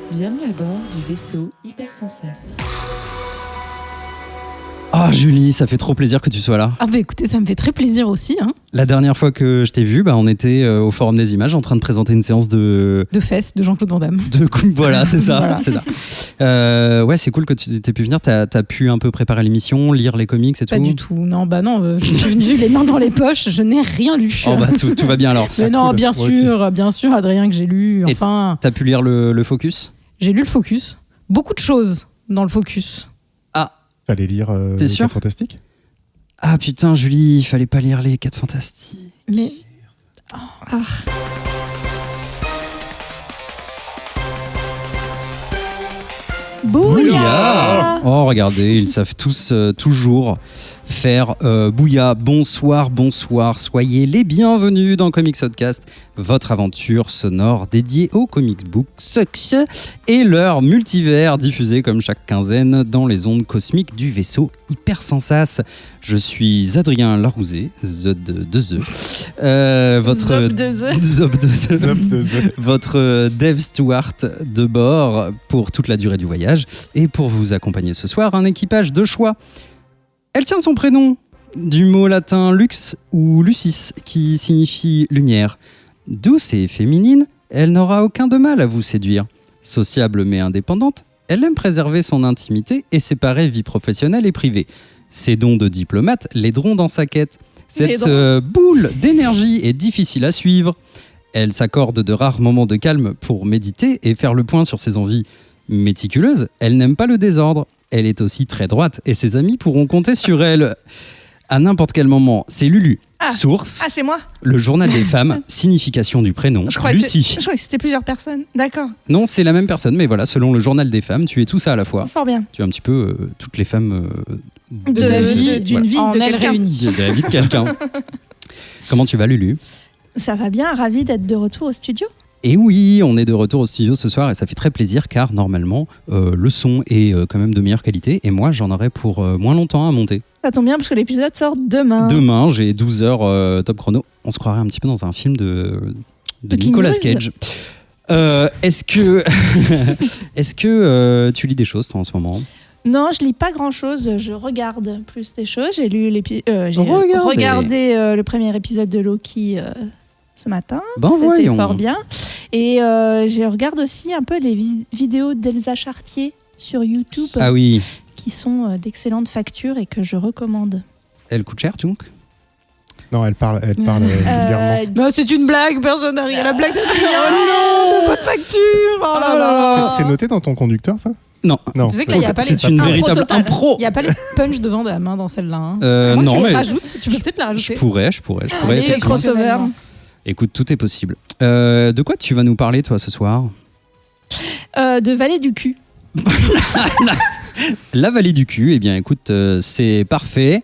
Bienvenue à bord du vaisseau Hypersensas. Ah Julie, ça fait trop plaisir que tu sois là. Ah bah écoutez, ça me fait très plaisir aussi. La dernière fois que je t'ai vu, on était au Forum des Images en train de présenter une séance de fesses de Jean-Claude Van Damme. Voilà, c'est ça. Voilà. C'est ça. Ouais, c'est cool que tu t'aies pu venir. T'as pu un peu préparer l'émission, lire les comics et tout. Pas du tout. Non, je suis venue les mains dans les poches, je n'ai rien lu. Oh tout va bien alors. Mais non, cool. bien sûr, Adrien, que j'ai lu. Enfin, et t'as pu lire le Focus ? J'ai lu le Focus. Beaucoup de choses dans le Focus. Fallait lire T'es les sûr 4 Fantastiques. Ah putain, Julie, il fallait pas lire les 4 Fantastiques. Mais... Bouya. Oh, regardez, ils savent tous toujours faire bouya. Bonsoir, soyez les bienvenus dans Comics Podcast, votre aventure sonore dédiée aux comic books et leur multivers diffusé comme chaque quinzaine dans les ondes cosmiques du vaisseau Hypersensas. Je suis Adrien Larouzet, votre Dave Stewart de bord pour toute la durée du voyage. Et pour vous accompagner ce soir, un équipage de choix. Elle tient son prénom du mot latin lux ou lucis qui signifie lumière. Douce et féminine, elle n'aura aucun de mal à vous séduire. Sociable mais indépendante, elle aime préserver son intimité et séparer vie professionnelle et privée. Ses dons de diplomate l'aideront dans sa quête. Cette boule d'énergie est difficile à suivre. Elle s'accorde de rares moments de calme pour méditer et faire le point sur ses envies. Méticuleuse, elle n'aime pas le désordre. Elle est aussi très droite et ses amis pourront compter sur elle à n'importe quel moment. C'est Lulu. Source. Ah, c'est moi. Le journal des femmes. Signification du prénom. Lucie. Je crois que c'était plusieurs personnes. D'accord. Non, c'est la même personne, mais voilà, selon le journal des femmes, tu es tout ça à la fois. Fort bien. Tu es un petit peu toutes les femmes de la vie, d'une vie en de elle quelqu'un. réunie. de la vie de quelqu'un. Comment tu vas, Lulu ? Ça va bien, ravie d'être de retour au studio. Et oui, on est de retour au studio ce soir et ça fait très plaisir car normalement le son est quand même de meilleure qualité et moi j'en aurai pour moins longtemps à monter. Ça tombe bien parce que l'épisode sort demain. Demain, j'ai 12 heures top chrono. On se croirait un petit peu dans un film de Nicolas Cage. Est-ce que tu lis des choses toi, en ce moment ? Non, je lis pas grand-chose, je regarde plus des choses. J'ai regardé le premier épisode de Loki ce matin. C'était voyons. fort bien. Et je regarde aussi un peu les vidéos d'Elsa Chartier sur YouTube. Ah oui. Qui sont d'excellentes factures et que je recommande. Elle coûte cher, donc ? Non, elle parle vulgairement. Non, c'est une blague, personne n'a rien. La blague d'Adrien. Oh non, pas de facture. Oh là là. C'est noté dans ton conducteur, ça ? Non. Tu sais qu'il n'y a pas les c'est une véritable impro. Il n'y a pas les punchs de Van Damme dans celle-là. Non, tu mais les rajoutes. Tu peux peut-être la rajouter. Je pourrais. Allez, effectivement. crossover. Écoute, tout est possible. De quoi tu vas nous parler, toi, ce soir ? De Vallée du cul. La vallée du cul, eh bien écoute, c'est parfait.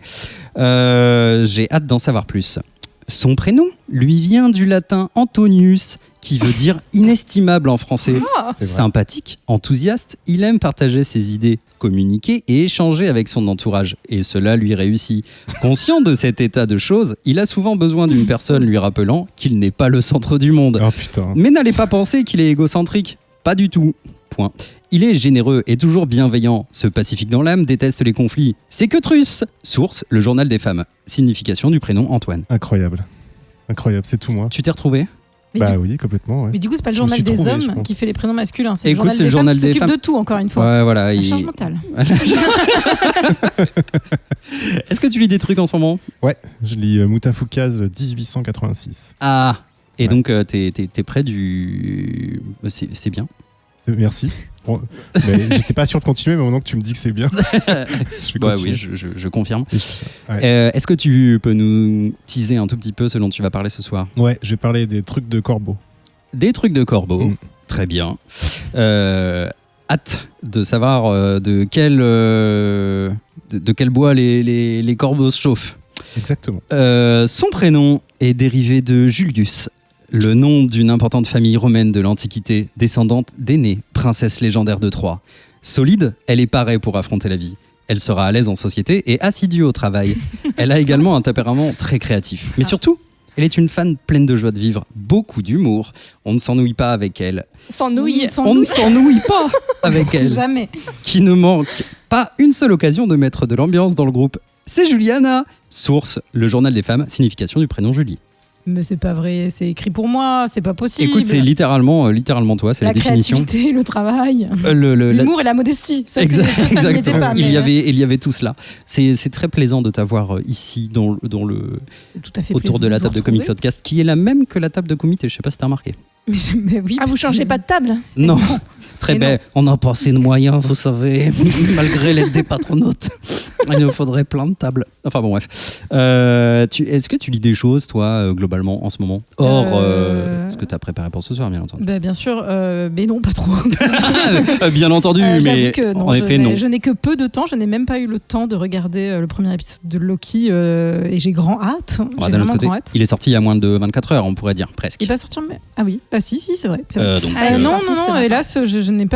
J'ai hâte d'en savoir plus. Son prénom lui vient du latin Antonius, qui veut dire inestimable en français. Sympathique, enthousiaste, il aime partager ses idées, communiquer et échanger avec son entourage. Et cela lui réussit. Conscient de cet état de choses, il a souvent besoin d'une personne lui rappelant qu'il n'est pas le centre du monde. Oh putain. Mais n'allez pas penser qu'il est égocentrique. Pas du tout. Point. Il est généreux et toujours bienveillant. Ce pacifique dans l'âme déteste les conflits. C'est que Truss. Source, le journal des femmes. Signification du prénom Antoine. Incroyable, c'est tout moi. Tu t'es retrouvé ? Oui, complètement. Ouais. Mais du coup, c'est pas le Je me journal suis des trouvé, je hommes pense. qui fait les prénoms masculins. C'est Écoute, le journal des femmes qui s'occupe de tout, encore une fois. Ouais, voilà. La charge mentale. Est-ce que tu lis des trucs en ce moment ? Ouais, je lis Moutafoukaz 1886. Ah. Et Ouais. donc, t'es près du... C'est bien. Merci. Bon, mais j'étais pas sûr de continuer, mais maintenant que tu me dis que c'est bien, je vais continuer. Oui, je confirme. Ouais. Est-ce que tu peux nous teaser un tout petit peu ce dont tu vas parler ce soir ? Ouais, je vais parler des trucs de corbeau. Des trucs de corbeau. Mm. Très bien. Hâte de savoir de quel bois les corbeaux se chauffent. Exactement. Son prénom est dérivé de Julius, le nom d'une importante famille romaine de l'Antiquité, descendante d'Énée, princesse légendaire de Troie. Solide, elle est parée pour affronter la vie. Elle sera à l'aise en société et assidue au travail. Elle a également un tempérament très créatif. Mais surtout, Elle est une fan pleine de joie de vivre, beaucoup d'humour. On ne s'ennuie pas avec elle. Sans nouilles. On ne s'ennuie pas avec elle. Jamais. Qui ne manque pas une seule occasion de mettre de l'ambiance dans le groupe. C'est Juliana. Source, le journal des femmes, signification du prénom Julie. Mais c'est pas vrai, c'est écrit pour moi, c'est pas possible. Écoute, c'est littéralement toi, c'est la définition. La créativité, le travail, l'humour l'humour et la modestie. Ça, ça n'y était pas. Il y avait tout cela. C'est très plaisant de t'avoir ici autour de la table de Comics Podcast, qui est la même que la table de comité. Je sais pas si t'as remarqué. Mais oui. Ah, vous changez pas de table? Non. Très bien. On a pas assez de moyens, vous savez, malgré l'aide des patronautes. Il nous faudrait plein de tables. Enfin bon, bref. Est-ce que tu lis des choses, toi, globalement, en ce moment? Hors ce que tu as préparé pour ce soir, bien entendu. Bien sûr, mais non, pas trop. Bien entendu, mais que non, en effet, non. Je n'ai que peu de temps. Je n'ai même pas eu le temps de regarder le premier épisode de Loki et j'ai grand hâte. J'ai vraiment grand hâte. Il est sorti il y a moins de 24 heures, on pourrait dire, presque. Il est pas sorti Ah oui, si, c'est vrai. Donc, non, hélas, je n'ai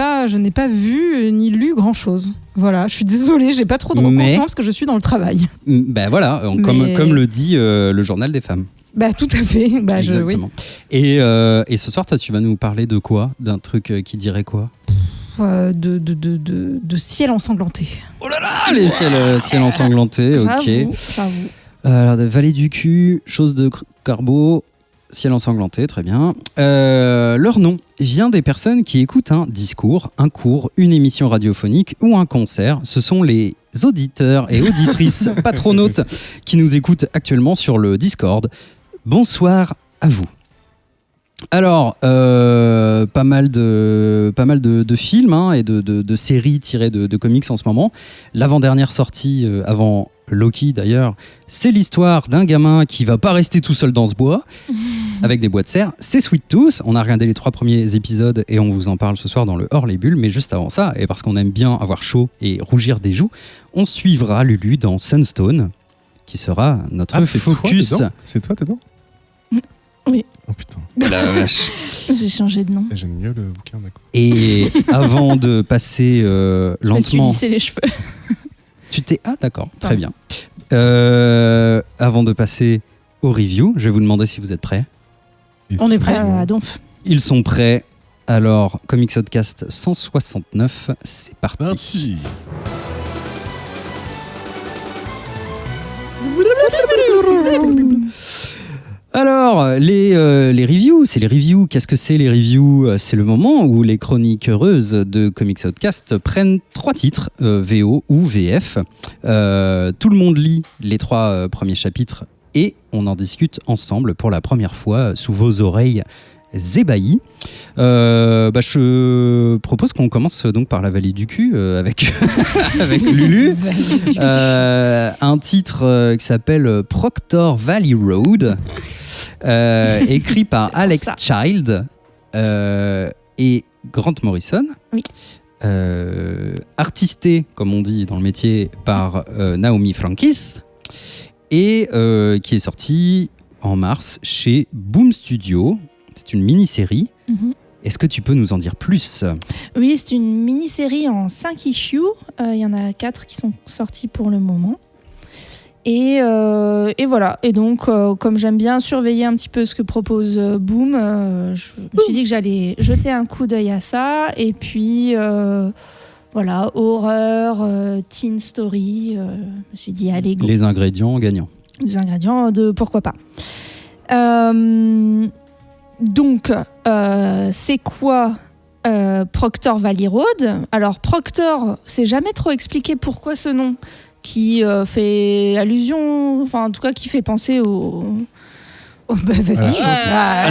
pas vu ni lu grand-chose. Voilà, je suis désolée, j'ai pas trop de reconscience parce que je suis dans le travail. Ben voilà, comme le dit le journal des femmes. Bah tout à fait. Exactement. Oui. Et ce soir, toi, tu vas nous parler de quoi? D'un truc qui dirait quoi? De ciel ensanglanté. Oh là là, les ciels ensanglantés, ok. J'avoue. Alors, vallée du cul, chose de carbo, ciel ensanglanté, très bien. Leur nom vient des personnes qui écoutent un discours, un cours, une émission radiophonique ou un concert. Ce sont les auditeurs et auditrices patronautes qui nous écoutent actuellement sur le Discord. Bonsoir à vous. Alors, pas mal de films et de séries tirées de comics en ce moment. L'avant-dernière sortie, avant Loki d'ailleurs, c'est l'histoire d'un gamin qui va pas rester tout seul dans ce bois, avec des bois de serre. C'est Sweet Tooth. On a regardé les 3 premiers épisodes et on vous en parle ce soir dans le Hors les Bulles. Mais juste avant ça, et parce qu'on aime bien avoir chaud et rougir des joues, on suivra Lulu dans Sunstone, qui sera notre focus. C'est toi dedans? Oui. Oh putain. La vache. J'ai changé de nom. J'aime mieux le bouquin, d'accord. Et avant de passer lentement... Je me suis lissé les cheveux. Tu t'es... Ah d'accord, très bien. Avant de passer au review, je vais vous demander si vous êtes prêts. On est prêts. Donc. Ils sont prêts. Alors, Comics Podcast 169, c'est parti. Alors, les reviews, c'est les reviews. Qu'est-ce que c'est les reviews? C'est le moment où les chroniques heureuses de Comics Outcast prennent 3 titres, VO ou VF. Tout le monde lit les 3 premiers chapitres et on en discute ensemble pour la première fois sous vos oreilles ébahies. Je propose qu'on commence donc par la vallée du cul avec, avec Lulu. Un titre qui s'appelle Proctor Valley Road, écrit par Alex Child et Grant Morrison. Oui. Artisté, comme on dit dans le métier, par Naomi Frankis et qui est sorti en mars chez Boom Studio. C'est une mini-série. Mm-hmm. Est-ce que tu peux nous en dire plus? Oui, c'est une mini-série en 5 issues. Il y en a 4 qui sont sortis pour le moment. Et voilà. Et donc, comme j'aime bien surveiller un petit peu ce que propose Boom, je me suis dit que j'allais jeter un coup d'œil à ça. Et puis, voilà, horreur, teen story. Je me suis dit, allez, go. Les ingrédients gagnants. Les ingrédients de pourquoi pas. Donc, c'est quoi Proctor Valley Road? Alors, Proctor, c'est jamais trop expliqué pourquoi ce nom, qui fait allusion, enfin, en tout cas, qui fait penser au... à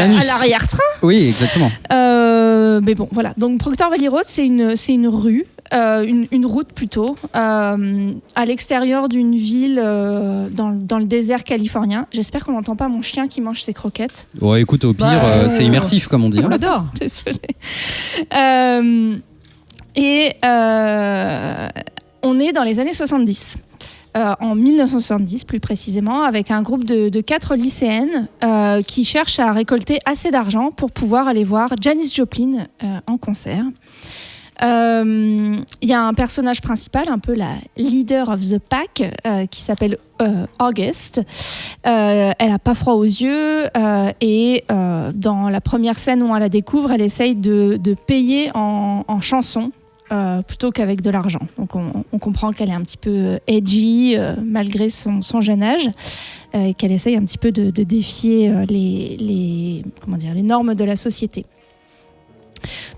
l'arrière-train. Oui, exactement. Mais bon, voilà. Donc, Proctor Valley Road, c'est une rue, une route plutôt, à l'extérieur d'une ville dans le désert californien. J'espère qu'on n'entend pas mon chien qui mange ses croquettes. Ouais, écoute, au pire, c'est immersif, comme on dit. On l'adore. Désolée. On est dans les années 70. En 1970 plus précisément, avec un groupe de 4 lycéennes qui cherchent à récolter assez d'argent pour pouvoir aller voir Janis Joplin en concert. Il y a un personnage principal, un peu la leader of the pack, qui s'appelle August. Elle n'a pas froid aux yeux et dans la première scène où on la découvre, elle essaye de payer en chansons plutôt qu'avec de l'argent. Donc on comprend qu'elle est un petit peu edgy malgré son jeune âge et qu'elle essaye un petit peu de défier les normes de la société.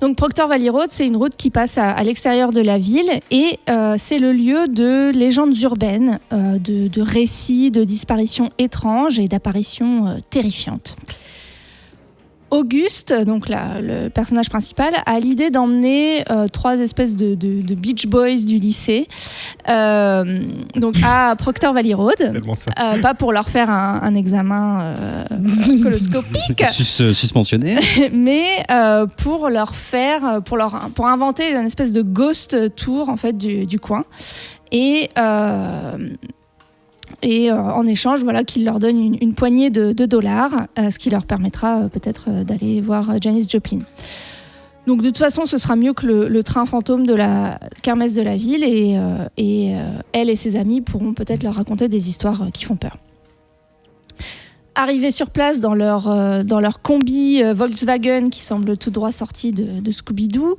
Donc Proctor Valley Road, c'est une route qui passe à l'extérieur de la ville et c'est le lieu de légendes urbaines, de récits, de disparitions étranges et d'apparitions terrifiantes. Auguste, donc le personnage principal, a l'idée d'emmener 3 espèces de beach boys du lycée donc à Proctor Valley Road, pas pour leur faire un examen coloscopique, suspensionné, mais pour leur faire, pour inventer une espèce de ghost tour en fait du coin et en échange, voilà, qu'il leur donne une poignée de $, ce qui leur permettra peut-être d'aller voir Janis Joplin. Donc de toute façon, ce sera mieux que le train fantôme de la kermesse de la ville et elle et ses amis pourront peut-être leur raconter des histoires qui font peur. Arrivés sur place dans leur combi Volkswagen qui semble tout droit sorti de Scooby-Doo,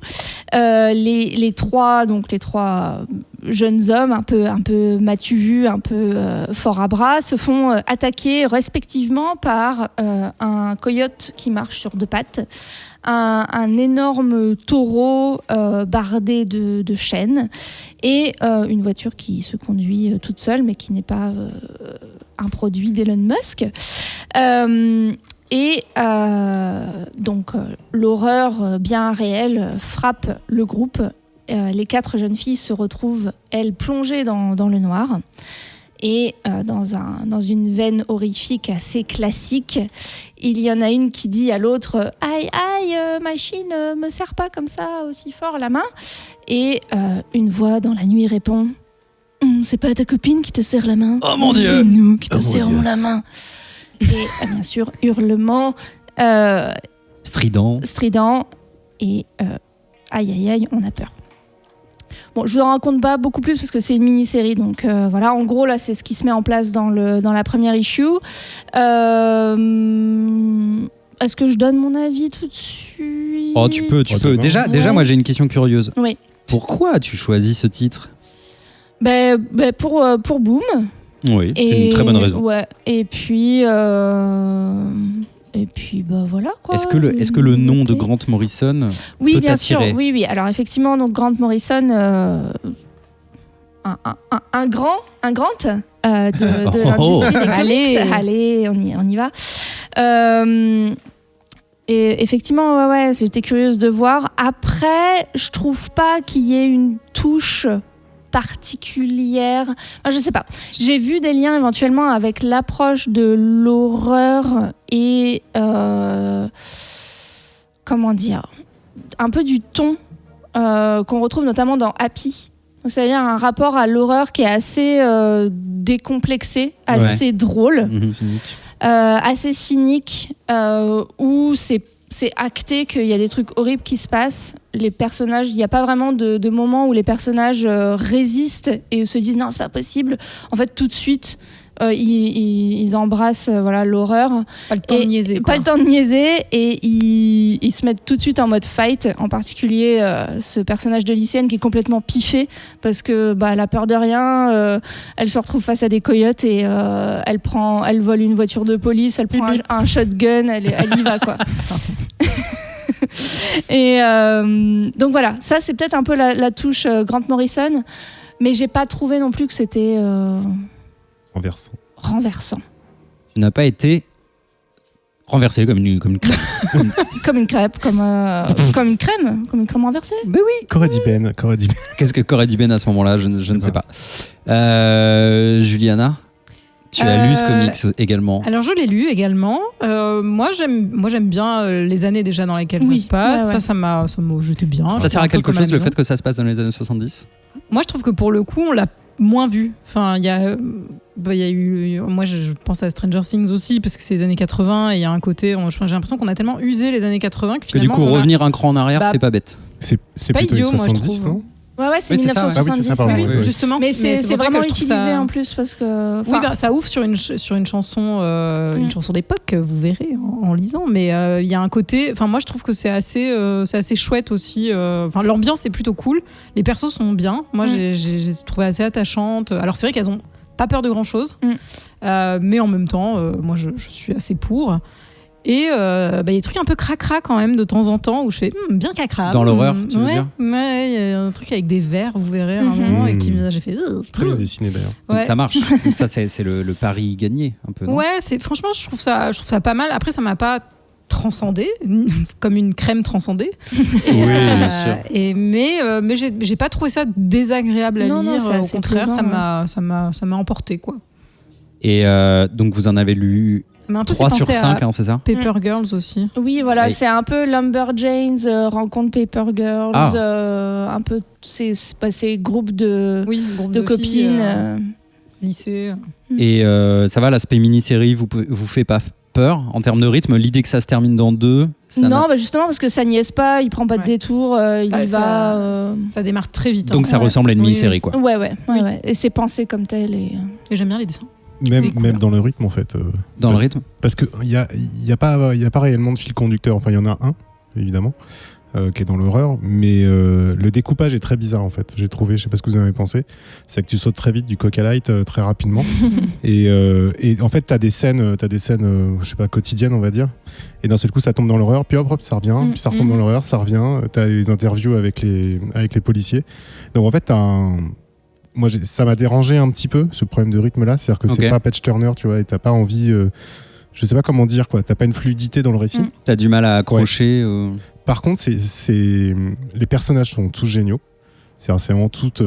les trois jeunes hommes un peu matu-vus, un peu forts à bras, se font attaquer respectivement par un coyote qui marche sur 2 pattes, un énorme taureau bardé de chaînes et une voiture qui se conduit toute seule mais qui n'est pas un produit d'Elon Musk. Donc l'horreur bien réelle frappe le groupe. Les 4 jeunes filles se retrouvent, elles, plongées dans le noir. Et dans une veine horrifique assez classique, il y en a une qui dit à l'autre « Aïe, aïe, machine, me serre pas comme ça aussi fort la main !» Et une voix dans la nuit répond « C'est pas ta copine qui te serre la main, oh mon Dieu, c'est nous qui te serrons la main !» Et bien sûr, hurlement strident et aïe, aïe, aïe, on a peur. Bon, je vous en raconte pas beaucoup plus parce que c'est une mini-série, donc voilà. En gros, là, c'est ce qui se met en place dans la première issue. Est-ce que je donne mon avis tout de suite ? Oh, tu peux. Déjà, moi, j'ai une question curieuse. Oui. Pourquoi as-tu choisi ce titre ? Pour Boom. Oui, c'était une très bonne raison. Ouais. Et puis voilà quoi. Est-ce que le nom de Grant Morrison peut bien t'attirer ? sûr. Oui. Alors effectivement, donc Grant Morrison, un Grant de l'industrie des comics. Allez, on y va. Et effectivement, ouais, j'étais curieuse de voir. Après, je trouve pas qu'il y ait une touche particulière. Enfin, je sais pas. J'ai vu des liens éventuellement avec l'approche de l'horreur et comment dire, un peu du ton qu'on retrouve notamment dans Happy. C'est-à-dire un rapport à l'horreur qui est assez décomplexé, assez drôle, assez cynique, où c'est acté qu'il y a des trucs horribles qui se passent. Les personnages, il n'y a pas vraiment de moment où les personnages résistent et se disent non, c'est pas possible. En fait, tout de suite, ils embrassent l'horreur. Pas le temps de niaiser. Pas le temps de niaiser et ils se mettent tout de suite en mode fight. En particulier, ce personnage de lycéenne qui est complètement piffé parce que elle a peur de rien. Elle se retrouve face à des coyotes et elle vole une voiture de police. Elle prend un shotgun. Elle y va quoi. Et donc voilà, ça c'est peut-être un peu la touche Grant Morrison, mais j'ai pas trouvé non plus que c'était renversant. Tu n'as pas été renversé comme une crème. Comme une crêpe, comme une crème renversée. Mais oui. Qu'aurait dit Ben. Qu'est-ce que qu'aurait dit Ben à ce moment-là ? Je ne sais pas. Juliana, tu as lu ce comics également ? Alors je l'ai lu également. Moi j'aime bien les années déjà dans lesquelles ça se passe. Ouais. Ça m'a jeté bien. Ça sert à quelque chose le fait que ça se passe dans les années 70 ? Moi je trouve que pour le coup on l'a moins vu. Enfin il y a eu, moi je pense à Stranger Things aussi parce que c'est les années 80 et il y a un côté, j'ai l'impression qu'on a tellement usé les années 80 que finalement du coup revenir un cran en arrière c'était pas bête. C'est pas plutôt idiot, les 70, moi je trouve. non ? Ouais, c'est Oui, c'est ça, ouais. 1970. Ah oui, c'est ça, pardon, ouais. oui. Justement. Mais c'est pour ça vraiment que je trouve utilisé ça- en plus parce que. Oui, ça ouvre sur une chanson, une chanson d'époque, vous verrez en lisant. Mais il y a un côté. Enfin, moi, je trouve que c'est assez chouette aussi. Enfin, l'ambiance est plutôt cool. Les persos sont bien. Moi, j'ai trouvé assez attachantes. Alors, c'est vrai qu'elles ont pas peur de grand chose, mais en même temps, moi, je suis assez pour. Et il y a des trucs un peu cracra quand même de temps en temps où je fais bien cracra. Dans l'horreur, tu veux ouais, dire ouais, il y a un truc avec des vers, vous verrez à un moment, et qui j'ai fait. Très bien dessiné d'ailleurs. Donc Ouais. ça marche. Donc ça, c'est le pari gagné, un peu. Non Ouais, franchement, je trouve ça pas mal. Après, ça m'a pas transcendé comme une crème transcendée. Oui, bien sûr. Mais j'ai pas trouvé ça désagréable à Non, lire. c'est Au assez contraire, plaisant, ça m'a emporté quoi. Et donc, vous en avez lu Ça m'a un peu 3 fait sur penser 5, à c'est ça Paper Girls aussi. Oui, voilà, Oui. c'est un peu Lumberjanes, rencontre Paper Girls, un peu ces groupes de Groupe de filles, copines. lycée. Et ça va, l'aspect mini-série vous fait pas peur en termes de rythme? L'idée que ça se termine dans 2 Non, justement parce que ça niaise pas, il prend pas de Ouais. détour, il y va. Ça démarre très vite. Donc ça Ouais. ressemble à une Oui, mini-série, quoi. Ouais. Oui. Et c'est pensé comme tel. Et j'aime bien les dessins. Même, Les couleurs. même dans le rythme en fait. Dans le Parce- rythme Parce qu'il n'y a pas réellement de fil conducteur. Enfin, il y en a un, évidemment, qui est dans l'horreur. Mais le découpage est très bizarre, en fait. J'ai trouvé, je sais pas ce que vous en avez pensé. C'est que tu sautes très vite du coq à light très rapidement. et en fait, tu as des scènes, je sais pas, quotidiennes, on va dire. Et d'un seul coup, ça tombe dans l'horreur. Puis hop, ça revient. Puis ça retombe dans l'horreur, ça revient. Tu as les interviews avec les policiers. Donc en fait, tu as Moi, ça m'a dérangé un petit peu, ce problème de rythme-là. C'est-à-dire que Ok. c'est pas Patch Turner, tu vois, et t'as pas envie. Je sais pas comment dire, quoi. T'as pas une fluidité dans le récit. T'as du mal à accrocher Par contre, les personnages sont tous géniaux. C'est vraiment tous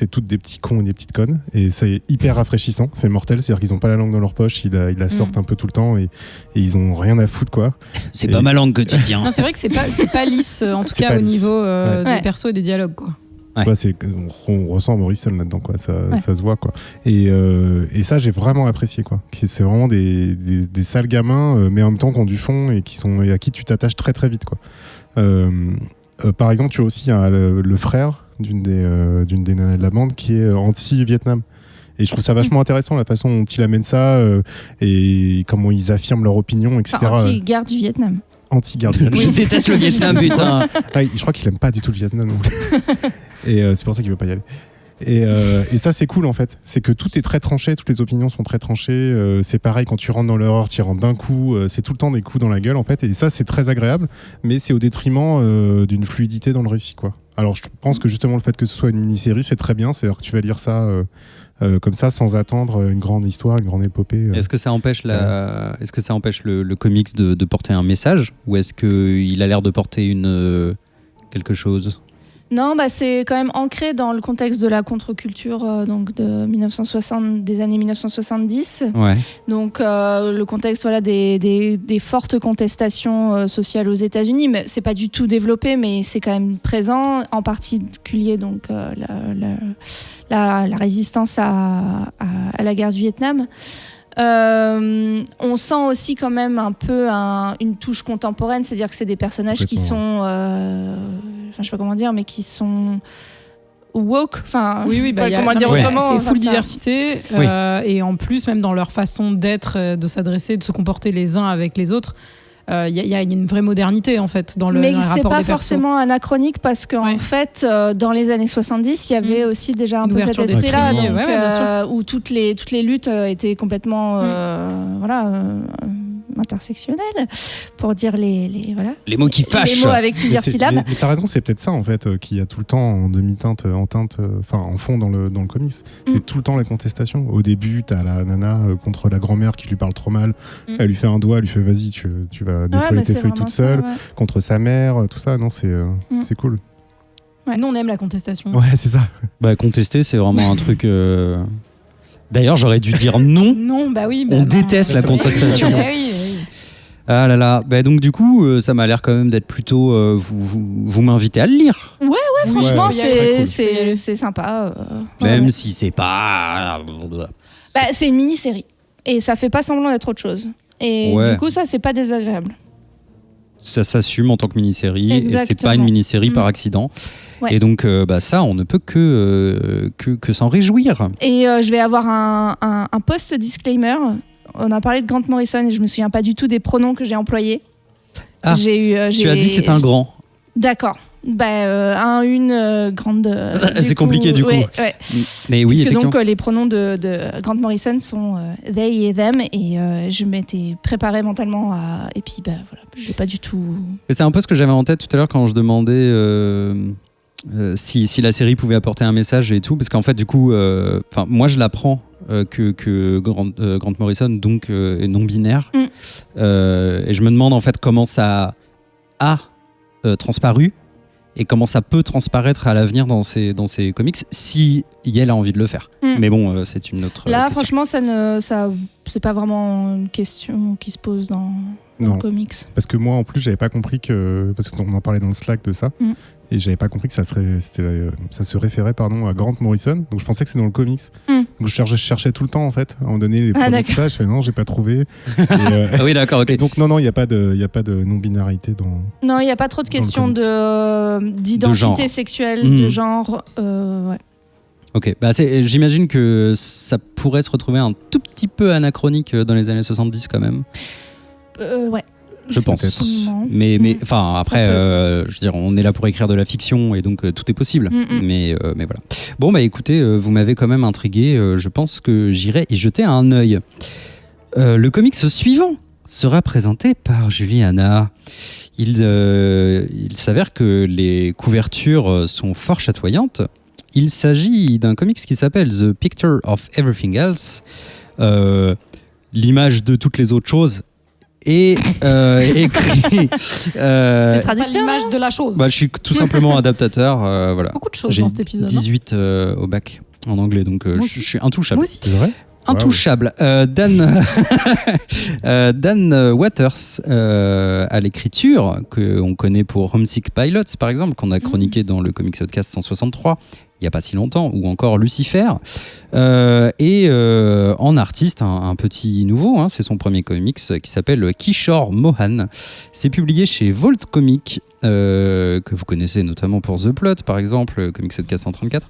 et toutes des petits cons et des petites connes. Et c'est hyper rafraîchissant. C'est mortel. C'est-à-dire qu'ils ont pas la langue dans leur poche. Ils la sortent un peu tout le temps et ils ont rien à foutre, quoi. C'est Et- pas ma langue que tu tiens. Non, c'est vrai que c'est pas lisse, en tout C'est cas pas au lisse. niveau Ouais. des Ouais. persos et des dialogues. Quoi. Ouais. Ouais, on ressent Morrison là-dedans, quoi. Ça se voit, quoi. Et ça, j'ai vraiment apprécié, quoi. C'est vraiment des sales gamins, mais en même temps qui ont du fond et à qui tu t'attaches très très vite, quoi. Par exemple, tu as aussi le frère d'une des nanas de la bande qui est anti-Vietnam. Et je trouve ça vachement intéressant la façon dont il amène ça et comment ils affirment leur opinion, etc. Enfin, anti-guerre du Vietnam. Anti-garde du Je Vietnam. déteste le Vietnam, putain. Ah, je crois qu'il aime pas du tout le Vietnam non plus. Et c'est pour ça qu'il veut pas y aller. Et ça, c'est cool en fait. C'est que tout est très tranché, toutes les opinions sont très tranchées. C'est pareil quand tu rentres dans l'horreur, tu rentres d'un coup. C'est tout le temps des coups dans la gueule en fait. Et ça, c'est très agréable, mais c'est au détriment d'une fluidité dans le récit, quoi. Alors, je pense que justement le fait que ce soit une mini-série, c'est très bien. C'est-à-dire que tu vas lire ça comme ça, sans attendre une grande histoire, une grande épopée. Est-ce que ça empêche le comics de porter un message, ou est-ce qu'il a l'air de porter quelque chose? Non, c'est quand même ancré dans le contexte de la contre-culture donc des années 1970. Ouais. Donc le contexte des fortes contestations sociales aux États-Unis, mais c'est pas du tout développé, mais c'est quand même présent, en particulier donc la résistance à la guerre du Vietnam. On sent aussi quand même un peu une touche contemporaine, c'est-à-dire que c'est des personnages qui sont, je sais pas comment dire, mais qui sont woke, Oui, comment le dire autrement, c'est full ça. diversité, Oui. et en plus, même dans leur façon d'être, de s'adresser, de se comporter les uns avec les autres, il y a une vraie modernité en fait dans le Mais dans les c'est rapports pas des persos. forcément anachronique parce qu'en Ouais. fait, dans les années 70, il y avait aussi déjà un Une peu cet ouverture esprit-là, d'esprit, donc, ouais, bien sûr. où toutes les luttes étaient complètement intersectionnelles, pour dire les Les mots qui fâchent. mots avec plusieurs syllabes. Mais t'as raison, c'est peut-être ça en fait qu'il y a tout le temps en demi-teinte, en teinte, en fond dans le comics. C'est tout le temps la contestation. Au début, t'as la nana contre la grand-mère qui lui parle trop mal. Elle lui fait un doigt, elle lui fait vas-y, tu vas nettoyer tes feuilles toute seule. Contre sa mère, tout ça. Non, c'est cool. Ouais. Nous on aime la contestation. Ouais, c'est ça. Contester, c'est vraiment un truc. D'ailleurs, j'aurais dû dire non. Non, bah oui. On non. déteste la contestation. Oui. Ah là là. Donc du coup, ça m'a l'air quand même d'être plutôt. Vous m'invitez à le lire, Franchement, Ouais, très c'est sympa. même si c'est pas. C'est une mini-série et ça fait pas semblant d'être autre chose. Et Ouais. du coup, ça, c'est pas désagréable. ça s'assume en tant que mini-série et c'est pas Exactement. une mini-série par accident. Ouais. Et donc ça, on ne peut que s'en réjouir. Et je vais avoir un post-disclaimer. On a parlé de Grant Morrison et je me souviens pas du tout des pronoms que j'ai employés. Ah, tu as dit c'est un grand. D'accord. Une grande. C'est compliqué, du coup. Ouais. Mais oui, Puisque effectivement. donc les pronoms de Grant Morrison sont they et them et je m'étais préparée mentalement et puis voilà, j'ai pas du tout. Et c'est un peu ce que j'avais en tête tout à l'heure quand je demandais si la série pouvait apporter un message et tout, parce qu'en fait du coup, moi je l'apprends que Grant Morrison donc est non binaire et je me demande en fait comment ça a transparu et comment ça peut transparaître à l'avenir dans ces comics si Yale a envie de le faire. Mais bon, c'est une autre Là, question. franchement, c'est pas vraiment une question qui se pose dans le comics. Parce que moi, en plus, j'avais pas compris parce qu'on en parlait dans le Slack de ça, et j'avais pas compris que ça se référait à Grant Morrison. Donc je pensais que c'est dans le comics. Donc je cherchais tout le temps en fait, à en donner les pronoms de ça. Je fais non, j'ai pas trouvé. Ah oui, d'accord, ok. Et donc non, il y a pas de non-binarité dans. Non, il y a pas trop de questions d'identité sexuelle, de genre. Ouais. Ok, j'imagine que ça pourrait se retrouver un tout petit peu anachronique dans les années 70 quand même. Ouais. Je pense. Non. Mais après, je veux dire, on est là pour écrire de la fiction et donc tout est possible. Mais voilà. Bon, écoutez, vous m'avez quand même intrigué. Je pense que j'irai y jeter un œil. Le comics suivant sera présenté par Juliana. Il s'avère que les couvertures sont fort chatoyantes. Il s'agit d'un comics qui s'appelle The Picture of Everything Else. L'image de toutes les autres choses. Et écrit. C'est Pas traducteur. l'image de la chose. Je suis tout simplement adaptateur. Voilà. Beaucoup de choses J'ai dans cet épisode. 18 au bac en anglais, donc je suis intouchable. Moi aussi. C'est vrai. Intouchable. Dan Waters à l'écriture, qu'on connaît pour Homesick Pilots, par exemple, qu'on a chroniqué dans le Comics Podcast 163, il n'y a pas si longtemps, ou encore Lucifer. Et en artiste, un petit nouveau, c'est son premier comics qui s'appelle Kishore Mohan. C'est publié chez Volt Comics, que vous connaissez notamment pour The Plot, par exemple, Comics 434.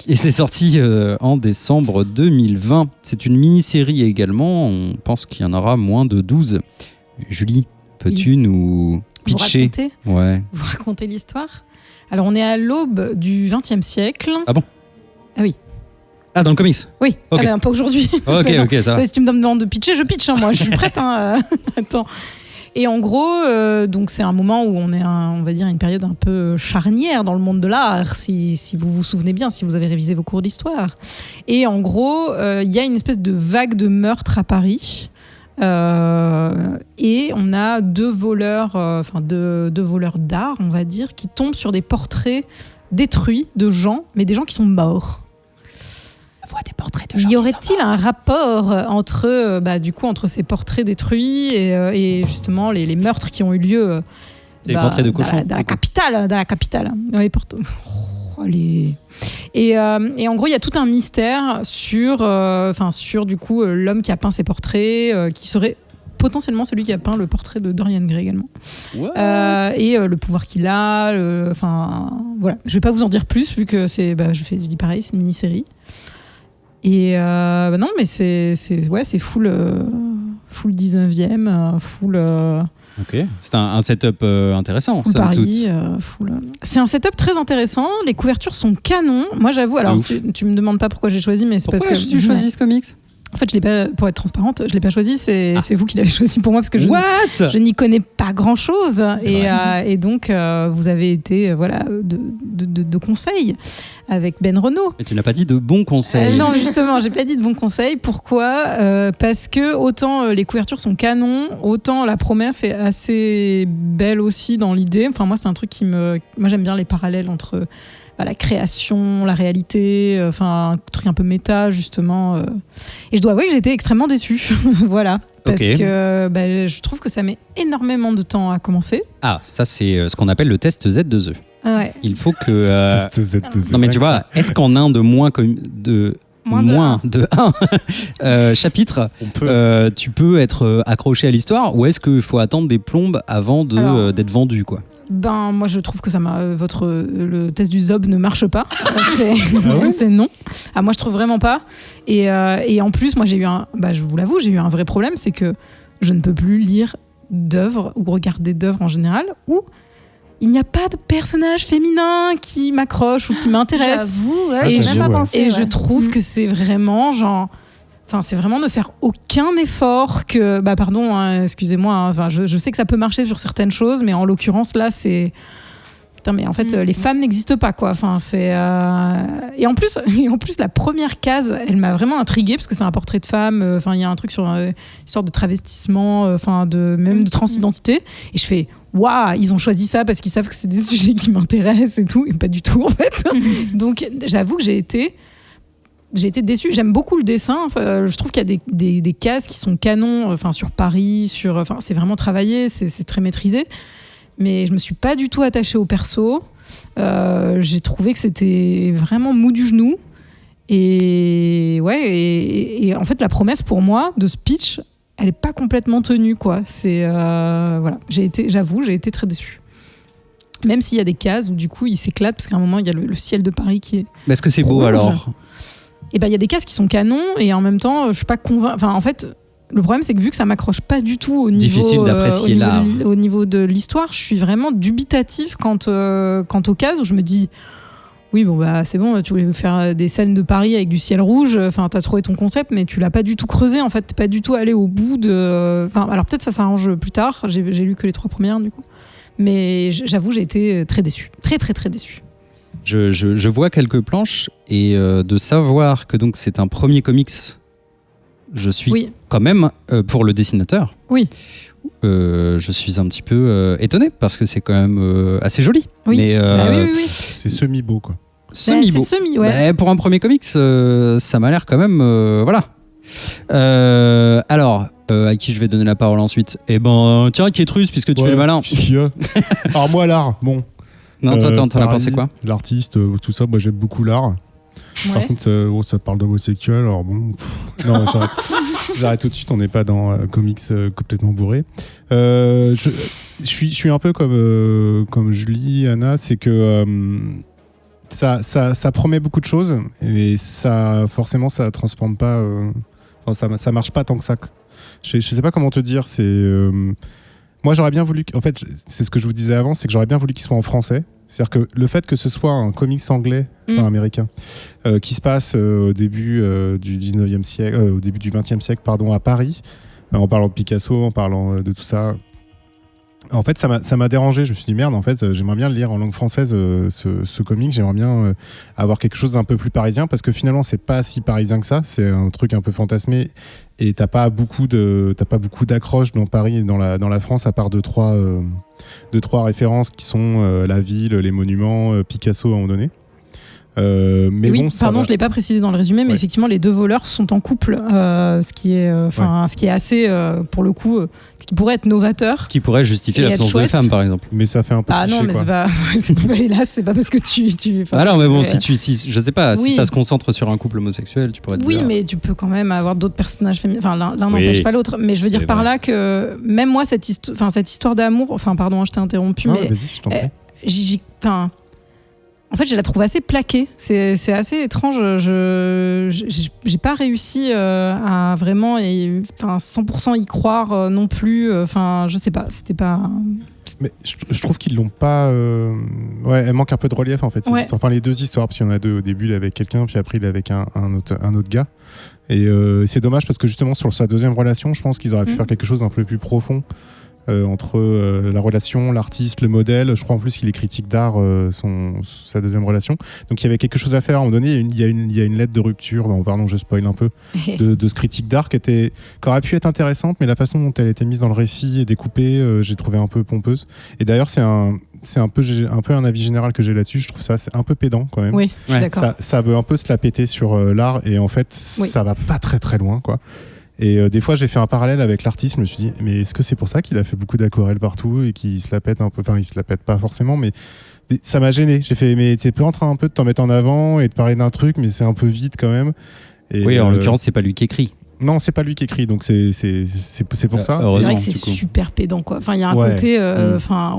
Et c'est sorti en décembre 2020. C'est une mini-série également. On pense qu'il y en aura moins de 12. Julie, peux-tu nous pitcher? Vous racontez l'histoire. Alors, on est à l'aube du XXe siècle. Ah bon? Ah oui. Ah, dans le comics? Oui, Ok. pas aujourd'hui. Ok, ça va. Si tu me demandes de pitcher, je pitch, moi. Je suis prête. Attends. Et en gros, donc c'est un moment où on est, on va dire, une période un peu charnière dans le monde de l'art, si vous vous souvenez bien, si vous avez révisé vos cours d'histoire. Et en gros, il y a une espèce de vague de meurtres à Paris. Et on a deux voleurs d'art, on va dire, qui tombent sur des portraits détruits de gens, mais des gens qui sont morts. Des portraits de gens. Y aurait-il un rapport entre ces portraits détruits et justement les meurtres qui ont eu lieu Des portraits de cochons. dans la capitale. Oui, allez. Et en gros, il y a tout un mystère sur du coup l'homme qui a peint ces portraits, qui serait potentiellement celui qui a peint le portrait de Dorian Gray également. Et le pouvoir qu'il a. Voilà. Je vais pas vous en dire plus vu que je dis pareil, c'est une mini-série. Et non, mais c'est full 19e, full. Ok, c'est un setup intéressant. Full Paris, c'est un setup très intéressant. Les couvertures sont canons. Moi, j'avoue. Alors, tu me demandes pas pourquoi j'ai choisi, mais c'est parce que tu choisis ce comics. En fait, je l'ai pas, pour être transparente, je l'ai pas choisi. C'est vous qui l'avez choisi pour moi parce que je n'y connais pas grand chose. Et donc, vous avez été de conseils avec Ben Renaud. Mais tu n'as pas dit de bons conseils. Non, justement, j'ai pas dit de bons conseils. Pourquoi parce que autant les couvertures sont canons, autant la promesse est assez belle aussi dans l'idée. Enfin, moi, c'est un truc moi, j'aime bien les parallèles entre la création, la réalité, un truc un peu méta justement. Et je dois avouer que j'ai été extrêmement déçue, voilà, parce que je trouve que ça met énormément de temps à commencer. Ah, ça c'est ce qu'on appelle le test Z2E. Ouais. Il faut que. Test Z2E. Non mais tu vois, est-ce qu'en un de moins Moins de 1 chapitres, On peut. tu peux être accroché à l'histoire, ou est-ce qu'il faut attendre des plombes avant d'être vendu, quoi? Ben, moi, je trouve que le test du Zob ne marche pas. C'est c'est non. Ah, moi, je trouve vraiment pas. Et en plus, moi, je vous l'avoue, j'ai eu un vrai problème, c'est que je ne peux plus lire d'œuvres ou regarder d'œuvres en général où il n'y a pas de personnage féminin qui m'accroche ou qui m'intéresse. J'avoue, Et j'ai je- même pas pensé. Et je ouais. trouve que c'est vraiment genre. Enfin, c'est vraiment ne faire aucun effort que. Bah, pardon, hein, excusez-moi. Hein, enfin, je sais que ça peut marcher sur certaines choses, mais en l'occurrence, là, c'est. Putain, mais en fait, les femmes n'existent pas, quoi. Enfin, c'est. Et en plus, la première case, elle m'a vraiment intriguée parce que c'est un portrait de femme. Enfin, il y a un truc sur une histoire de travestissement, enfin, même de transidentité. Et je fais. Waouh, ils ont choisi ça parce qu'ils savent que c'est des sujets qui m'intéressent et tout, et pas du tout en fait. Donc j'avoue que j'ai été déçue. J'aime beaucoup le dessin. Je trouve qu'il y a des cases qui sont canons, enfin sur Paris, enfin c'est vraiment travaillé, c'est très maîtrisé. Mais je me suis pas du tout attachée au perso. J'ai trouvé que c'était vraiment mou du genou. Et en fait la promesse pour moi de ce pitch, elle est pas complètement tenue, quoi. C'est voilà, j'ai été très déçue. Même s'il y a des cases où du coup il s'éclate parce qu'à un moment il y a le ciel de Paris qui est. Mais est-ce que c'est beau Rouge. alors? Et ben il y a des cases qui sont canons et en même temps je suis pas convaincue. Enfin en fait le problème c'est que vu que ça m'accroche pas du tout au niveau Difficile d'apprécier l'art. au niveau de l'histoire, je suis vraiment dubitative quant aux cases où je me dis. Oui, bon, bah, c'est bon, tu voulais faire des scènes de Paris avec du ciel rouge, enfin, t'as trouvé ton concept, mais tu l'as pas du tout creusé, en fait, t'es pas du tout allé au bout de. Enfin, alors peut-être ça s'arrange plus tard, j'ai lu que les 3 premières, du coup. Mais j'avoue, j'ai été très déçue. Très, très, très déçue. Je vois quelques planches et de savoir que donc c'est un premier comics, je suis Oui. quand même, pour le dessinateur, Oui. je suis un petit peu étonné parce que c'est quand même assez joli. Oui. Mais Bah oui. C'est semi-beau, quoi. semi-beau. C'est semi, ouais. Bah, pour un premier comics, ça m'a l'air quand même. Voilà. Alors, à qui je vais donner la parole ensuite? Eh ben, tiens, Kétrus, puisque tu fais le malin. Alors, moi, l'art, bon. Non, toi, t'en as pareil, pensé quoi? L'artiste, tout ça, moi, j'aime beaucoup l'art. Par Ouais. contre, ça parle d'homosexuel, alors bon. Non, j'arrête tout de suite, on n'est pas dans comics complètement bourré. Je suis un peu comme Julie, Anna, c'est que ça promet beaucoup de choses, et forcément, ça transforme pas. Ça marche pas tant que ça. Je sais pas comment te dire, moi, j'aurais bien voulu. En fait, c'est ce que je vous disais avant, c'est que j'aurais bien voulu qu'il soit en français. C'est-à-dire que le fait que ce soit un comics anglais, enfin américain, qui se passe au début du 19e siècle, au début du 20e siècle, pardon, à Paris, en parlant de Picasso, en parlant de tout ça. En fait, ça m'a dérangé. Je me suis dit, merde, en fait, j'aimerais bien le lire en langue française, ce comic. J'aimerais bien avoir quelque chose d'un peu plus parisien, parce que finalement, c'est pas si parisien que ça. C'est un truc un peu fantasmé. Et t'as pas beaucoup d'accroches dans Paris et dans la France, à part deux, trois références qui sont la ville, les monuments, Picasso à un moment donné. Mais oui, bon, ça pardon, va. je l'ai pas précisé dans le résumé, mais Ouais. effectivement, les 2 voleurs sont en couple, ce qui est assez, pour le coup, ce qui pourrait être novateur. Ce qui pourrait justifier Et l'absence être de chouette. femmes, par exemple. Mais ça fait un peu Ah cliché, non, mais quoi. c'est pas, hélas, c'est pas parce que enfin, Ah non, tu mais bon, pourrais- si je sais pas, si Oui. ça se concentre sur un couple homosexuel, tu pourrais te Oui, dire. mais tu peux quand même avoir d'autres personnages féminins. Enfin, l'un Oui. n'empêche pas l'autre. Mais je veux dire C'est par vrai. là que même moi, cette histoire d'amour. Enfin, pardon, je t'ai interrompu, Ah, mais vas-y, je t'en prie. en fait, je la trouve assez plaquée. C'est assez étrange. J'ai pas réussi à vraiment 100% y croire non plus. Enfin, je sais pas. C'était pas. Mais je trouve qu'ils l'ont pas. Ouais, elle manque un peu de relief en fait. Ces Ouais. histoires. Enfin, les 2 histoires, parce qu'il y en a 2. Au début, il est avec quelqu'un, puis après, il est avec un autre gars. Et c'est dommage parce que justement, sur sa deuxième relation, je pense qu'ils auraient pu faire quelque chose d'un peu plus profond entre la relation, l'artiste, le modèle. Je crois en plus qu'il est critique d'art, sa deuxième relation. Donc il y avait quelque chose à faire. À un moment donné, il y a une lettre de rupture. Bon, pardon, je spoil un peu. De ce critique d'art qui aurait pu être intéressante, mais la façon dont elle était mise dans le récit et découpée, j'ai trouvé un peu pompeuse. Et d'ailleurs, c'est un peu un avis général que j'ai là-dessus. Je trouve ça c'est un peu pédant quand même. Oui, je suis Ouais. d'accord. Ça veut un peu se la péter sur l'art, et en fait, Oui. ça va pas très très loin, quoi. Et des fois, j'ai fait un parallèle avec l'artiste. Je me suis dit, mais est-ce que c'est pour ça qu'il a fait beaucoup d'aquarelles partout et qu'il se la pète un peu? Enfin, il se la pète pas forcément, mais ça m'a gêné. J'ai fait, mais t'es pas en train un peu de t'en mettre en avant et de parler d'un truc, mais c'est un peu vite quand même. Et, Oui, en l'occurrence, c'est pas lui qui écrit. Non, c'est pas lui qui écrit, donc c'est pour ça. C'est Heureusement, vrai que c'est du coup. super pédant, quoi. Enfin, il y a un Ouais. côté,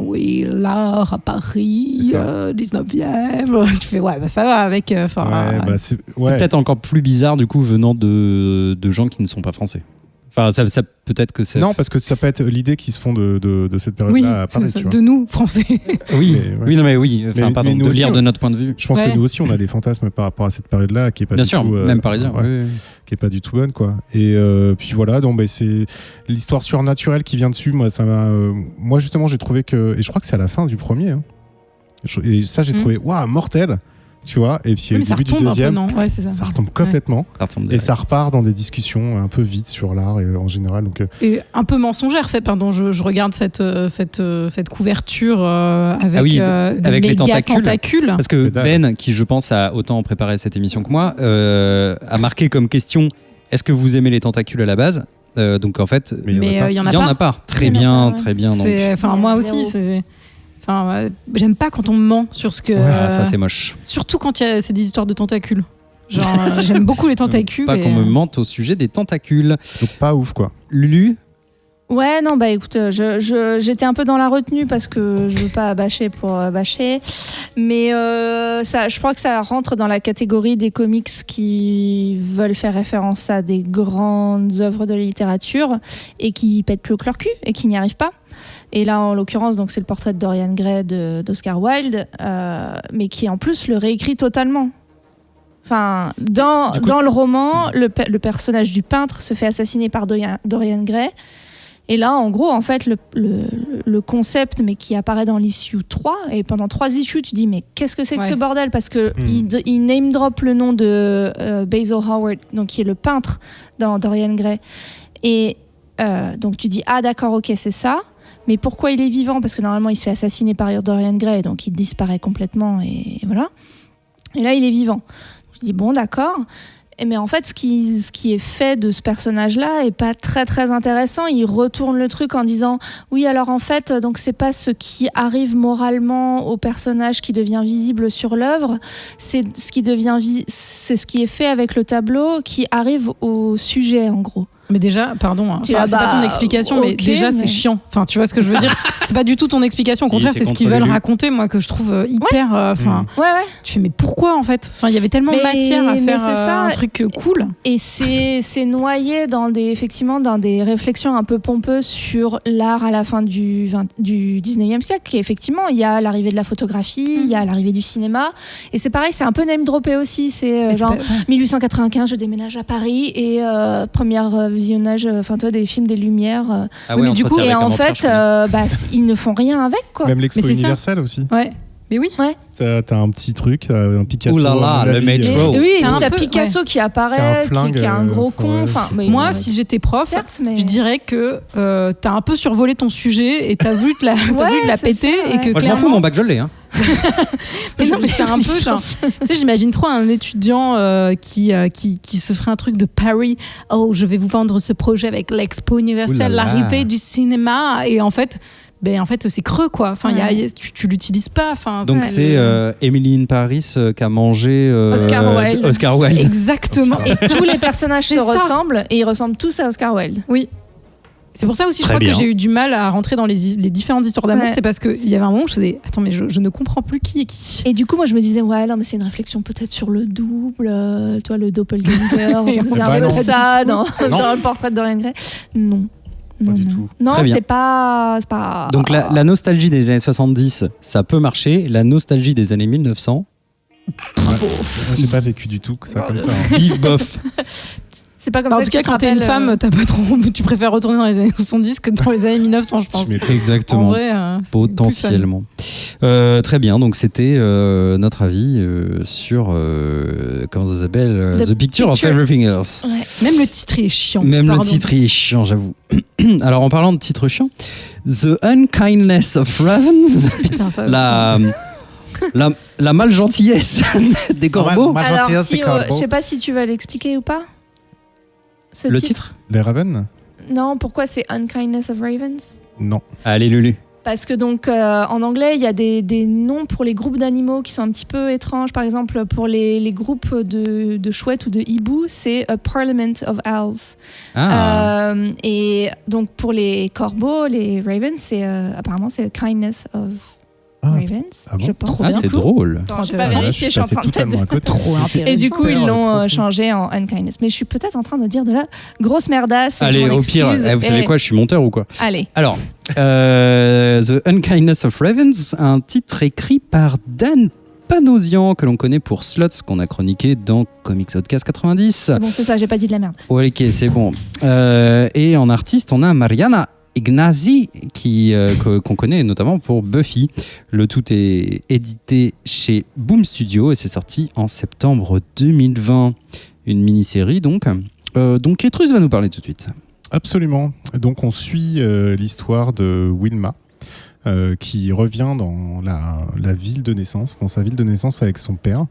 oui, l'art à Paris, C'est ça. 19e. Tu fais, ouais, bah ça va avec. Ouais, bah, c'est C'est ouais. peut-être encore plus bizarre, du coup, venant de gens qui ne sont pas français. Enfin, ça peut-être que c'est. Non, parce que ça peut être l'idée qu'ils se font de cette Oui, période-là à Paris, c'est ça, tu vois. de nous, Français. Oui, Mais, ouais. oui, non, mais oui. Enfin, Mais pardon, nous de aussi, lire de notre point de vue. Je pense Ouais. que nous aussi, on a des fantasmes par rapport à cette période-là qui est pas Bien du sûr, tout, même parisien. ouais, Oui, oui. qui est pas du tout bonne, quoi. Et puis voilà, donc c'est l'histoire surnaturelle qui vient dessus. Moi, ça m'a. Moi, justement, j'ai trouvé que, et je crois que c'est à la fin du premier. Hein. Et ça, j'ai trouvé waouh, mortel, tu vois. Et puis Oui, au mais ça début du retombe un peu, deuxième, non? Ouais, c'est ça. ça retombe complètement. Ça ressemble Et ça repart dans des discussions un peu vides sur l'art et, en général. Donc, Et un peu mensongère, pardon, je regarde cette couverture avec, Ah oui, des avec les méga tentacules. Parce que Que dalle. Ben, qui je pense a autant préparé cette émission que moi, a marqué comme question est-ce que vous aimez les tentacules à la base Donc en fait, mais il y en a Mais pas. il y en il y en a a pas. pas. Très Il y en a bien, pas, ouais. très bien. Donc. Enfin, Ouais, moi zéro. aussi, c'est. Enfin, j'aime pas quand on me ment sur ce que. Ah, ça c'est moche. Surtout quand c'est des histoires de tentacules. Genre, j'aime beaucoup les tentacules. Pas et, qu'on me mente au sujet des tentacules. Donc pas ouf, quoi. Lulu, Ouais, non, bah écoute, j'étais un peu dans la retenue parce que je veux pas bâcher pour bâcher. Mais ça, je crois que ça rentre dans la catégorie des comics qui veulent faire référence à des grandes œuvres de la littérature et qui pètent plus haut que leur cul et qui n'y arrivent pas. Et là, en l'occurrence, donc c'est le portrait de Dorian Gray d'Oscar Wilde, mais qui en plus le réécrit totalement. Enfin, dans le roman, le personnage du peintre se fait assassiner par Dorian Gray. Et là, en gros, en fait, le concept, mais qui apparaît dans l'issue 3, et pendant 3 issues, tu dis, mais qu'est-ce que c'est que ce bordel? Parce que il name drop le nom de Basil Howard, donc qui est le peintre dans Dorian Gray. Et donc tu dis, ah d'accord, ok, c'est ça. Mais pourquoi il est vivant? Parce que normalement, il se fait assassiner par Dorian Gray, donc il disparaît complètement, et voilà. Et là, il est vivant. Je dis, bon, d'accord. Mais en fait, ce qui est fait de ce personnage-là est pas très très intéressant. Il retourne le truc en disant oui, alors en fait, donc c'est pas ce qui arrive moralement au personnage qui devient visible sur l'œuvre, c'est ce qui est fait avec le tableau qui arrive au sujet en gros. Mais déjà, pardon, hein, Tu enfin, dis, c'est pas ton bah, explication, mais ok, déjà mais- c'est chiant. Enfin, tu vois ce que je veux dire? C'est pas du tout ton explication. Au Si, contraire, c'est c'est ce qu'ils contre veulent Lulu. raconter, moi, que je trouve hyper. Enfin, Ouais. tu fais, mais pourquoi en fait? Enfin, il y avait tellement de Mais- matière à mais faire c'est ça. un truc cool. Et c'est noyé effectivement dans des réflexions un peu pompeuses sur l'art à la fin du 19e siècle. Et effectivement, il y a l'arrivée de la photographie, il y a l'arrivée du cinéma. Et c'est pareil, c'est un peu name droppé aussi. C'est Mais c'est genre pas- 1895, je déménage à Paris et premier visionnage, des films des Lumières. ah Oui, mais du coup, entretien Et avec un en vampire, fait, je connais. ils ne font rien avec, quoi. Même l'expo Mais c'est ça. universelle aussi. Ouais. Mais oui. T'as un petit truc, un Picasso. Ouh là là, à mon le avis, métro. Et oui, et T'as puis un t'as peu- Picasso qui Qui a apparaît, un qui flingue, est un gros con. ouais. Enfin, mais- Moi, si j'étais prof, certes, mais... je dirais que t'as un peu survolé ton sujet et t'as voulu te la, c'est péter ça, et que Moi, je m'en fous, clairement. mon bac, je l'ai. Hein. Mais non, mais c'est un peu genre. Tu sais, j'imagine trop un étudiant qui se ferait un truc de Paris. Oh, je vais vous vendre ce projet avec l'Expo Ouh là universelle, là. l'arrivée du cinéma. Et en fait, c'est creux, quoi. Enfin, tu l'utilises pas. Enfin, Donc Ouais. c'est Emily in Paris qui a mangé Oscar Wilde. Oscar Wilde. exactement. Et tous les personnages C'est se ça. ressemblent et ils ressemblent tous à Oscar Wilde. Oui. C'est pour ça aussi, je Très crois bien. que j'ai eu du mal à rentrer dans les différentes histoires d'amour. Ouais. C'est parce qu'il y avait un moment où je faisais attends, mais je ne comprends plus qui est qui. Et du coup, moi, je me disais, ouais, non, mais c'est une réflexion peut-être sur le double, toi, le doppelganger. Et C'est en un fait, peu non. ça dans Non. le portrait de Dorian Gray. Non. Pas du non. tout. Non, Très bien. c'est pas. Donc la nostalgie des années 70, ça peut marcher. La nostalgie des années 1900, J'ai pas vécu du tout ça comme ça. hein. bif bof. C'est pas comme Bah, ça en tout que cas, tu te quand t'es une rappelles, femme, t'as pas trop, tu préfères retourner dans les années 70 que dans les années 1900, je pense. Mais En Exactement. vrai, c'est Potentiellement. Très bien, donc c'était notre avis sur comment ça s'appelle The The Picture of Picture. Everything Else. Ouais. plus fun. Même le titre est chiant. Même Pardon. le titre il est chiant, j'avoue. Alors en parlant de titre chiant, The Unkindness of Ravens, Putain, ça. la malgentillesse des corbeaux. Alors, Malgentillesse, si, c'est corbeau. je sais pas si tu vas l'expliquer ou pas. Ce Le titre Les Ravens? Non, pourquoi c'est Unkindness of Ravens? Non. Allez Lulu. Parce que donc en anglais, il y a des noms pour les groupes d'animaux qui sont un petit peu étranges. Par exemple, pour les groupes de chouettes ou de hiboux, c'est a Parliament of Owls. Et donc pour les corbeaux, les ravens, apparemment c'est a Kindness of Ravens, Ah bon je pense. C'est drôle. Attends, j'ai pas vérifié, je suis en train de Trop intéressant. Et du coup, ils l'ont Super, changé en Unkindness. Mais je suis peut-être en train de dire de la grosse merdasse. Et je Allez, m'en au pire, excuse. vous savez quoi, je suis monteur ou quoi? Allez. Alors, The Unkindness of Ravens, un titre écrit par Dan Panosian, que l'on connaît pour Slots, qu'on a chroniqué dans Comics Outcast 90. Bon, c'est ça, j'ai pas dit de la merde. Ouais, ok, c'est bon. Et en artiste, on a Mariana Ignazi, qu'on connaît notamment pour Buffy. Le tout est édité chez Boom Studio et c'est sorti en septembre 2020. Une mini-série donc. Donc Etrus va nous parler tout de suite. Absolument. Donc on suit l'histoire de Wilma qui revient dans la ville de naissance, dans sa ville de naissance avec son père.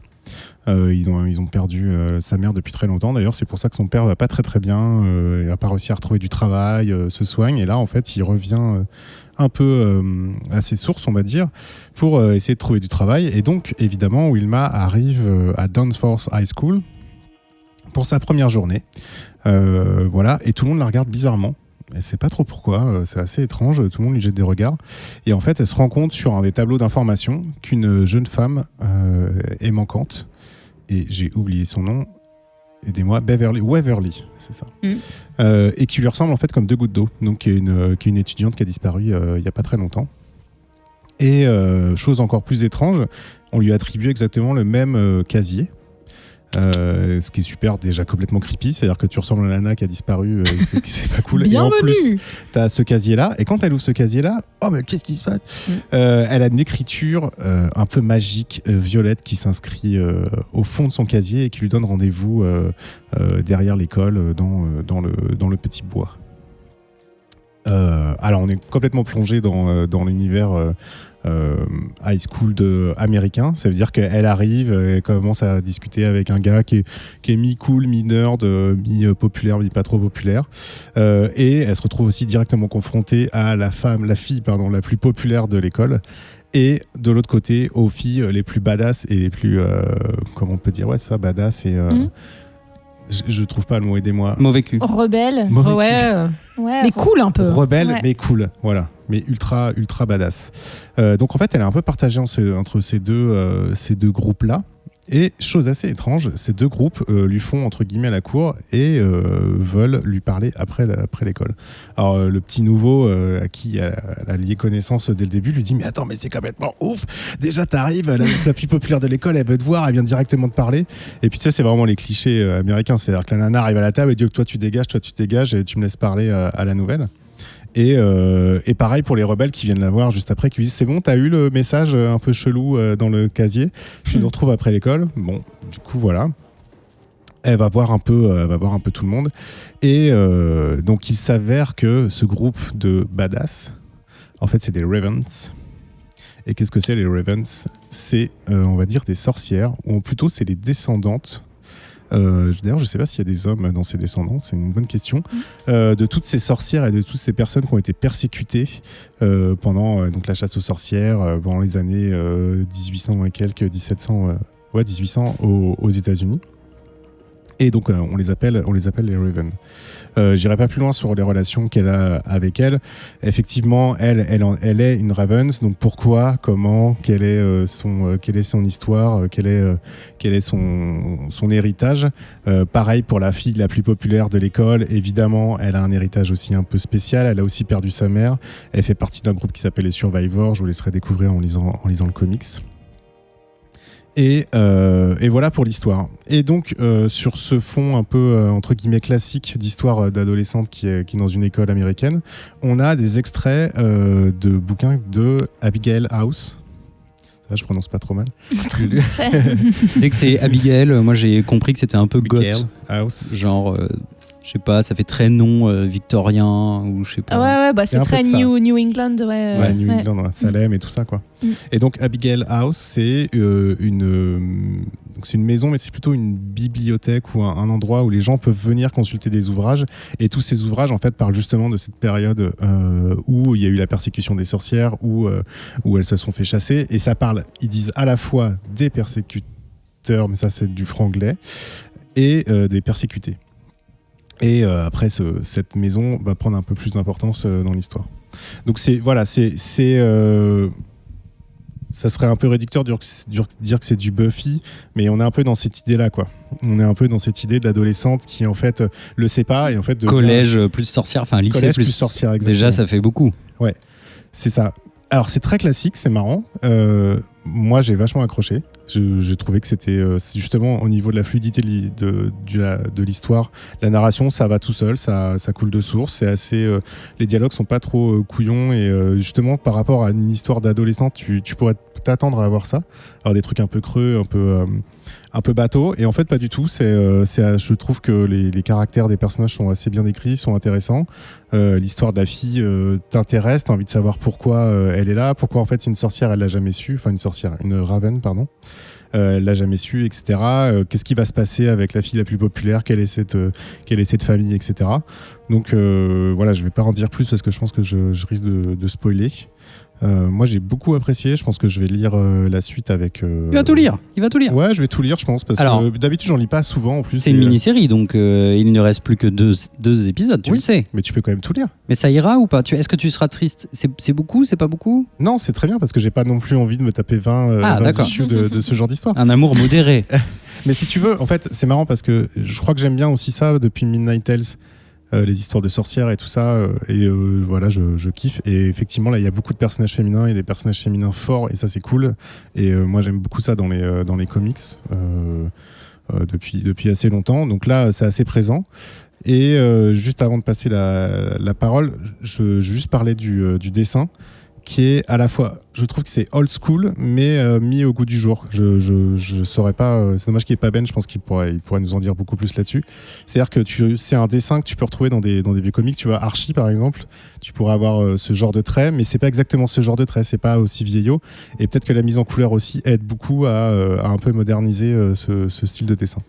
Ils ont perdu sa mère depuis très longtemps. D'ailleurs, c'est pour ça que son père va pas très très bien. Il n'a pas réussi à retrouver du travail, se soigne. Et là, en fait, il revient un peu à ses sources, on va dire, pour essayer de trouver du travail. Et donc, évidemment, Wilma arrive à Danforth High School pour sa première journée. Voilà, et tout le monde la regarde bizarrement. Elle ne sait pas trop pourquoi, c'est assez étrange, tout le monde lui jette des regards. Et en fait, elle se rend compte sur un des tableaux d'information qu'une jeune femme est manquante. Et j'ai oublié son nom, aidez-moi, Waverly, c'est ça. Et qui lui ressemble en fait comme deux gouttes d'eau, donc qui est une étudiante qui a disparu il n'y a pas très longtemps. Et chose encore plus étrange, on lui attribue exactement le même casier. Ce qui est super, déjà complètement creepy, c'est-à-dire que tu ressembles à la nana qui a disparu, c'est pas cool. Et en plus, tu as ce casier-là, et quand elle ouvre ce casier-là, oh mais qu'est-ce qui se passe? Elle a une écriture un peu magique, violette, qui s'inscrit au fond de son casier et qui lui donne rendez-vous derrière l'école, dans le petit bois. Alors on est complètement plongé dans l'univers high school américain. Ça veut dire qu'elle arrive, elle commence à discuter avec un gars qui est mi-cool, mi-nerd, mi-populaire, mi-pas trop populaire. Et elle se retrouve aussi directement confrontée à la fille la plus populaire de l'école. Et de l'autre côté, aux filles les plus badass et les plus... comment on peut dire? Ouais, ça, badass et... Je trouve pas le mot, aidez-moi. Mauvais cul. Rebelle. Ouais. Mais cool un peu. Rebelle, Ouais. mais cool, voilà. Mais ultra badass. Donc en fait, elle est un peu partagée entre ces deux groupes-là. Et chose assez étrange, ces deux groupes lui font entre guillemets la cour et veulent lui parler après l'école. Alors le petit nouveau à qui elle a lié connaissance dès le début lui dit mais attends, mais c'est complètement ouf, déjà t'arrives, la plus populaire de l'école, elle veut te voir, elle vient directement te parler. Et puis tu sais, c'est vraiment les clichés américains, c'est-à-dire que la nana arrive à la table et dit toi tu dégages et tu me laisses parler à la nouvelle. Et pareil pour les rebelles qui viennent la voir juste après, qui lui disent c'est bon, t'as eu le message un peu chelou dans le casier, tu nous retrouves après l'école. Bon, du coup voilà, elle va voir un peu tout le monde. Et donc il s'avère que ce groupe de badass, en fait c'est des Ravens. Et qu'est-ce que c'est les Ravens? C'est on va dire des sorcières, ou plutôt c'est les descendantes. D'ailleurs, je ne sais pas s'il y a des hommes dans ces descendants, c'est une bonne question. De toutes ces sorcières et de toutes ces personnes qui ont été persécutées pendant donc la chasse aux sorcières, pendant les années 1800 et quelques, 1800 aux États-Unis. Et donc on les appelle les Ravens. J'irai pas plus loin sur les relations qu'elle a avec elle. Effectivement, elle est une Ravens. Donc pourquoi, comment, quelle est son histoire, quel est son héritage. Pareil pour la fille la plus populaire de l'école. Évidemment, elle a un héritage aussi un peu spécial. Elle a aussi perdu sa mère. Elle fait partie d'un groupe qui s'appelle les Survivors. Je vous laisserai découvrir en lisant le comics. Et voilà pour l'histoire. Et donc sur ce fond un peu entre guillemets classique d'histoire d'adolescente qui est dans une école américaine, on a des extraits de bouquins de Abigail House. Ça, je prononce pas trop mal. Dès que c'est Abigail, moi j'ai compris que c'était un peu Abigail goth. House. Genre Je sais pas, ça fait très nom victorien ou je sais pas. Ouais, bah Il y c'est a un peu très de ça. New England, ouais. New England, ouais, Salem et tout ça, quoi. Et donc, Abigail House, c'est une maison, mais c'est plutôt une bibliothèque ou un endroit où les gens peuvent venir consulter des ouvrages. Et tous ces ouvrages, en fait, parlent justement de cette période où il y a eu la persécution des sorcières, où elles se sont fait chasser. Et ça parle, ils disent à la fois des persécuteurs, mais ça, c'est du franglais, et des persécutés. Et après, cette maison va prendre un peu plus d'importance dans l'histoire. Donc ça serait un peu réducteur de dire que c'est du Buffy, mais on est un peu dans cette idée-là, quoi. On est un peu dans cette idée de l'adolescente qui, en fait, le sait pas et en fait Collège plus sorcière, enfin lycée collège plus plus sorcière, exactement. Déjà, ça fait beaucoup. Ouais, c'est ça. Alors, c'est très classique, c'est marrant. Moi, j'ai vachement accroché. J'ai trouvé que c'était justement au niveau de la fluidité de l'histoire, la narration, ça va tout seul, ça coule de source. C'est assez, les dialogues sont pas trop couillons et justement par rapport à une histoire d'adolescent, tu pourrais t'attendre à avoir ça, avoir des trucs un peu creux, un peu bateau, et en fait pas du tout. Je trouve que les caractères des personnages sont assez bien décrits, sont intéressants. L'histoire de la fille t'intéresse, t'as envie de savoir pourquoi elle est là, pourquoi en fait c'est une sorcière, elle l'a jamais su, enfin une raven, pardon. Elle l'a jamais su, etc. Qu'est-ce qui va se passer avec la fille la plus populaire, quelle est cette famille, etc. Donc voilà, je vais pas en dire plus parce que je pense que je risque de spoiler. Moi j'ai beaucoup apprécié, je pense que je vais lire la suite avec... Il va tout lire. Ouais, je vais tout lire, je pense, parce que d'habitude j'en lis pas souvent en plus. C'est une mini-série, donc il ne reste plus que deux épisodes, tu le sais. Mais tu peux quand même tout lire. Mais ça ira ou pas? Est-ce que tu seras triste? C'est beaucoup, c'est pas beaucoup? Non, c'est très bien, parce que j'ai pas non plus envie de me taper 20 issues de ce genre d'histoire. Un amour modéré. Mais si tu veux, en fait, c'est marrant parce que je crois que j'aime bien aussi ça depuis Midnight Tales. Les histoires de sorcières et tout ça, voilà, je kiffe. Et effectivement, là, il y a beaucoup de personnages féminins et des personnages féminins forts, et ça, c'est cool. Et moi, j'aime beaucoup ça dans les comics depuis assez longtemps. Donc là, c'est assez présent. Et juste avant de passer la parole, je vais juste parler du dessin, qui est à la fois, je trouve que c'est old school, mais mis au goût du jour. Je saurais pas, c'est dommage qu'il n'y ait pas Ben, je pense qu'il pourrait nous en dire beaucoup plus là-dessus. C'est-à-dire que c'est un dessin que tu peux retrouver dans des vieux comics. Tu vois, Archie par exemple, tu pourrais avoir ce genre de trait, mais c'est pas exactement ce genre de trait, c'est pas aussi vieillot. Et peut-être que la mise en couleur aussi aide beaucoup à un peu moderniser ce style de dessin.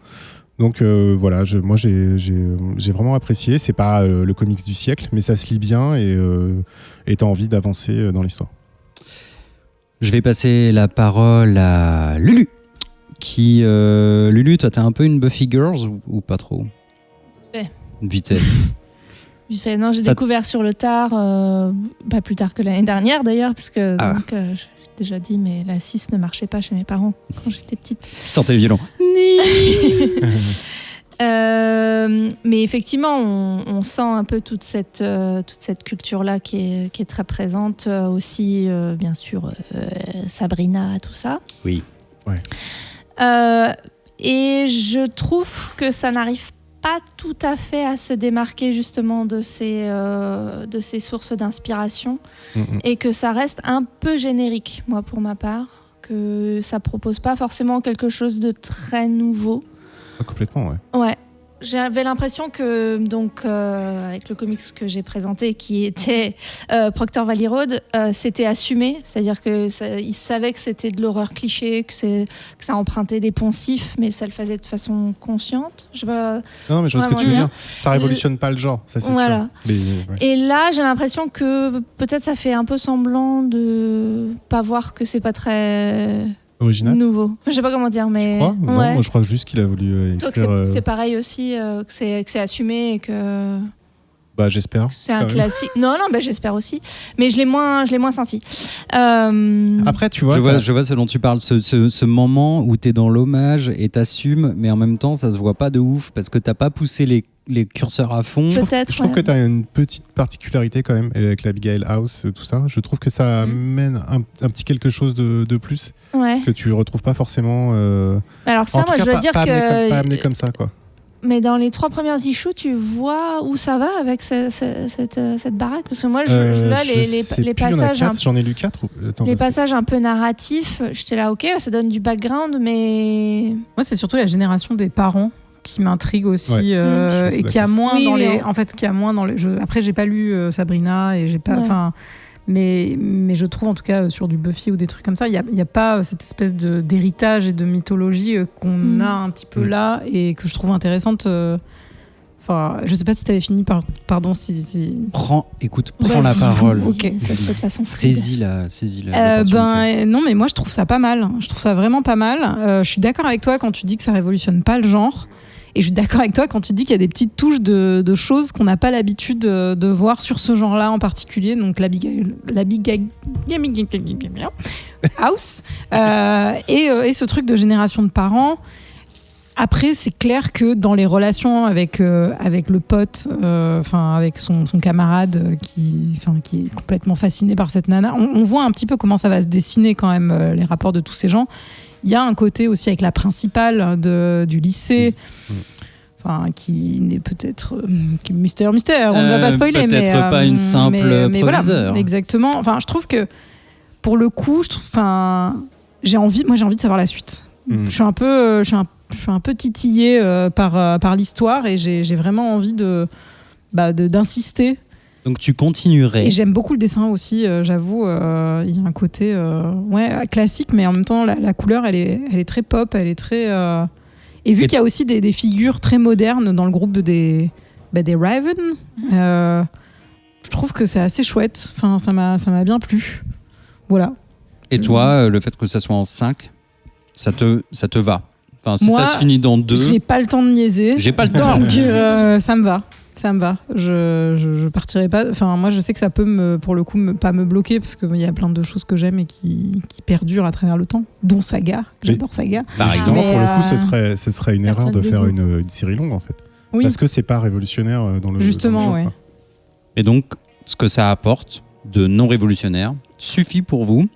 Donc voilà, moi j'ai vraiment apprécié. C'est pas le comics du siècle, mais ça se lit bien et t'as envie d'avancer dans l'histoire. Je vais passer la parole à Lulu. Lulu, toi t'es un peu une Buffy Girls ou pas trop? Vite fait. Non, j'ai découvert sur le tard, pas plus tard que l'année dernière d'ailleurs, parce que j'ai déjà dit, mais la 6 ne marchait pas chez mes parents quand j'étais petite. Sortez le violon. Mais effectivement, on sent un peu toute cette culture-là qui est très présente. Aussi, bien sûr, Sabrina, tout ça. Oui. Ouais. Et je trouve que ça n'arrive pas tout à fait à se démarquer justement de ces sources d'inspiration, et que ça reste un peu générique, moi, pour ma part. Que ça propose pas forcément quelque chose de très nouveau. Complètement, ouais. Ouais. J'avais l'impression que, donc, avec le comics que j'ai présenté, qui était Proctor Valley Road, c'était assumé. C'est-à-dire qu'ils savaient que c'était de l'horreur cliché, que ça empruntait des poncifs, mais ça le faisait de façon consciente. Non, mais je vois ce que tu veux dire. Ça révolutionne pas le genre, ça c'est sûr. Mais, ouais. Et là, j'ai l'impression que peut-être ça fait un peu semblant de pas voir que c'est pas très... original. Nouveau. Je sais pas comment dire, mais... Tu crois ? Non, moi je crois juste qu'il a voulu écrire... Donc c'est pareil aussi, que c'est assumé et que... Bah j'espère. C'est un classique. Non, bah, j'espère aussi. Mais je l'ai moins senti. Après, tu vois... Je vois ce dont tu parles, ce moment où t'es dans l'hommage et t'assumes, mais en même temps, ça se voit pas de ouf, parce que t'as pas poussé les curseurs à fond. Je trouve que tu as une petite particularité quand même avec l'Abigail House, tout ça. Je trouve que ça amène un petit quelque chose de plus que tu retrouves pas forcément. Alors ça, moi, je dois dire que pas amené comme ça, quoi. Mais dans les 3 premières issues, tu vois où ça va avec cette baraque, parce que moi, là, les passages, j'en ai lu 4. Les passages un peu narratifs, j'étais là, ok, ça donne du background, mais moi, c'est surtout la génération des parents. qui m'intrigue aussi Ouais. Je suis et qui a moins Oui, dans oui, les en fait qui a moins dans le jeu. Après j'ai pas lu Sabrina et j'ai pas enfin mais je trouve en tout cas sur du Buffy ou des trucs comme ça, il y a pas cette espèce d'héritage et de mythologie qu'on a un petit peu là et que je trouve intéressante. Enfin, je sais pas si tu avais fini pardon si... Prends la parole. Ok. Ça se fait de façon fluide. Saisis-la. Non, mais moi je trouve ça pas mal. Je trouve ça vraiment pas mal. Je suis d'accord avec toi quand tu dis que ça révolutionne pas le genre. Et je suis d'accord avec toi quand tu dis qu'il y a des petites touches de choses qu'on n'a pas l'habitude de voir sur ce genre-là en particulier. Donc la Big House et ce truc de génération de parents. Après, c'est clair que dans les relations avec le pote, avec son camarade qui est complètement fasciné par cette nana, on voit un petit peu comment ça va se dessiner quand même les rapports de tous ces gens. Il y a un côté aussi avec la principale du lycée, qui n'est peut-être mystère. On ne va pas spoiler, peut-être pas une simple mais voilà, proviseur. exactement. Enfin, je trouve que pour le coup, j'ai envie de savoir la suite. Je suis un peu titillée par l'histoire et j'ai vraiment envie d'insister. Donc tu continuerais. Et j'aime beaucoup le dessin aussi, j'avoue. Il y a un côté classique, mais en même temps, la couleur, elle est très pop, elle est très... Et vu qu'il y a aussi des figures très modernes dans le groupe des Raven, je trouve que c'est assez chouette. Enfin, ça m'a bien plu. Voilà. Et toi, le fait que ça soit en 5, ça te va? Enfin, si Moi, ça se finit dans 2... J'ai pas le temps de niaiser. J'ai pas le temps. Donc, ça me va. Ça me va. Je partirai pas. Enfin, moi, je sais que ça peut pour le coup pas me bloquer parce qu'il y a plein de choses que j'aime et qui perdurent à travers le temps, dont Saga. J'adore Saga. Par exemple. Pour le coup, ce serait une erreur de Personne faire dégoût. une série longue en fait. Oui. Parce que c'est pas révolutionnaire dans le Justement, dans le ouais. genre, quoi. Et donc, ce que ça apporte de non révolutionnaire suffit pour vous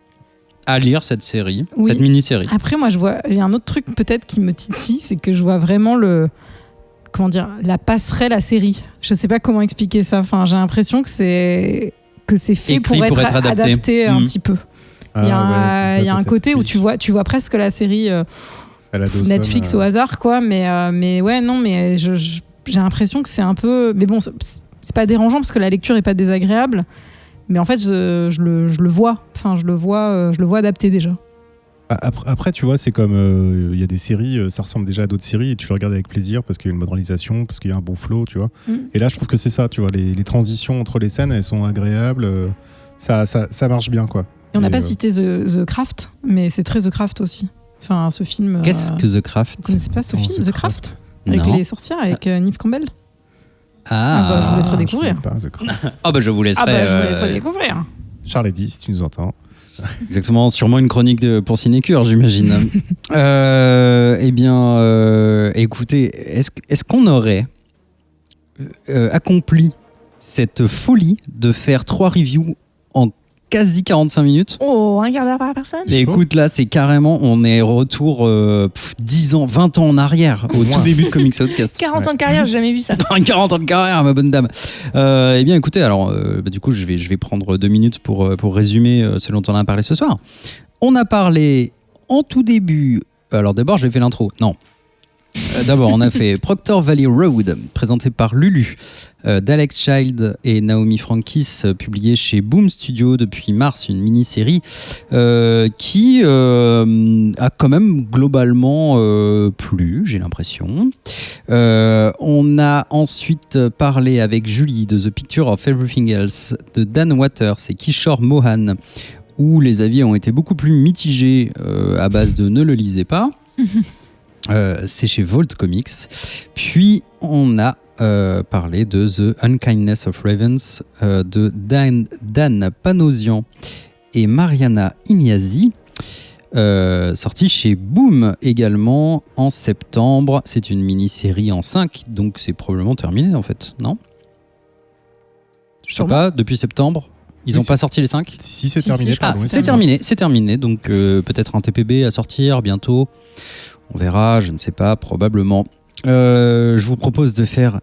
à lire cette série, Oui. cette mini-série. Après, moi, il y a un autre truc peut-être qui me titille, c'est que je vois vraiment la passerelle à série. Je sais pas comment expliquer ça. Enfin, j'ai l'impression que c'est fait Écrit pour être adapté un petit peu. Il y a un côté où tu vois presque la série Netflix au hasard, quoi. Mais ouais, non, mais j'ai l'impression que c'est un peu. Mais bon, c'est pas dérangeant parce que la lecture est pas désagréable. Mais en fait, je le vois. Enfin, je le vois adapté déjà. Après, tu vois, c'est comme il y a des séries, ça ressemble déjà à d'autres séries et tu le regardes avec plaisir parce qu'il y a une modélisation, parce qu'il y a un bon flow, tu vois. Et là, je trouve que c'est ça, tu vois, les transitions entre les scènes, elles sont agréables, ça marche bien, quoi. Et on n'a pas cité The Craft, mais c'est très The Craft aussi. Enfin, ce film. Qu'est-ce que The Craft? Vous connaissez pas ce film, The Craft, avec Non. les sorcières, avec Neve Campbell? Ah, je vous laisserai découvrir. je vous laisserai. Je vous laisserai découvrir. Charles Eddy, si tu nous entends. Exactement, sûrement une chronique pour Cinécure, j'imagine. Écoutez, est-ce qu'on aurait accompli cette folie de faire 3 reviews en quasi 45 minutes? Oh, un quart d'heure par personne. Et écoute, là, c'est carrément, on est retour 10 ans, 20 ans en arrière, au tout début de Comics Outcast. 40 ans de carrière, j'ai jamais vu ça. 40 ans de carrière, ma bonne dame. Eh bien, écoutez, alors, du coup, je vais prendre 2 minutes pour résumer ce dont on a parlé ce soir. On a parlé en tout début. Alors, d'abord, j'ai fait l'intro. Non. D'abord, on a fait Proctor Valley Road, présenté par Lulu, d'Alex Child et Naomi Frankis, publié chez Boom Studio depuis mars, une mini-série qui a quand même globalement plu, j'ai l'impression. On a ensuite parlé avec Julie de The Picture of Everything Else de Dan Waters et Kishore Mohan, où les avis ont été beaucoup plus mitigés à base de ne le lisez pas. C'est chez Vault Comics. Puis on a parlé de The Unkindness of Ravens de Dan Panosian et Mariana Ignazi, sorti chez Boom également en septembre. C'est une mini-série en 5, donc c'est probablement terminé en fait, non? Je sais pas, depuis septembre ils n'ont pas sorti les 5? Si, c'est terminé. Pardon, c'est terminé. Donc peut-être un TPB à sortir bientôt. On verra, je ne sais pas, probablement. Je vous propose de faire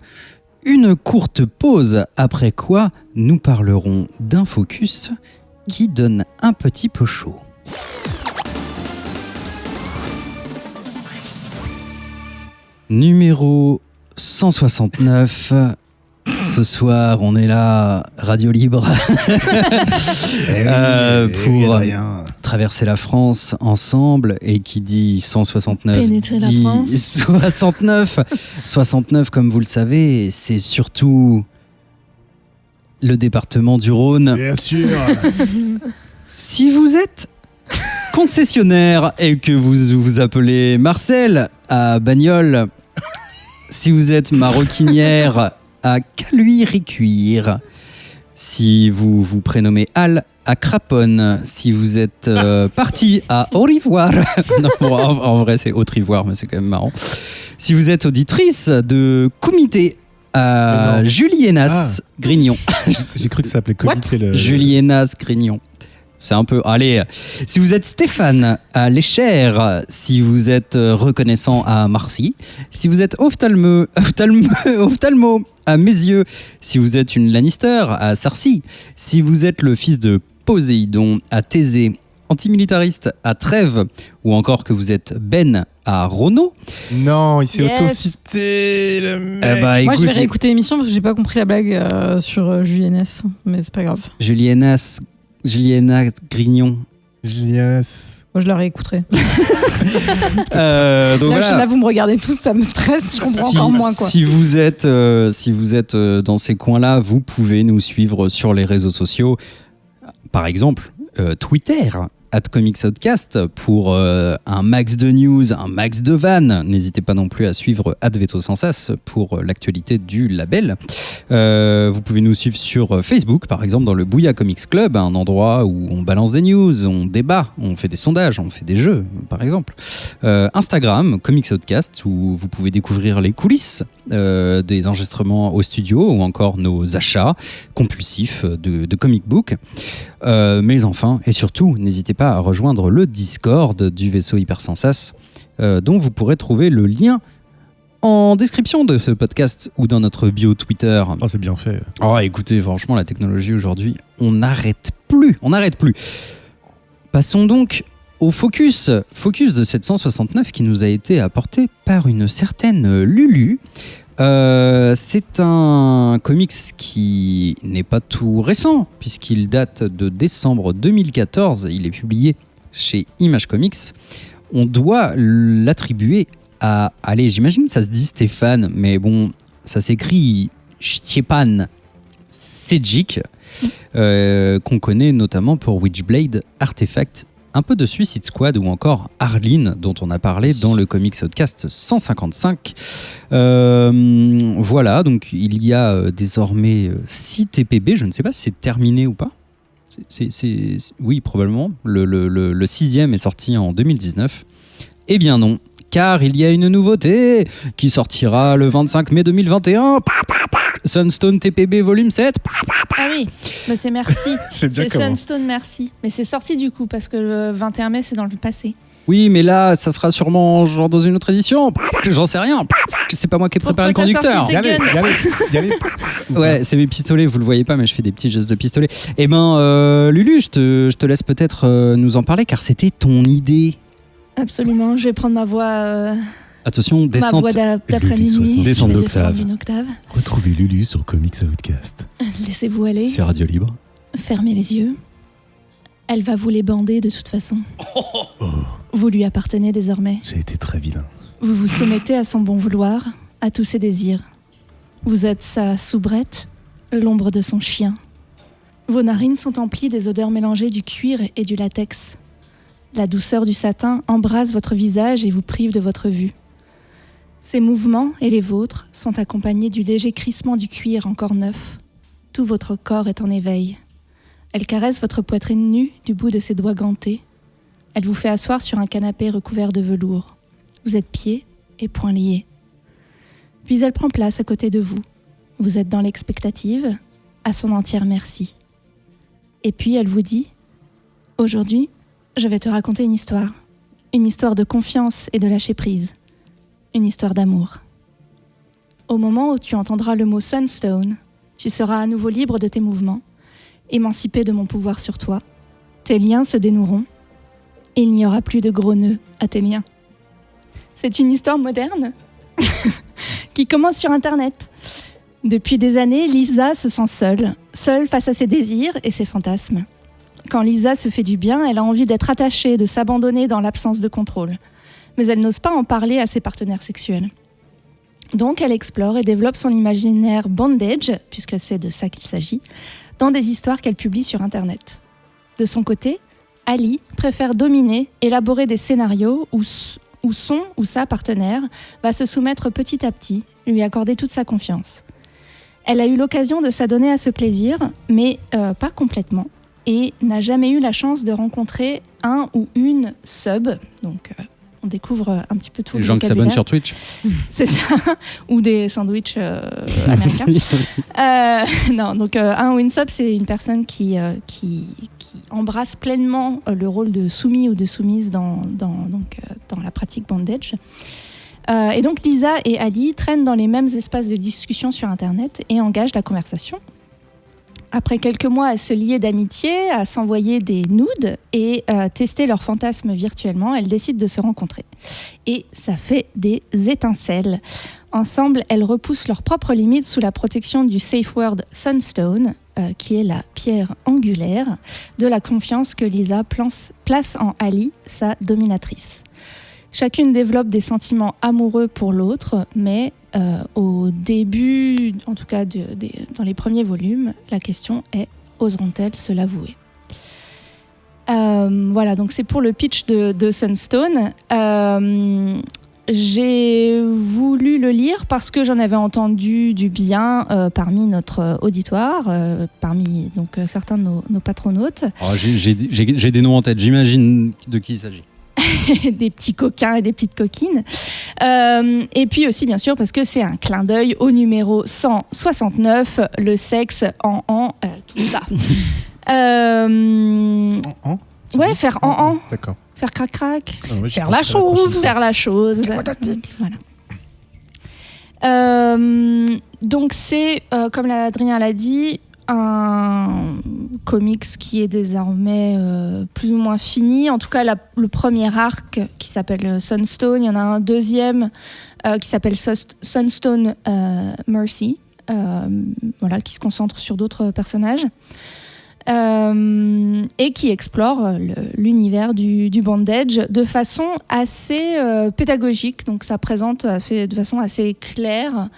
une courte pause, après quoi nous parlerons d'un focus qui donne un petit peu chaud. Numéro 169. Ce soir, on est là, Radio Libre, pour traverser la France ensemble. Et qui dit 169 Pénétrer la dit France. 69. 69, comme vous le savez, c'est surtout le département du Rhône. Bien sûr. Si vous êtes concessionnaire et que vous vous appelez Marcel à Bagnoles, si vous êtes maroquinière à Caluire-et-Cuire, si vous vous prénommez Al à Craponne, si vous êtes parti à Haute-Ivoire, non, bon, en vrai c'est Haute-Ivoire mais c'est quand même marrant, si vous êtes auditrice de Comité à Julienas Grignon, J'ai cru que ça s'appelait Comité. Julienas Grignon. C'est un peu... Allez, si vous êtes Stéphane à Léchère, si vous êtes reconnaissant à Marcy, si vous êtes ophtalmo à Mézieux, si vous êtes une Lannister à Sarcy, si vous êtes le fils de Poséidon à Thésée, antimilitariste à Trèves, ou encore que vous êtes Ben à Renault. Non, il s'est Yes. autocité, le mec. Eh bah, Moi, je vais écoute, réécouter l'émission parce que j'ai pas compris la blague sur Julienas, mais c'est pas grave. Juliana Grignon. Julias. Moi, je la réécouterai. Donc Là, voilà. vous me regardez tous, ça me stresse, je comprends encore moins, quoi. Si vous êtes dans ces coins-là, vous pouvez nous suivre sur les réseaux sociaux. Par exemple, Twitter, @ComicsOutcast pour un max de news, un max de vannes. N'hésitez pas non plus à suivre @VetoSensas pour l'actualité du label. Vous pouvez nous suivre sur Facebook, par exemple, dans le Bouya Comics Club, un endroit où on balance des news, on débat, on fait des sondages, on fait des jeux, par exemple. Instagram, Comics Outcast, où vous pouvez découvrir les coulisses des enregistrements au studio ou encore nos achats compulsifs de comic book. Mais enfin, et surtout, n'hésitez pas à rejoindre le Discord du vaisseau Hypersensas, dont vous pourrez trouver le lien en description de ce podcast ou dans notre bio Twitter. Oh, c'est bien fait. Oh, écoutez, franchement, la technologie aujourd'hui, on n'arrête plus. Passons donc au focus de 769 qui nous a été apporté par une certaine Lulu. C'est un comics qui n'est pas tout récent puisqu'il date de décembre 2014. Il est publié chez Image Comics. On doit l'attribuer à... Allez, j'imagine que ça se dit Stéphane, mais bon, ça s'écrit Stjepan Sejic, qu'on connaît notamment pour Witchblade, Artefact, un peu de Suicide Squad ou encore Arline, dont on a parlé dans le Comics Outcast 155. Voilà, donc il y a désormais 6 TPB, je ne sais pas si c'est terminé ou pas. Oui, probablement. Le 6e est sorti en 2019. Eh bien non, car il y a une nouveauté qui sortira le 25 mai 2021. Sunstone TPB volume 7. Ah oui, mais c'est merci. C'est bien C'est comment. Sunstone, merci. Mais c'est sorti du coup, parce que le 21 mai, c'est dans le passé. Oui, mais là, ça sera sûrement genre dans une autre édition. J'en sais rien. C'est pas moi qui ai préparé le Pourquoi t'as conducteur. sorti tes guns Y allez. Ouais, c'est mes pistolets, vous le voyez pas, mais je fais des petits gestes de pistolet. Eh ben, Lulu, je te laisse peut-être nous en parler, car c'était ton idée. Absolument, je vais prendre ma voix, Attention, descente. d'après-midi. Descente Je vais d'octave. descendre d'une octave. Retrouvez Lulu sur Comics Outcast. Laissez-vous aller, C'est Radio Libre. fermez les yeux. Elle va vous les bander de toute façon. Vous lui appartenez désormais. J'ai été très vilain. Vous vous soumettez à son bon vouloir, à tous ses désirs. Vous êtes sa soubrette, l'ombre de son chien. Vos narines sont emplies des odeurs mélangées du cuir et du latex. La douceur du satin embrase votre visage et vous prive de votre vue. Ses mouvements et les vôtres sont accompagnés du léger crissement du cuir encore neuf. Tout votre corps est en éveil. Elle caresse votre poitrine nue du bout de ses doigts gantés. Elle vous fait asseoir sur un canapé recouvert de velours. Vous êtes pieds et poings liés. Puis elle prend place à côté de vous. Vous êtes dans l'expectative, à son entière merci. Et puis elle vous dit « Aujourd'hui, je vais te raconter une histoire de confiance et de lâcher prise, une histoire d'amour. Au moment où tu entendras le mot Sunstone, tu seras à nouveau libre de tes mouvements, émancipé de mon pouvoir sur toi. Tes liens se dénoueront. Il n'y aura plus de gros nœuds à tes liens. » C'est une histoire moderne. qui commence sur Internet. Depuis des années, Lisa se sent seule face à ses désirs et ses fantasmes. Quand Lisa se fait du bien, elle a envie d'être attachée, de s'abandonner dans l'absence de contrôle. Mais elle n'ose pas en parler à ses partenaires sexuels. Donc elle explore et développe son imaginaire bondage, puisque c'est de ça qu'il s'agit, dans des histoires qu'elle publie sur Internet. De son côté, Ali préfère dominer, élaborer des scénarios où son ou sa partenaire va se soumettre petit à petit, lui accorder toute sa confiance. Elle a eu l'occasion de s'adonner à ce plaisir, mais pas complètement, et n'a jamais eu la chance de rencontrer un ou une sub, donc on découvre un petit peu tout Les le gens qui s'abonnent vocabulaire. sur Twitch. C'est ça, ou des sandwichs américains. Non, donc un ou une sub, c'est une personne qui embrasse pleinement le rôle de soumis ou de soumise dans la pratique bondage. Et donc Lisa et Ali traînent dans les mêmes espaces de discussion sur Internet et engagent la conversation. Après quelques mois à se lier d'amitié, à s'envoyer des nudes et tester leurs fantasmes virtuellement, elles décident de se rencontrer. Et ça fait des étincelles. Ensemble, elles repoussent leurs propres limites sous la protection du safe word Sunstone, qui est la pierre angulaire de la confiance que Lisa place en Ali, sa dominatrice. Chacune développe des sentiments amoureux pour l'autre, mais au début, en tout cas dans les premiers volumes, la question est « oseront-elles se l'avouer ?» Voilà, donc c'est pour le pitch de Sunstone. J'ai voulu le lire parce que j'en avais entendu du bien parmi notre auditoire, parmi donc, certains de nos patronautes. Oh, j'ai des noms en tête, j'imagine de qui il s'agit. Des petits coquins et des petites coquines. Et puis aussi, bien sûr, parce que c'est un clin d'œil au numéro 169, le sexe tout ça. Ouais, faire D'accord. faire crac-crac, Faire la chose. faire la chose. Voilà. Donc c'est, comme Adrien l'a dit, un comics qui est désormais plus ou moins fini. En tout cas, le premier arc qui s'appelle Sunstone, il y en a un deuxième qui s'appelle Sunstone Mercy, voilà, qui se concentre sur d'autres personnages. Et qui explore l'univers du bondage de façon assez pédagogique. Donc ça présente de façon assez claire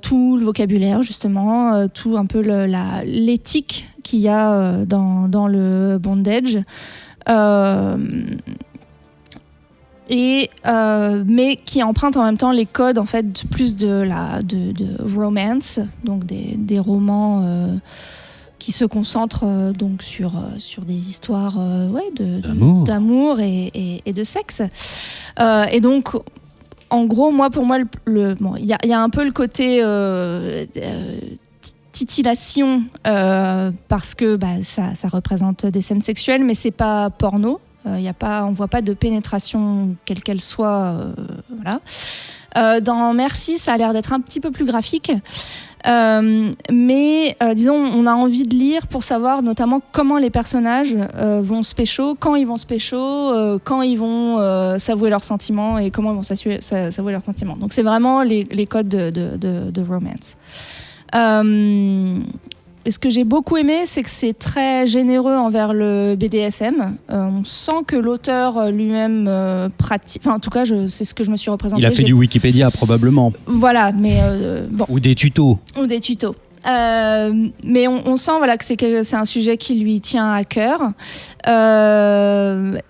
tout le vocabulaire, justement, tout un peu l'éthique qu'il y a dans le bondage. Mais qui emprunte en même temps les codes en fait plus de romance, donc des romans qui se concentrent donc sur des histoires d'amour et de sexe. Et donc, en gros, pour moi, il y a un peu le côté titillation parce que ça représente des scènes sexuelles, mais c'est pas porno. On voit pas de pénétration quelle qu'elle soit. Voilà. Dans Merci, ça a l'air d'être un petit peu plus graphique. Mais disons, on a envie de lire pour savoir notamment comment les personnages vont se pécho, quand ils vont se pécho, quand ils vont s'avouer leurs sentiments et comment ils vont s'avouer leurs sentiments. Donc c'est vraiment les codes de romance. Et ce que j'ai beaucoup aimé, c'est que c'est très généreux envers le BDSM. On sent que l'auteur lui-même pratique. Enfin, en tout cas, c'est ce que je me suis représenté. Il a fait du Wikipédia, probablement. Voilà, mais bon. Ou des tutos. Ou des tutos. Mais on sent que c'est un sujet qui lui tient à cœur.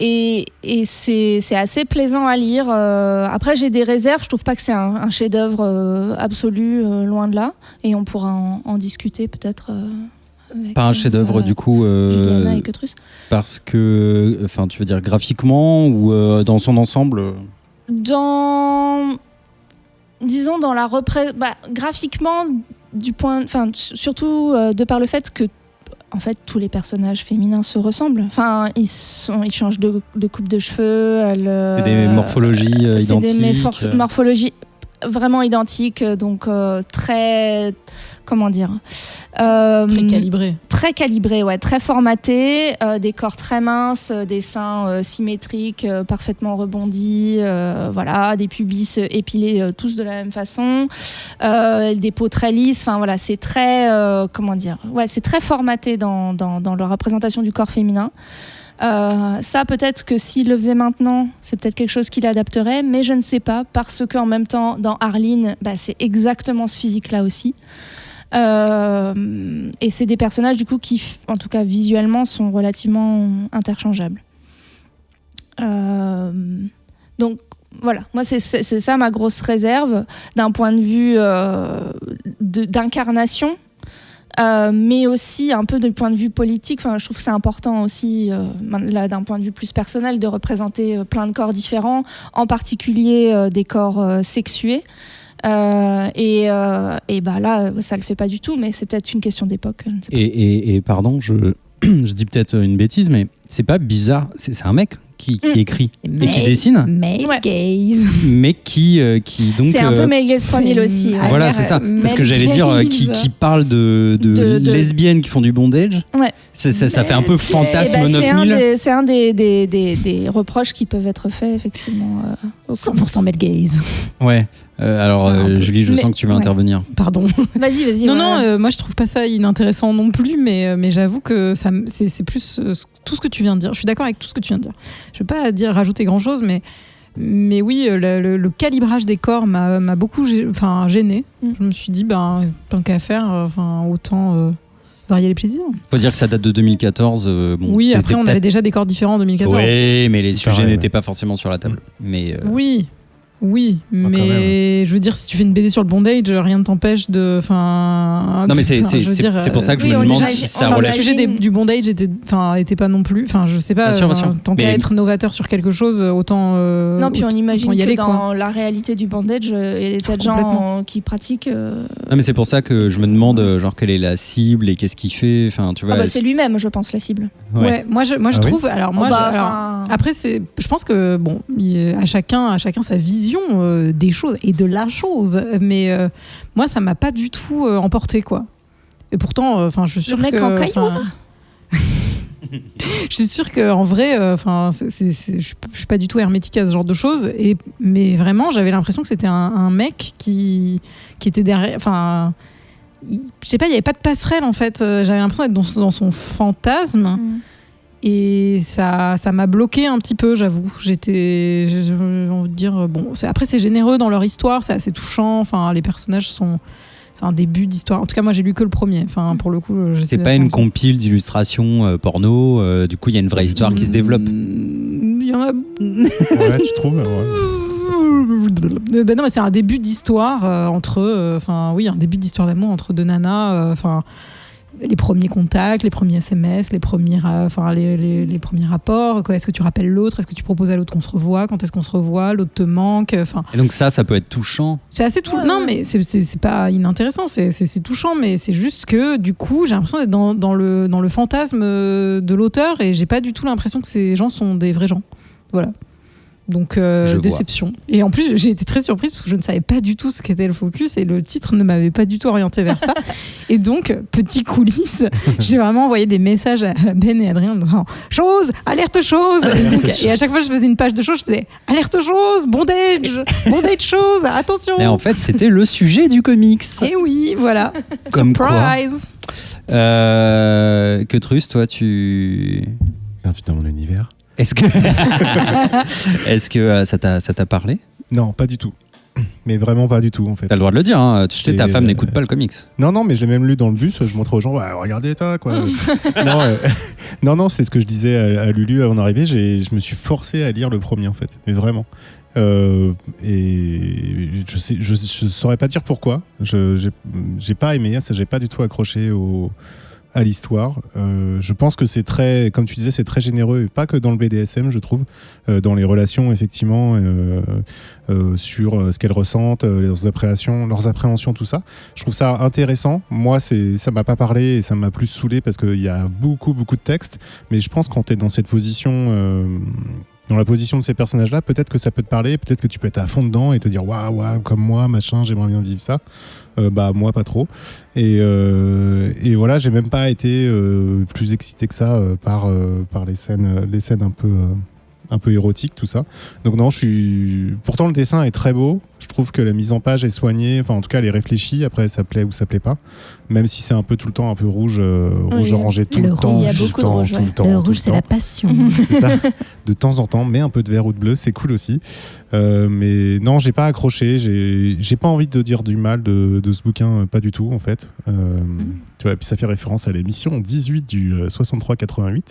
Et c'est assez plaisant à lire. Après, j'ai des réserves. Je trouve pas que c'est un chef-d'œuvre absolu, loin de là. Et on pourra en discuter peut-être. Pas un chef-d'œuvre du coup. Juliana et Ketrus. Parce que, enfin, tu veux dire graphiquement ou dans son ensemble. Disons dans la graphiquement. Surtout de par le fait que en fait tous les personnages féminins se ressemblent. Enfin, ils changent de coupe de cheveux. C'est des morphologies identiques. C'est des morphologies vraiment identique, donc très, comment dire, Très calibré. très calibré, ouais, très formaté, des corps très minces, des seins symétriques, parfaitement rebondis, voilà, des pubis épilés tous de la même façon, des peaux très lisses. Enfin voilà, c'est très, comment dire, ouais, c'est très formaté dans la représentation du corps féminin. Ça, peut-être que s'il le faisait maintenant, c'est peut-être quelque chose qu'il adapterait, mais je ne sais pas, parce qu'en même temps, dans Arline, c'est exactement ce physique-là aussi. Et c'est des personnages, du coup, qui, en tout cas visuellement, sont relativement interchangeables. Donc, voilà, moi, c'est ça ma grosse réserve, d'un point de vue d'incarnation. Mais aussi un peu du point de vue politique. Enfin, je trouve que c'est important aussi, là, d'un point de vue plus personnel, de représenter plein de corps différents, en particulier des corps sexués. Et là, ça le fait pas du tout, mais c'est peut-être une question d'époque. Je ne sais pas. Et pardon, je dis peut-être une bêtise, mais c'est pas bizarre. C'est un mec qui écrit et qui dessine, Male Ouais. gaze. mais qui donc. C'est un peu Male Gaze 3000 aussi. Ah, Voilà, l'air, c'est ça. Parce que male j'allais dire gaze. qui parle de lesbiennes qui font du bondage. Ouais. Ça fait un peu Et fantasme 9000. c'est un des reproches qui peuvent être faits, effectivement. 100% male gaze. Ouais. Alors, Un peu. Julie, je Mais- sens que tu veux ouais. intervenir. Pardon. Vas-y. Non, voilà. moi je trouve pas ça inintéressant non plus, mais j'avoue que c'est plus tout ce que tu viens de dire. Je suis d'accord avec tout ce que tu viens de dire. Je veux pas rajouter grand chose, mais oui, le calibrage des corps m'a beaucoup gêné. Je me suis dit, tant qu'à faire, autant varier les plaisirs. Faut dire que ça date de 2014. Bon, Oui, c'était après on avait déjà des corps différents en 2014. Oui, mais les sujets pareil, n'étaient ouais. pas forcément sur la table. Mais Oui, quand même. mais je veux dire, si tu fais une BD sur le bondage, rien ne t'empêche de. non, mais c'est pour ça que je Oui, me on demande imagine- si ça on le relève. imagine- sujet du bondage était pas non plus. Enfin, je sais pas. Bien sûr. Tant qu'à Mais- être novateur sur quelque chose, autant. Non, puis on imagine autant y que aller, dans quoi. la réalité du bandage, il y a des tas de Complètement. gens qui pratiquent. Non, mais c'est pour ça que je me demande genre quelle est la cible et qu'est-ce qu'il fait. Enfin, tu vois. C'est lui-même, je pense, la cible. Ouais. Moi, je Ah oui trouve. Alors, moi, après, je pense que à chacun sa vision des choses et de la chose. Mais moi, ça m'a pas du tout emporté, quoi. Et pourtant, je suis sûre Le mec que. en caillou, là Je suis sûre qu'en vrai, je suis pas du tout hermétique à ce genre de choses. Mais vraiment, j'avais l'impression que c'était un mec qui était derrière. Enfin, je sais pas, il y avait pas de passerelle en fait. J'avais l'impression d'être dans son fantasme. Et ça m'a bloqué un petit peu, j'avoue. J'ai envie de dire, après c'est généreux dans leur histoire, c'est assez touchant. Enfin, les personnages c'est un début d'histoire. En tout cas, moi j'ai lu que le premier. Enfin, pour le coup, C'est pas une compile d'illustrations porno. Du coup, il y a une vraie histoire qui se développe. Il y en a. Ouais, tu trouves ouais. Non, mais c'est un début d'histoire un début d'histoire d'amour entre deux nanas. Les premiers contacts, les premiers SMS, les premiers rapports. Est-ce que tu rappelles l'autre? Est-ce que tu proposes à l'autre qu'on se revoie? Quand est-ce qu'on se revoit? L'autre te manque. Et donc ça peut être touchant. C'est assez touchant. Non, mais c'est pas inintéressant. C'est touchant, mais c'est juste que du coup, j'ai l'impression d'être dans le fantasme de l'auteur et j'ai pas du tout l'impression que ces gens sont des vrais gens. Voilà. Donc déception. Et en plus, j'ai été très surprise parce que je ne savais pas du tout ce qu'était le focus et le titre ne m'avait pas du tout orienté vers ça. Et donc, petit coulisses, j'ai vraiment envoyé des messages à Ben et Adrien en disant chose, alerte chose. Et à chaque fois que je faisais une page de chose, je faisais alerte chose, bondage chose, attention. Et en fait, c'était le sujet du comics. Et oui, voilà. Comme Surprise. Que Trus, toi, tu... Bienvenue dans mon univers. Est-ce que ça t'a parlé? Non, pas du tout. Mais vraiment pas du tout, en fait. T'as le droit de le dire, hein. Tu sais, ta femme n'écoute pas le comics. Non, mais je l'ai même lu dans le bus. Je montrais aux gens, ouais, regardez ça, quoi. Non, c'est ce que je disais à Lulu avant d'arriver. Je me suis forcé à lire le premier, en fait. Mais vraiment. Et je saurais pas dire pourquoi. J'ai pas aimé ça. J'ai pas du tout accroché à l'histoire. Je pense que c'est très, comme tu disais, c'est très généreux, et pas que dans le BDSM, je trouve, dans les relations, effectivement, sur ce qu'elles ressentent, leurs appréhensions, tout ça. Je trouve ça intéressant. Moi, ça m'a pas parlé et ça m'a plus saoulé parce qu'il y a beaucoup de textes, mais je pense que quand tu es dans cette position dans la position de ces personnages-là, peut-être que ça peut te parler, peut-être que tu peux être à fond dedans et te dire waouh, comme moi, machin, j'aimerais bien vivre ça. Moi, pas trop. Et voilà, j'ai même pas été plus excité que ça par les scènes un peu érotiques, tout ça. Donc non, pourtant le dessin est très beau. Je trouve que la mise en page est soignée. Enfin, en tout cas, elle est réfléchie. Après, ça plaît ou ça plaît pas. Même si c'est un peu tout le temps un peu rouge orangé tout le temps. Il y a beaucoup de rouge, Le rouge, c'est la passion. C'est ça. De temps en temps, mais un peu de vert ou de bleu, c'est cool aussi. Mais non, j'ai pas accroché. J'ai pas envie de dire du mal de ce bouquin, pas du tout en fait. Tu vois, puis ça fait référence à l'émission 18 du 63-88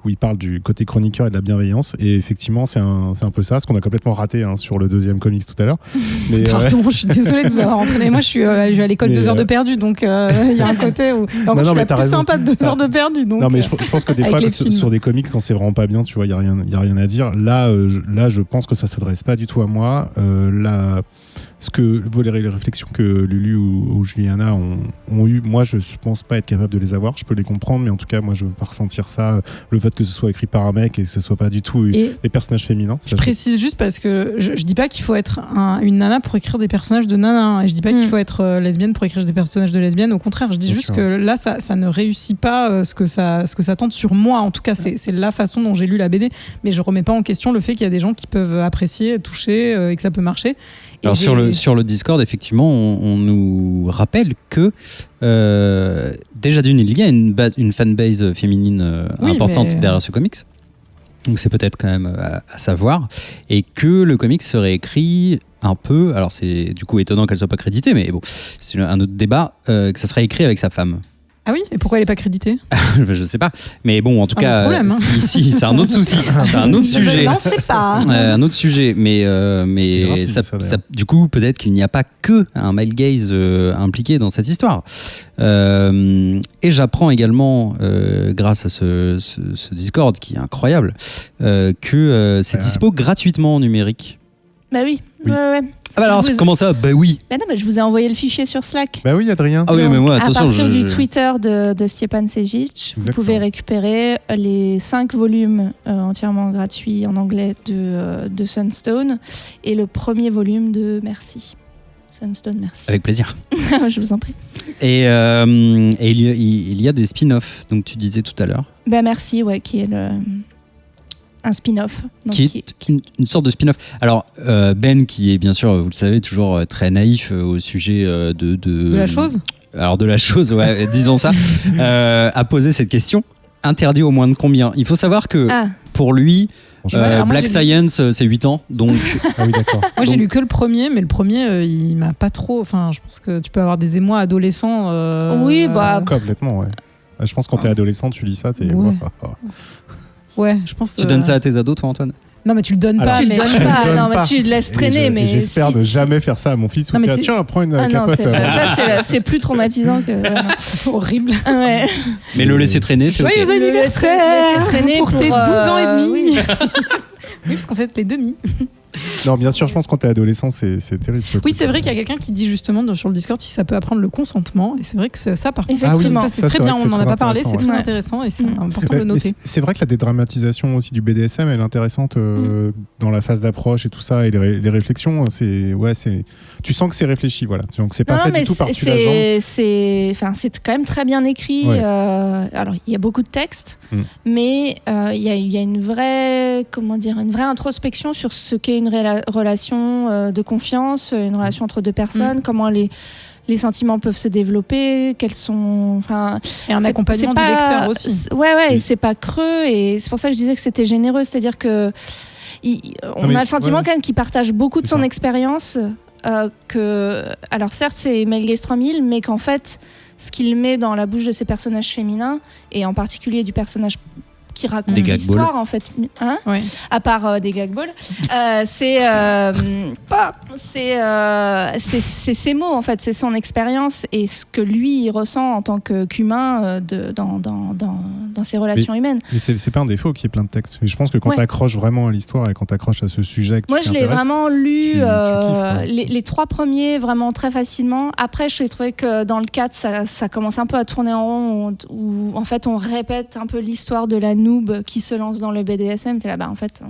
où il parle du côté chroniqueur et de la bienveillance. Et effectivement, c'est un peu ça, ce qu'on a complètement raté sur le deuxième comics tout à l'heure. Mais, Pardon, je suis désolée de vous avoir entraîné. Moi, je suis à l'école 2 heures de perdu, donc il y a un côté où. Alors, je suis la plus sympa de 2 heures de perdu. Donc, non, mais je pense que des fois, sur des comics, quand c'est vraiment pas bien, tu vois, il n'y a rien à dire. Là, je pense que ça s'adresse pas du tout à moi. Les réflexions que Lulu ou Juliana ont eues, moi, je pense pas être capable de les avoir. Je peux les comprendre, mais en tout cas, moi, je veux pas ressentir ça. Le fait que ce soit écrit par un mec et que ce soit pas du tout des personnages féminins. Je précise juste parce que je dis pas qu'il faut être une nana pour écrire des personnages de nana. Et je dis pas qu'il faut être lesbienne pour écrire des personnages de lesbiennes. Au contraire, je dis juste que là, ça ne réussit pas ce que ça tente sur moi. En tout cas, c'est la façon dont j'ai lu la BD. Mais je remets pas en question le fait qu'il y a des gens qui peuvent apprécier, toucher et que ça peut marcher. Alors sur le Discord, effectivement, on nous rappelle que déjà d'une, il y a une fanbase féminine importante derrière ce comics. Donc c'est peut-être quand même à savoir. Et que le comics serait écrit un peu, alors c'est du coup étonnant qu'elle soit pas créditée, mais bon, c'est un autre débat, que ça serait écrit avec sa femme. Ah oui, et pourquoi elle n'est pas créditée? Je sais pas, mais bon, en tout cas, problème, hein. si, c'est un autre souci, c'est un autre sujet. Non, c'est pas. Un autre sujet, mais grave, ça, du coup, peut-être qu'il n'y a pas que un male gaze impliqué dans cette histoire. Et j'apprends également, grâce à ce Discord qui est incroyable, que c'est dispo gratuitement en numérique. Bah oui. Oui. Ouais. Ah bah alors, comment ça? Bah oui. Bah non, mais je vous ai envoyé le fichier sur Slack. Bah oui, Adrien. Ah oui, mais moi, attention. À partir du Twitter de Stjepan Sejic, vous pouvez récupérer les 5 volumes entièrement gratuits en anglais de Sunstone et le premier volume de Merci. Sunstone, merci. Avec plaisir. Je vous en prie. Et il y a des spin-offs, donc tu disais tout à l'heure. Bah merci, ouais, qui est un spin-off. Donc Qui est une sorte de spin-off. Alors, Ben, qui est bien sûr, vous le savez, toujours très naïf au sujet de la chose. Alors, de la chose, ouais, disons ça, a posé cette question. Interdit au moins de combien? Il faut savoir que pour lui, Black Science, c'est 8 ans. Donc... Ah oui, d'accord. Moi, j'ai lu que le premier, mais le premier, il m'a pas trop. Enfin, je pense que tu peux avoir des émois adolescents. Oui, bah. Complètement, ouais. Je pense que quand t'es adolescent, tu lis ça, t'es. Ouais. Ouais, je pense. Tu donnes ça à tes ados, toi, Antoine? Non, mais tu le donnes Alors, pas. Tu le mais... donnes pas, non, mais tu le laisses traîner. Mais j'espère ne jamais faire ça à mon fils. Non, mais tiens, prends une non, capote. c'est plus traumatisant que. C'est horrible. Ouais. Mais le laisser traîner, c'est Joyeux ok. anniversaire pour tes 12 ans et demi. oui. Oui, parce qu'en fait, les demi. Non, bien sûr, je pense que quand t'es adolescent, c'est terrible. Oui, c'est vrai qu'il y a quelqu'un qui dit justement sur le Discord si ça peut apprendre le consentement. Et c'est vrai que ça, par contre, Effectivement. ça, c'est très bien. On n'en a pas parlé, c'est très ouais. intéressant et c'est Mm. important de noter. C'est vrai que la dédramatisation aussi du BDSM, elle est intéressante dans la phase d'approche et tout ça, et les réflexions, tu sens que c'est réfléchi, voilà. Donc c'est pas fait du tout par-dessus la jambe. C'est quand même très bien écrit. Ouais. Alors, il y a beaucoup de textes, mais il y a une vraie introspection sur ce qu'est une relation de confiance, une relation entre deux personnes, comment les sentiments peuvent se développer, quels sont... Et un accompagnement du lecteur aussi. Ouais, et c'est pas creux, et c'est pour ça que je disais que c'était généreux, c'est-à-dire que on a le sentiment quand même qu'il partage beaucoup de son expérience, alors certes c'est Male Gaze 3000, mais qu'en fait, ce qu'il met dans la bouche de ses personnages féminins, et en particulier du personnage qui raconte l'histoire en fait, Ouais. À part des gag balls, c'est ses mots en fait, c'est son expérience et ce que lui il ressent en tant qu'humain dans ses relations humaines. Mais c'est pas un défaut qu'il y ait plein de textes. Je pense que quand t'accroches vraiment à l'histoire et quand t'accroches à ce sujet, moi je l'ai vraiment lu tu kiffes, les 3 premiers vraiment très facilement. Après j'ai trouvé que dans le 4 ça commence un peu à tourner en rond où en fait on répète un peu l'histoire de la noob qui se lance dans le BDSM. T'es là, en fait,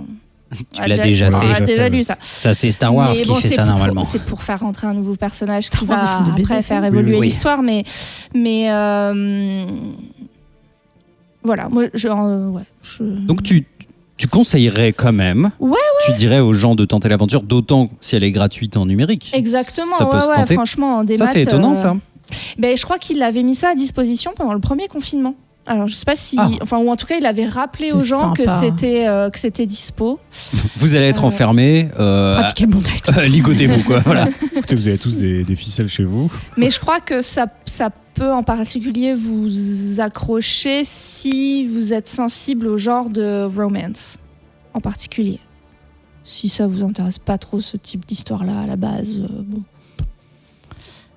Tu l'as déjà On fait. a déjà lu ça. Ça, c'est Star Wars Mais qui bon, fait c'est ça pour- normalement. C'est pour faire rentrer un nouveau personnage qui Star Wars, va des films de après BD, faire ça. évoluer Oui. l'histoire. Mais voilà, moi, Donc tu conseillerais quand même. Ouais, Tu dirais aux gens de tenter l'aventure, d'autant si elle est gratuite en numérique. Exactement, Ça peut se tenter. franchement, en démat. Ça, c'est étonnant, ça. Ben, je crois qu'il avait mis ça à disposition pendant le premier confinement. Alors, je sais pas si. Ah. Enfin, ou en tout cas, il avait rappelé C'est aux gens sympa. que c'était dispo. Vous allez être enfermés. Pratiquez le montage. Ligotez-vous, quoi. Voilà. Écoutez, vous avez tous des ficelles chez vous. Mais je crois que ça peut en particulier vous accrocher si vous êtes sensible au genre de romance en particulier. Si ça vous intéresse pas trop ce type d'histoire-là à la base, bon.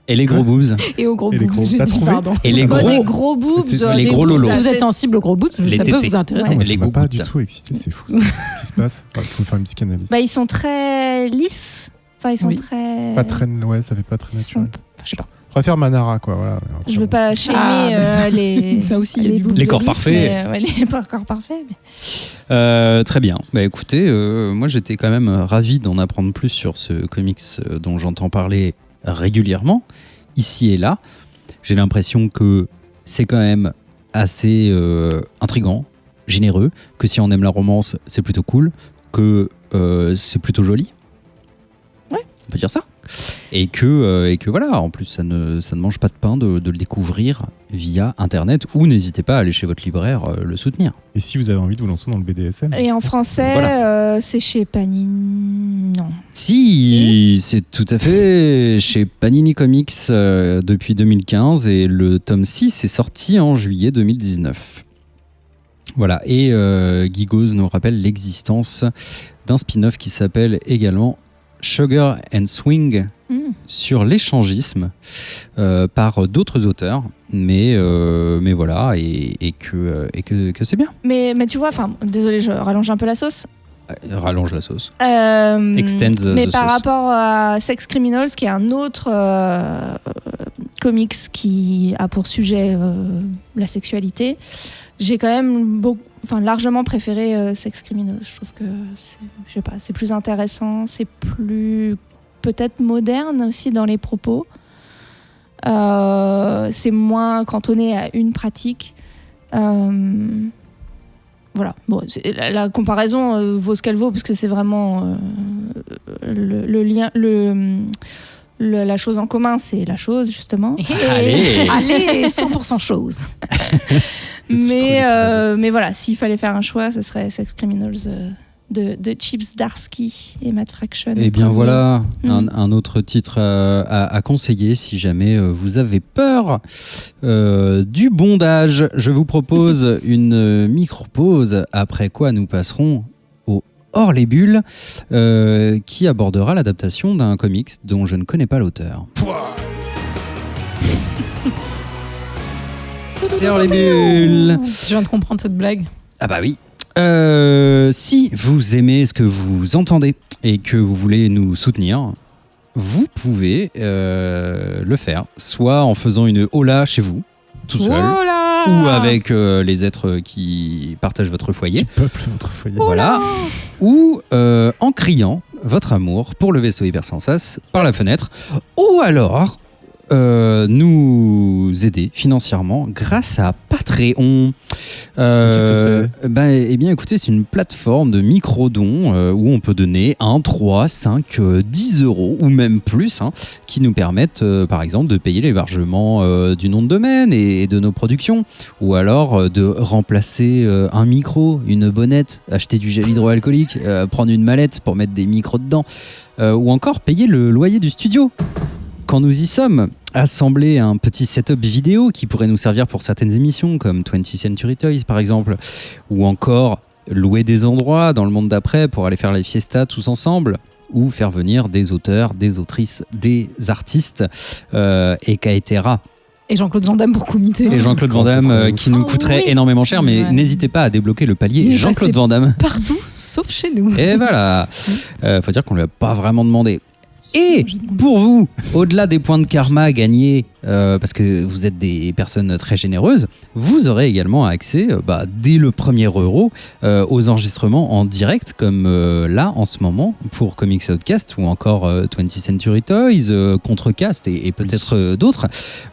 Et les gros boobs. Et au gros Et les boobs, gros- j'ai t'as dit trouvé pardon. Et les Bah, gros. des gros boobs, Les des gros boobs lolos. Si vous êtes assez- sensible aux gros boobs, Les ça peut tétés. vous intéresser. Ouais. Moi, Les ça gros m'a pas bouts. du tout excité, c'est fou. Qu'est-ce qui se passe? Il faut faire une psychanalyse. Bah, ils sont très lisses. Enfin, ils sont Oui. très. Pas très, ouais, ça fait pas très ils sont- naturel. Je sais pas. Je préfère Manara, quoi. Voilà. Je veux pas shamer Ah, les. Ça aussi, il y a les du boobs Les corps lisses, parfaits. mais, ouais, les corps parfaits. mais- Très bien. Bah écoutez, moi j'étais quand même ravi d'en apprendre plus sur ce comics dont j'entends parler régulièrement, ici et là. J'ai l'impression que c'est quand même assez intriguant, généreux, que si on aime la romance, c'est plutôt cool, que c'est plutôt joli. Ouais. On peut dire ça. Et que voilà, en plus, ça ne mange pas de pain de le découvrir via Internet, ou n'hésitez pas à aller chez votre libraire le soutenir. Et si vous avez envie de vous lancer dans le BDSM, Et en français, Voilà. c'est chez Panini. Non. Si, c'est tout à fait chez Panini Comics depuis 2015 et le tome 6 est sorti en juillet 2019. Voilà, et Gigos nous rappelle l'existence d'un spin-off qui s'appelle également Sugar and Swing sur l'échangisme par d'autres auteurs, mais voilà, et que c'est bien. Mais tu vois, enfin, désolé, je rallonge un peu la sauce. Rallonge la sauce. Extends mais the par sauce. rapport à Sex Criminals, qui est un autre comics qui a pour sujet la sexualité, j'ai quand même largement préféré Sex Criminals. Je trouve que je sais pas, c'est plus intéressant, c'est plus peut-être moderne aussi dans les propos. C'est moins cantonné à une pratique. Voilà, bon, la comparaison vaut ce qu'elle vaut, parce que c'est vraiment le lien, la chose en commun, c'est la chose, justement. Allez. Allez, 100% chose. Mais voilà, s'il fallait faire un choix, ce serait Sex Criminals de Chips Darsky et Matt Fraction. Eh bien premier. voilà, Mm. un autre titre à conseiller si jamais vous avez peur du bondage. Je vous propose une micro-pause, après quoi nous passerons au Hors les bulles, qui abordera l'adaptation d'un comics dont je ne connais pas l'auteur. C'est Hors les bulles. Je viens de comprendre cette blague. Ah bah oui. Si vous aimez ce que vous entendez et que vous voulez nous soutenir, vous pouvez le faire, soit en faisant une hola chez vous, tout seul, Voilà. ou avec les êtres qui partagent votre foyer, qui peuple votre foyer. voilà, ou en criant votre amour pour le vaisseau Hypersensas par la fenêtre, ou alors nous aider financièrement grâce à Patreon. Qu'est-ce que c'est Eh bien, écoutez, c'est une plateforme de micro-dons où on peut donner 1, 3, 5, 10 euros ou même plus, qui nous permettent, par exemple, de payer l'hébergement du nom de domaine et de nos productions, ou alors de remplacer un micro, une bonnette, acheter du gel hydroalcoolique, prendre une mallette pour mettre des micros dedans, ou encore payer le loyer du studio. Quand nous y sommes, assembler un petit setup vidéo qui pourrait nous servir pour certaines émissions, comme 20th Century Toys par exemple, ou encore louer des endroits dans le monde d'après pour aller faire les fiestas tous ensemble, ou faire venir des auteurs, des autrices, des artistes, etc. Et Jean-Claude Van Damme pour comité. Et Jean-Claude Van Oh, ce Damme serait ouf. qui nous Oh, coûterait oui. énormément cher, mais Ouais. n'hésitez pas à débloquer le palier Il est Jean-Claude passé Van Damme. Partout, sauf chez nous. Et voilà, faut dire qu'on lui a pas vraiment demandé. Et pour vous, au-delà des points de karma gagnés parce que vous êtes des personnes très généreuses, vous aurez également accès, dès le premier euro, aux enregistrements en direct, comme là, en ce moment, pour Comics Outcast, ou encore 20th Century Toys, Contrecast et peut-être d'autres.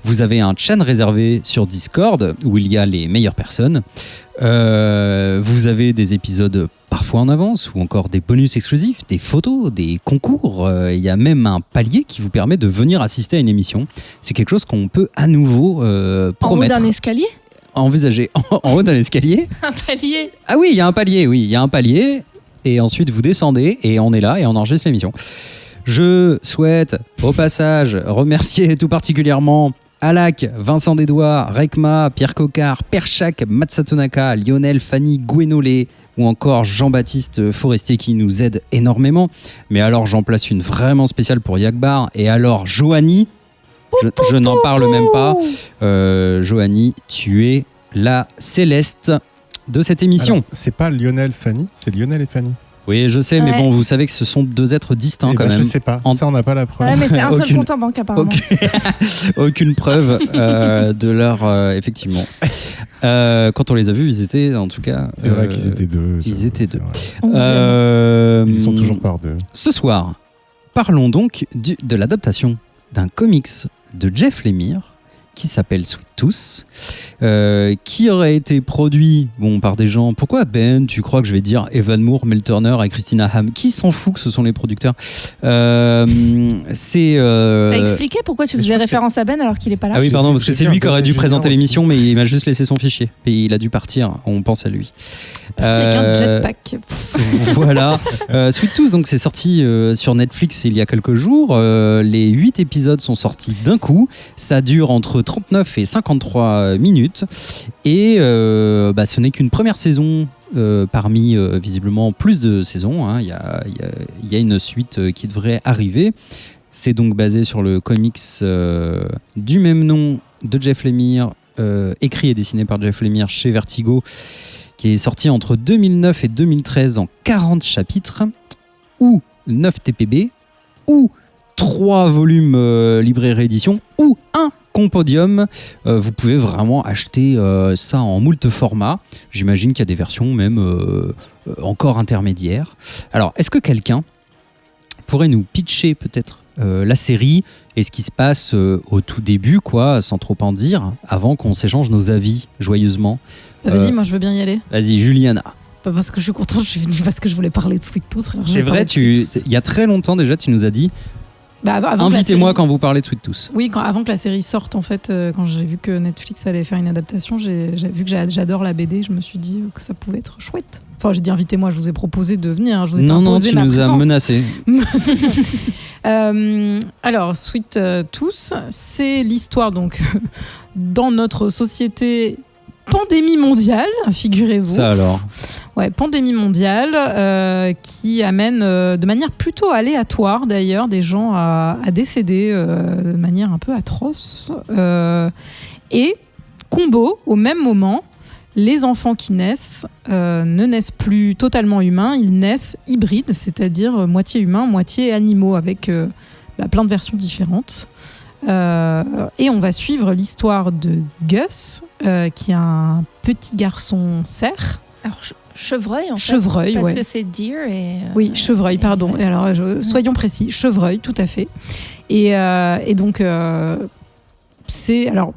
Vous avez un chat réservé sur Discord, où il y a les meilleures personnes. Vous avez des épisodes parfois en avance ou encore des bonus exclusifs, des photos, des concours. Il y a même un palier qui vous permet de venir assister à une émission. C'est quelque chose qu'on peut à nouveau promettre. En haut d'un escalier ? Envisager en haut d'un escalier. Un palier ? Ah oui, il y a un palier. Et ensuite, vous descendez et on est là et on enregistre l'émission. Je souhaite au passage remercier tout particulièrement Alak, Vincent Desdois, Rekma, Pierre Cocard, Perchak, Matsatonaka, Lionel, Fanny, Gwenolé ou encore Jean-Baptiste Forestier qui nous aide énormément. Mais alors j'en place une vraiment spéciale pour Yagbar. Et alors Joanie, je n'en parle même pas. Joanie, tu es la Céleste de cette émission. Alors, c'est pas Lionel Fanny, c'est Lionel et Fanny. Oui, je sais, mais Ouais. bon, vous savez que ce sont deux êtres distincts quand même. Je sais pas, ça on n'a pas la preuve. Ouais, mais c'est un seul Aucune- compte en banque apparemment. Aucune preuve de leur... effectivement. Quand on les a vus, ils étaient en tout cas... C'est vrai qu'ils étaient deux. ils étaient c'est deux. vrai. On vous aime. Ils sont toujours par deux. Ce soir, parlons donc de l'adaptation d'un comics de Jeff Lemire qui s'appelle Sweet Tooth, qui aurait été produit par des gens... Pourquoi Ben, tu crois que je vais dire Evan Moore, Mel Turner et Christina Ham? Qui s'en fout que ce sont les producteurs? C'est... T'as expliqué pourquoi tu faisais référence à Ben alors qu'il est pas là? Ah oui, pardon, parce que J'ai c'est vu lui un qui peu aurait dû Julien présenter aussi. l'émission, mais il m'a juste laissé son fichier. Et il a dû partir, on pense à lui. Parti avec un jetpack. Voilà. Sweet Tooth, donc c'est sorti sur Netflix il y a quelques jours. Les 8 épisodes sont sortis d'un coup. Ça dure entre 39 et 53 minutes. Et ce n'est qu'une première saison parmi visiblement plus de saisons. Hein. Il y a une suite qui devrait arriver. C'est donc basé sur le comics du même nom de Jeff Lemire, écrit et dessiné par Jeff Lemire chez Vertigo, qui est sorti entre 2009 et 2013 en 40 chapitres, ou 9 TPB, ou 3 volumes livrés réédition, ou un compodium. Vous pouvez vraiment acheter ça en moult formats. J'imagine qu'il y a des versions même encore intermédiaires. Alors, est-ce que quelqu'un pourrait nous pitcher peut-être la série et ce qui se passe au tout début, quoi, sans trop en dire, avant qu'on s'échange nos avis joyeusement? Vas-y, moi je veux bien y aller. Vas-y, Juliana. Pas parce que je suis contente, je suis venue parce que je voulais parler de Sweet Tooth. alors je C'est vais parler vrai, de Sweet Tooth. il y a très longtemps déjà, tu nous as dit Avant que la invitez-moi série- quand vous parlez de Sweet Tooth. Oui, avant que la série sorte, en fait, quand j'ai vu que Netflix allait faire une adaptation, j'ai vu que j'adore la BD, je me suis dit que ça pouvait être chouette. Enfin, j'ai dit invitez-moi, je vous ai proposé de venir, hein, je vous ai pas Non, imposé tu ma nous as présence. menacés. Alors, Sweet Tooth, c'est l'histoire donc dans notre société pandémie mondiale, figurez-vous. Ça alors. Ouais, pandémie mondiale qui amène de manière plutôt aléatoire d'ailleurs des gens à décéder de manière un peu atroce. Et combo, au même moment, les enfants qui naissent ne naissent plus totalement humains, ils naissent hybrides, c'est-à-dire moitié humains, moitié animaux, avec plein de versions différentes. Et on va suivre l'histoire de Gus, qui est un petit garçon cerf. Alors, chevreuil en fait. Chevreuil, Parce ouais. que c'est deer et... Oui, chevreuil, pardon. Et alors, soyons précis, chevreuil, tout à fait. Et donc, c'est... Alors,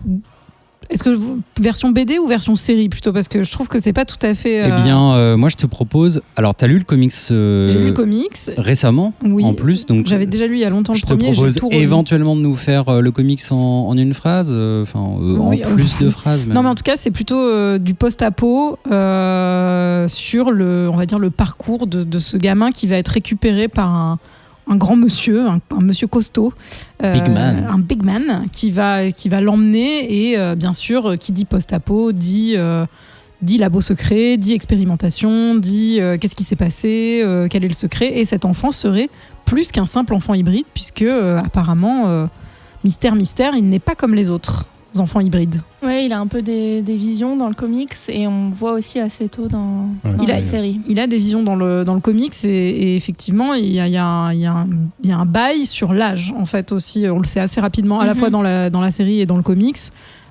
est-ce que version BD ou version série plutôt? Parce que je trouve que c'est pas tout à fait... Eh bien, moi je te propose... Alors, t'as lu le comics J'ai lu le comics. récemment, Oui. en plus, donc J'avais déjà lu il y a longtemps le je te premier. propose j'ai tout relu. éventuellement de nous faire le comics en une phrase, Oui, en plus de phrases même. Non, mais en tout cas, c'est plutôt du post-apo sur on va dire, le parcours de ce gamin qui va être récupéré par un grand monsieur, un monsieur costaud, Big man. un big man qui va l'emmener et bien sûr, qui dit post-apo dit labo secret, dit expérimentation, dit qu'est-ce qui s'est passé, quel est le secret, et cet enfant serait plus qu'un simple enfant hybride puisque apparemment, mystère, il n'est pas comme les autres enfants hybrides. Ouais, il a un peu des visions dans le comics et on voit aussi assez tôt dans la série. Il a des visions dans le comics et effectivement, il y a un bail sur l'âge, en fait, aussi. On le sait assez rapidement, à la fois dans la série et dans le comics.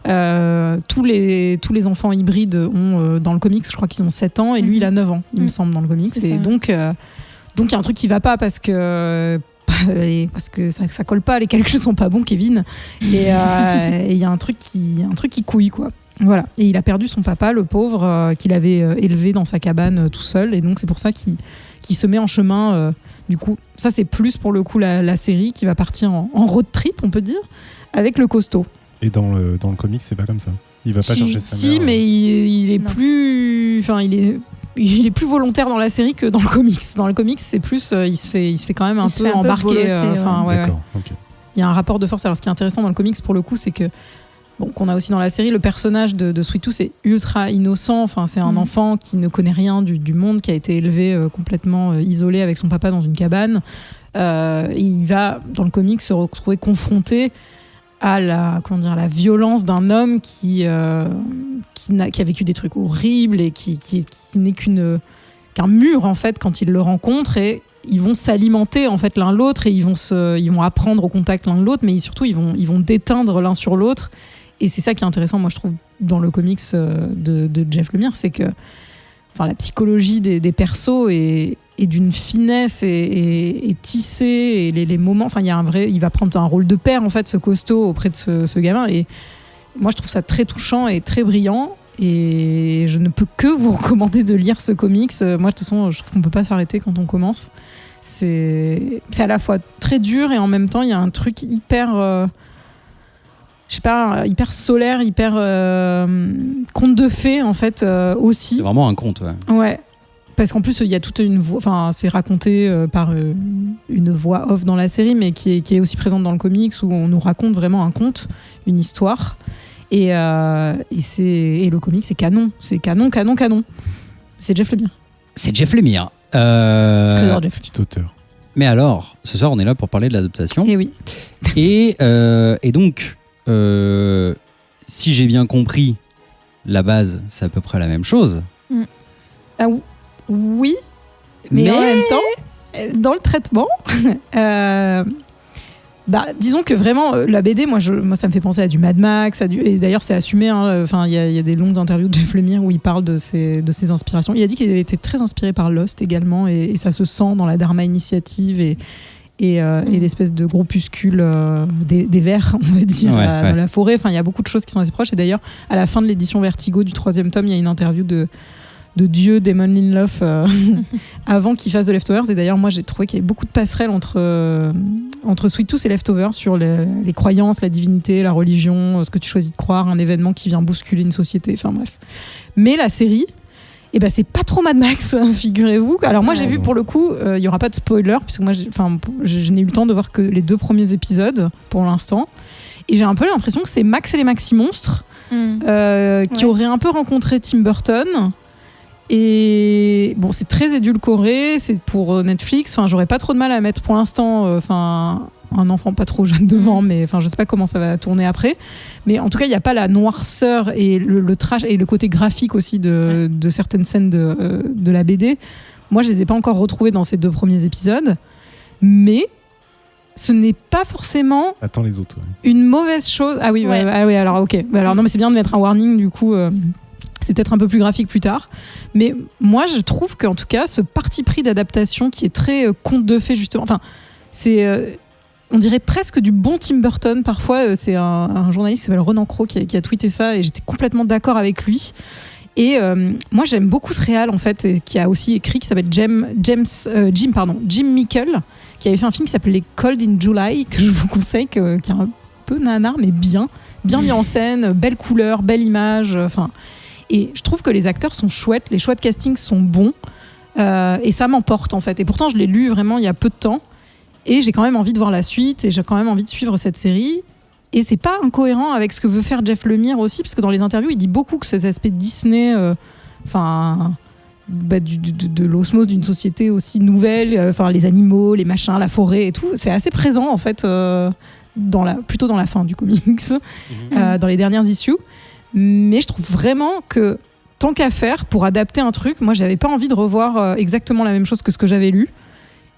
Tous les enfants hybrides ont, dans le comics, je crois qu'ils ont 7 ans et lui, il a 9 ans, il me semble, dans le comics. Et donc, il y a un truc qui va pas parce que ça colle pas, les calculs sont pas bons, Kevin, et il y a un truc qui couille, quoi. Voilà. Et il a perdu son papa, le pauvre, qu'il avait élevé dans sa cabane tout seul, et donc c'est pour ça qu'il se met en chemin. Du coup, ça c'est plus pour le coup la série qui va partir en road trip, on peut dire, avec le costaud. Et dans le comic, c'est pas comme ça. Il va pas chercher sa mère. Si, mais il est plus, enfin il est plus volontaire dans la série que dans le comics. Dans le comics, c'est plus, il se fait quand même un peu embarquer. D'accord. Ok. Il y a un rapport de force. Alors, ce qui est intéressant dans le comics, pour le coup, c'est que qu'on a aussi dans la série, le personnage de Sweet Tooth est ultra innocent. Enfin, c'est un enfant qui ne connaît rien du monde, qui a été élevé complètement isolé avec son papa dans une cabane. Il va dans le comics se retrouver confronté à la violence d'un homme qui a vécu des trucs horribles et qui n'est qu'un mur, en fait, quand il le rencontre, et ils vont s'alimenter, en fait, l'un l'autre, et ils vont apprendre au contact l'un de l'autre, mais surtout ils vont déteindre l'un sur l'autre. Et c'est ça qui est intéressant, moi je trouve, dans le comics de Jeff Lemire, c'est que la psychologie des persos est d'une finesse et tissée, et les moments, il va prendre un rôle de père, en fait, ce costaud, auprès de ce gamin, et moi je trouve ça très touchant et très brillant, et je ne peux que vous recommander de lire ce comics. Moi de toute façon je trouve qu'on peut pas s'arrêter quand on commence. C'est à la fois très dur et en même temps il y a un truc hyper hyper solaire, hyper conte de fées, en fait, aussi. C'est vraiment un conte, ouais. Parce qu'en plus, il y a toute une voix, c'est raconté par une voix off dans la série, mais qui est aussi présente dans le comics, où on nous raconte vraiment un conte, une histoire. Et le comics, c'est canon. C'est canon. C'est Jeff Lemire. C'est Jeff Lemire. J'adore Jeff. Petit auteur. Mais alors, ce soir, on est là pour parler de l'adaptation. Et oui. Et donc, si j'ai bien compris, la base, c'est à peu près la même chose. Ah oui, mais en même temps, dans le traitement, disons que vraiment, la BD, moi, ça me fait penser à du Mad Max, et d'ailleurs, c'est assumé. Il y a des longues interviews de Jeff Lemire où il parle de ses inspirations. Il a dit qu'il était très inspiré par Lost également, et ça se sent dans la Dharma Initiative et l'espèce de groupuscule des vers, on va dire, dans la forêt. Il y a beaucoup de choses qui sont assez proches. Et d'ailleurs, à la fin de l'édition Vertigo du 3e tome, il y a une interview de Dieu, Damon Lindelof, avant qu'il fasse The Leftovers. Et d'ailleurs, moi, j'ai trouvé qu'il y avait beaucoup de passerelles entre Sweet Tooth et Leftovers sur les croyances, la divinité, la religion, ce que tu choisis de croire, un événement qui vient bousculer une société. Enfin bref. Mais la série, c'est pas trop Mad Max, figurez-vous. Alors moi j'ai vu, pour le coup, il y aura pas de spoiler, puisque moi je n'ai eu le temps de voir que les 2 premiers épisodes pour l'instant, et j'ai un peu l'impression que c'est Max et les Maxi Monstres qui auraient un peu rencontré Tim Burton. Et bon, c'est très édulcoré, c'est pour Netflix. J'aurais pas trop de mal à mettre pour l'instant un enfant pas trop jeune devant, mais je sais pas comment ça va tourner après. Mais en tout cas, il n'y a pas la noirceur et le trash et le côté graphique aussi de certaines scènes de la BD. Moi, je les ai pas encore retrouvées dans ces 2 premiers épisodes, mais ce n'est pas forcément Attends les autres. une mauvaise chose. Ah oui, alors ok. Alors non, mais c'est bien de mettre un warning, du coup. C'est peut-être un peu plus graphique plus tard. Mais moi, je trouve qu'en tout cas, ce parti pris d'adaptation qui est très conte de fées, justement, c'est, on dirait presque du bon Tim Burton. Parfois, c'est un journaliste qui s'appelle Ronan Crowe qui a tweeté ça, et j'étais complètement d'accord avec lui. Et moi, j'aime beaucoup ce réal, en fait, et qui a aussi écrit, qui s'appelle Jim Mickle, qui avait fait un film qui s'appelait Cold in July, que je vous conseille, qui est un peu nanar, mais bien mis en scène, belle couleur, belle image, Et je trouve que les acteurs sont chouettes, les choix de casting sont bons, et ça m'emporte, en fait. Et pourtant, je l'ai lu vraiment il y a peu de temps, et j'ai quand même envie de voir la suite, et j'ai quand même envie de suivre cette série. Et c'est pas incohérent avec ce que veut faire Jeff Lemire aussi, parce que dans les interviews, il dit beaucoup que ces aspects Disney, de l'osmose d'une société aussi nouvelle, les animaux, les machins, la forêt et tout, c'est assez présent, en fait, plutôt dans la fin du comics, dans les dernières issues. Mais je trouve vraiment que tant qu'à faire pour adapter un truc, moi j'avais pas envie de revoir exactement la même chose que ce que j'avais lu.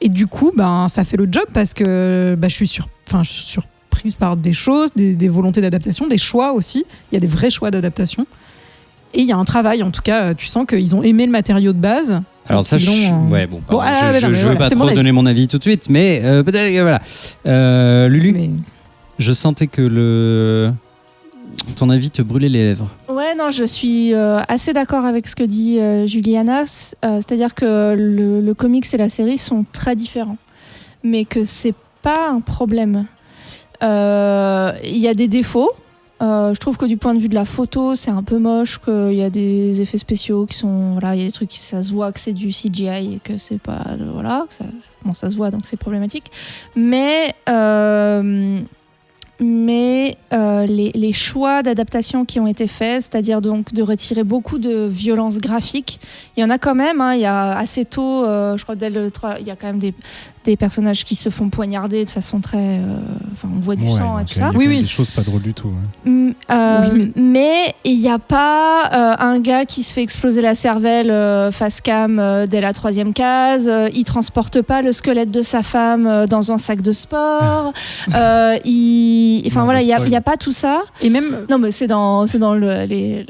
Et du coup, ça fait le job parce que je suis surprise par des choses, des volontés d'adaptation, des choix aussi. Il y a des vrais choix d'adaptation. Et il y a un travail, en tout cas, tu sens qu'ils ont aimé le matériau de base. Alors ça, je veux pas trop donner mon avis tout de suite, mais peut-être, voilà. Lulu, je sentais que ton avis te brûlait les lèvres. Ouais, non, je suis assez d'accord avec ce que dit Juliana. C'est-à-dire que le comics et la série sont très différents, mais que c'est pas un problème. Il y a des défauts. Je trouve que du point de vue de la photo, c'est un peu moche, qu'il y a des effets spéciaux qui sont... Voilà, il y a des trucs, ça se voit que c'est du CGI et que c'est pas... Voilà, ça se voit, donc c'est problématique. Mais les choix d'adaptation qui ont été faits, c'est-à-dire donc de retirer beaucoup de violence graphique, il y en a quand même, il y a assez tôt, je crois dès le 3, il y a quand même des personnages qui se font poignarder de façon très... on voit du sang et tout ça. Oui. Des choses pas drôles du tout. Ouais. Mais il n'y a pas un gars qui se fait exploser la cervelle face cam dès la 3e case. Il transporte pas le squelette de sa femme dans un sac de sport. Il y a pas tout ça. Et même... Non, mais c'est dans les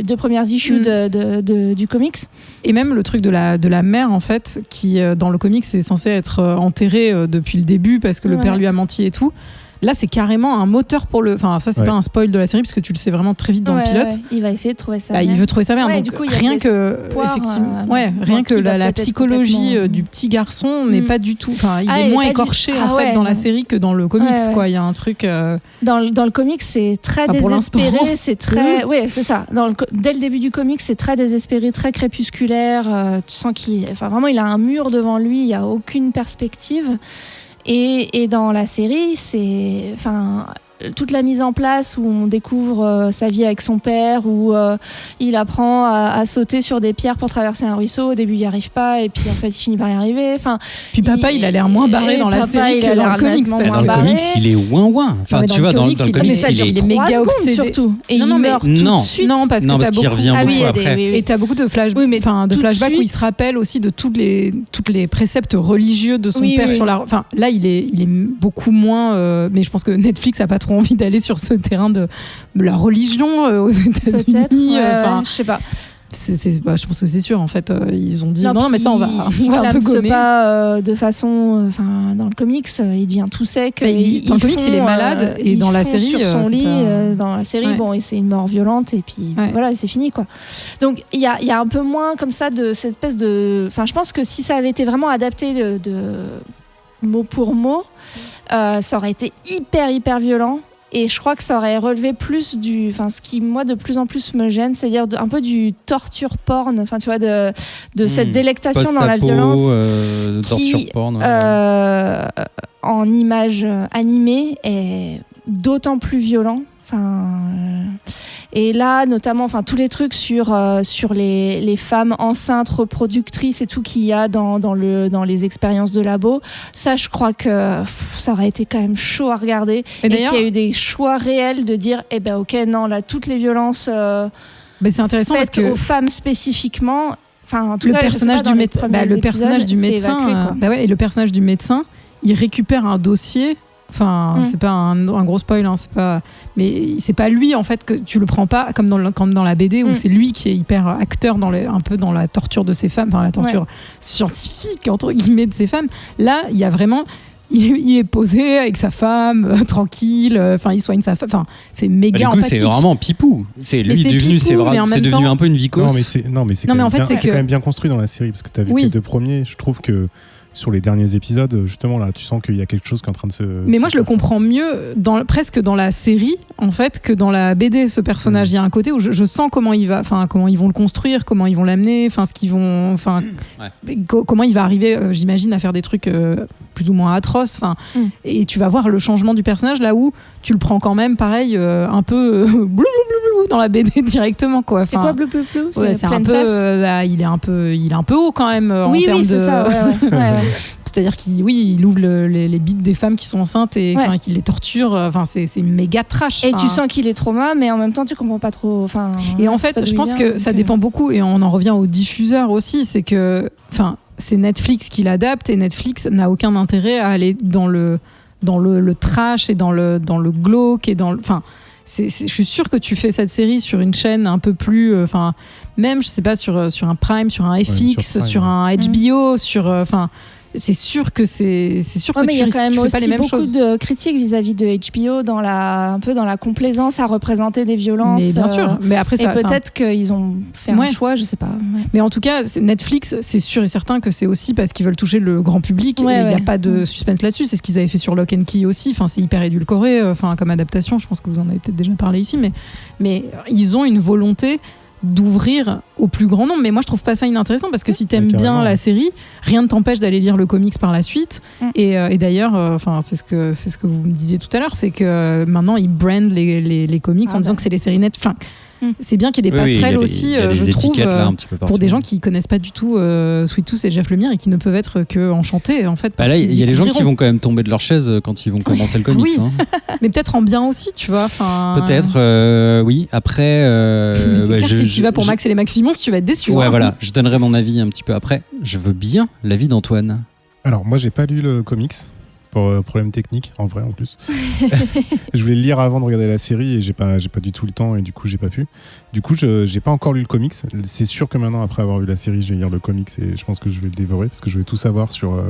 2 premières issues du comics. Et même le truc de la mère, en fait, qui dans le comics est censé être enterrée depuis le début parce que le père lui a menti et tout. Là, c'est carrément un moteur pour le... Enfin, ça, c'est pas un spoil de la série, parce que tu le sais vraiment très vite dans le pilote. Ouais. Il va essayer de trouver sa mère. Il veut trouver sa mère. Ouais, donc, du coup, rien que... effectivement, rien que la psychologie du petit garçon n'est pas du tout... Enfin, il est moins écorché, dans la série que dans le comics, quoi. Il y a un truc... Dans le comics, c'est très désespéré. C'est très... Oui, c'est ça. Dès le début du comics, c'est très désespéré, très crépusculaire. Tu sens qu'il... Enfin, vraiment, il a un mur devant lui. Il n'y a aucune perspective. Et dans la série, c'est toute la mise en place où on découvre sa vie avec son père, où il apprend à sauter sur des pierres pour traverser un ruisseau. Au début, il n'y arrive pas, et puis en fait, il finit par y arriver. Puis papa, il a l'air moins barré dans la série que dans le comics. Dans le comics, il est ouin-ouin. Enfin, tu vois, dans le comics, il est méga obsédé. Surtout. Et il meurt tout de suite. Non, parce qu'il revient beaucoup après. Et t'as beaucoup de flashbacks où il se rappelle aussi de toutes les préceptes religieux de son père sur la... Enfin, là, il est beaucoup moins... Mais je pense que Netflix a pas trop envie d'aller sur ce terrain de la religion aux États-Unis. Je sais pas. Je pense que c'est sûr, en fait. Ils ont dit non, mais ça, on va un peu gommer. Pas de façon... dans le comics, il devient tout sec. Dans le comics, il est malade. Et dans la série... sur son lit. Dans la série, c'est une mort violente. Et puis, voilà, c'est fini, quoi. Donc, il y a un peu moins comme ça de cette espèce de... Enfin, je pense que si ça avait été vraiment adapté de mot pour mot, ça aurait été hyper violent. Et je crois que ça aurait relevé plus ce qui, moi, de plus en plus me gêne, c'est-à-dire un peu du torture porn, enfin, tu vois, de cette délectation dans la violence. Torture porn. En images animées, est d'autant plus violent. Et là, notamment, tous les trucs sur les femmes enceintes, reproductrices et tout qu'il y a dans les expériences de labo, ça, je crois que ça aurait été quand même chaud à regarder. Et qu'il y a eu des choix réels de dire, ok, non, là, toutes les violences c'est intéressant faites parce que aux femmes spécifiquement... Le personnage du médecin, il récupère un dossier. C'est pas un gros spoil, c'est pas... mais c'est pas lui, en fait, que tu le prends pas comme dans la BD où c'est lui qui est hyper acteur un peu dans la torture de ces femmes, la torture scientifique entre guillemets de ces femmes. Là, il y a vraiment... Il est posé avec sa femme, tranquille, il soigne sa femme, c'est méga empathique. C'est vraiment pipou. C'est lui devenu, c'est devenu un peu une vicose. C'est quand même bien construit dans la série, parce que tu as vu les 2 premiers, je trouve que sur les derniers épisodes, justement, là, tu sens qu'il y a quelque chose qui est en train de se... Mais moi, je le comprends mieux presque dans la série, en fait, que dans la BD, ce personnage. Il y a un côté où je sens comment ils vont le construire, comment ils vont l'amener, comment il va arriver, j'imagine, à faire des trucs plus ou moins atroces. Et tu vas voir le changement du personnage, là où tu le prends quand même, pareil, un peu dans la BD directement, quoi. C'est quoi bleu c'est un peu... il est un peu haut, quand même, en termes de... c'est ça, ouais. c'est-à-dire qu'il ouvre les bites des femmes qui sont enceintes et qu'il les torture. Enfin, c'est méga trash. Et tu sens qu'il est trauma, mais en même temps, tu comprends pas trop. Et en fait, je pense que ça dépend beaucoup, et on en revient aux diffuseurs aussi. C'est que, c'est Netflix qui l'adapte, et Netflix n'a aucun intérêt à aller dans le trash et dans le glauque et je suis sûre que tu fais cette série sur une chaîne un peu plus, même je sais pas, sur un Prime, sur un FX, sur un HBO, c'est sûr que tu fais pas les mêmes choses. Mais il y a quand même aussi beaucoup de critiques vis-à-vis de HBO un peu dans la complaisance à représenter des violences. Mais bien sûr. Mais après, et peut-être qu'ils ont fait un choix, je sais pas. Mais en tout cas, Netflix, c'est sûr et certain que c'est aussi parce qu'ils veulent toucher le grand public. Il n'y a pas de suspense là-dessus. C'est ce qu'ils avaient fait sur Lock and Key aussi. Enfin, c'est hyper édulcoré comme adaptation. Je pense que vous en avez peut-être déjà parlé ici. Mais ils ont une volonté d'ouvrir au plus grand nombre. Mais moi, je trouve pas ça inintéressant, parce que si t'aimes bien la série, rien ne t'empêche d'aller lire le comics par la suite. Et d'ailleurs, c'est ce que vous me disiez tout à l'heure, c'est que maintenant ils brandent les comics en disant que c'est les séries Netflix. C'est bien qu'il y ait des passerelles aussi, je trouve, pour des gens qui connaissent pas du tout Sweet Tooth et Jeff Lemire, et qui ne peuvent être que enchantés en fait. Là, il y a les gens qui vont quand même tomber de leur chaise quand ils vont commencer le comics. Oui. Mais peut-être en bien aussi, tu vois. Peut-être, oui. Après, si tu vas pour Max et les Maximons, tu vas être déçu. Ouais, voilà. Je donnerai mon avis un petit peu après. Je veux bien l'avis d'Antoine. Alors, moi, j'ai pas lu le comics. Pour problème technique, en vrai, en plus. Je voulais le lire avant de regarder la série, et j'ai pas du tout le temps, et du coup j'ai pas pu. Du coup, j'ai pas encore lu le comics. C'est sûr que maintenant, après avoir vu la série, je vais lire le comics, et je pense que je vais le dévorer, parce que je vais tout savoir sur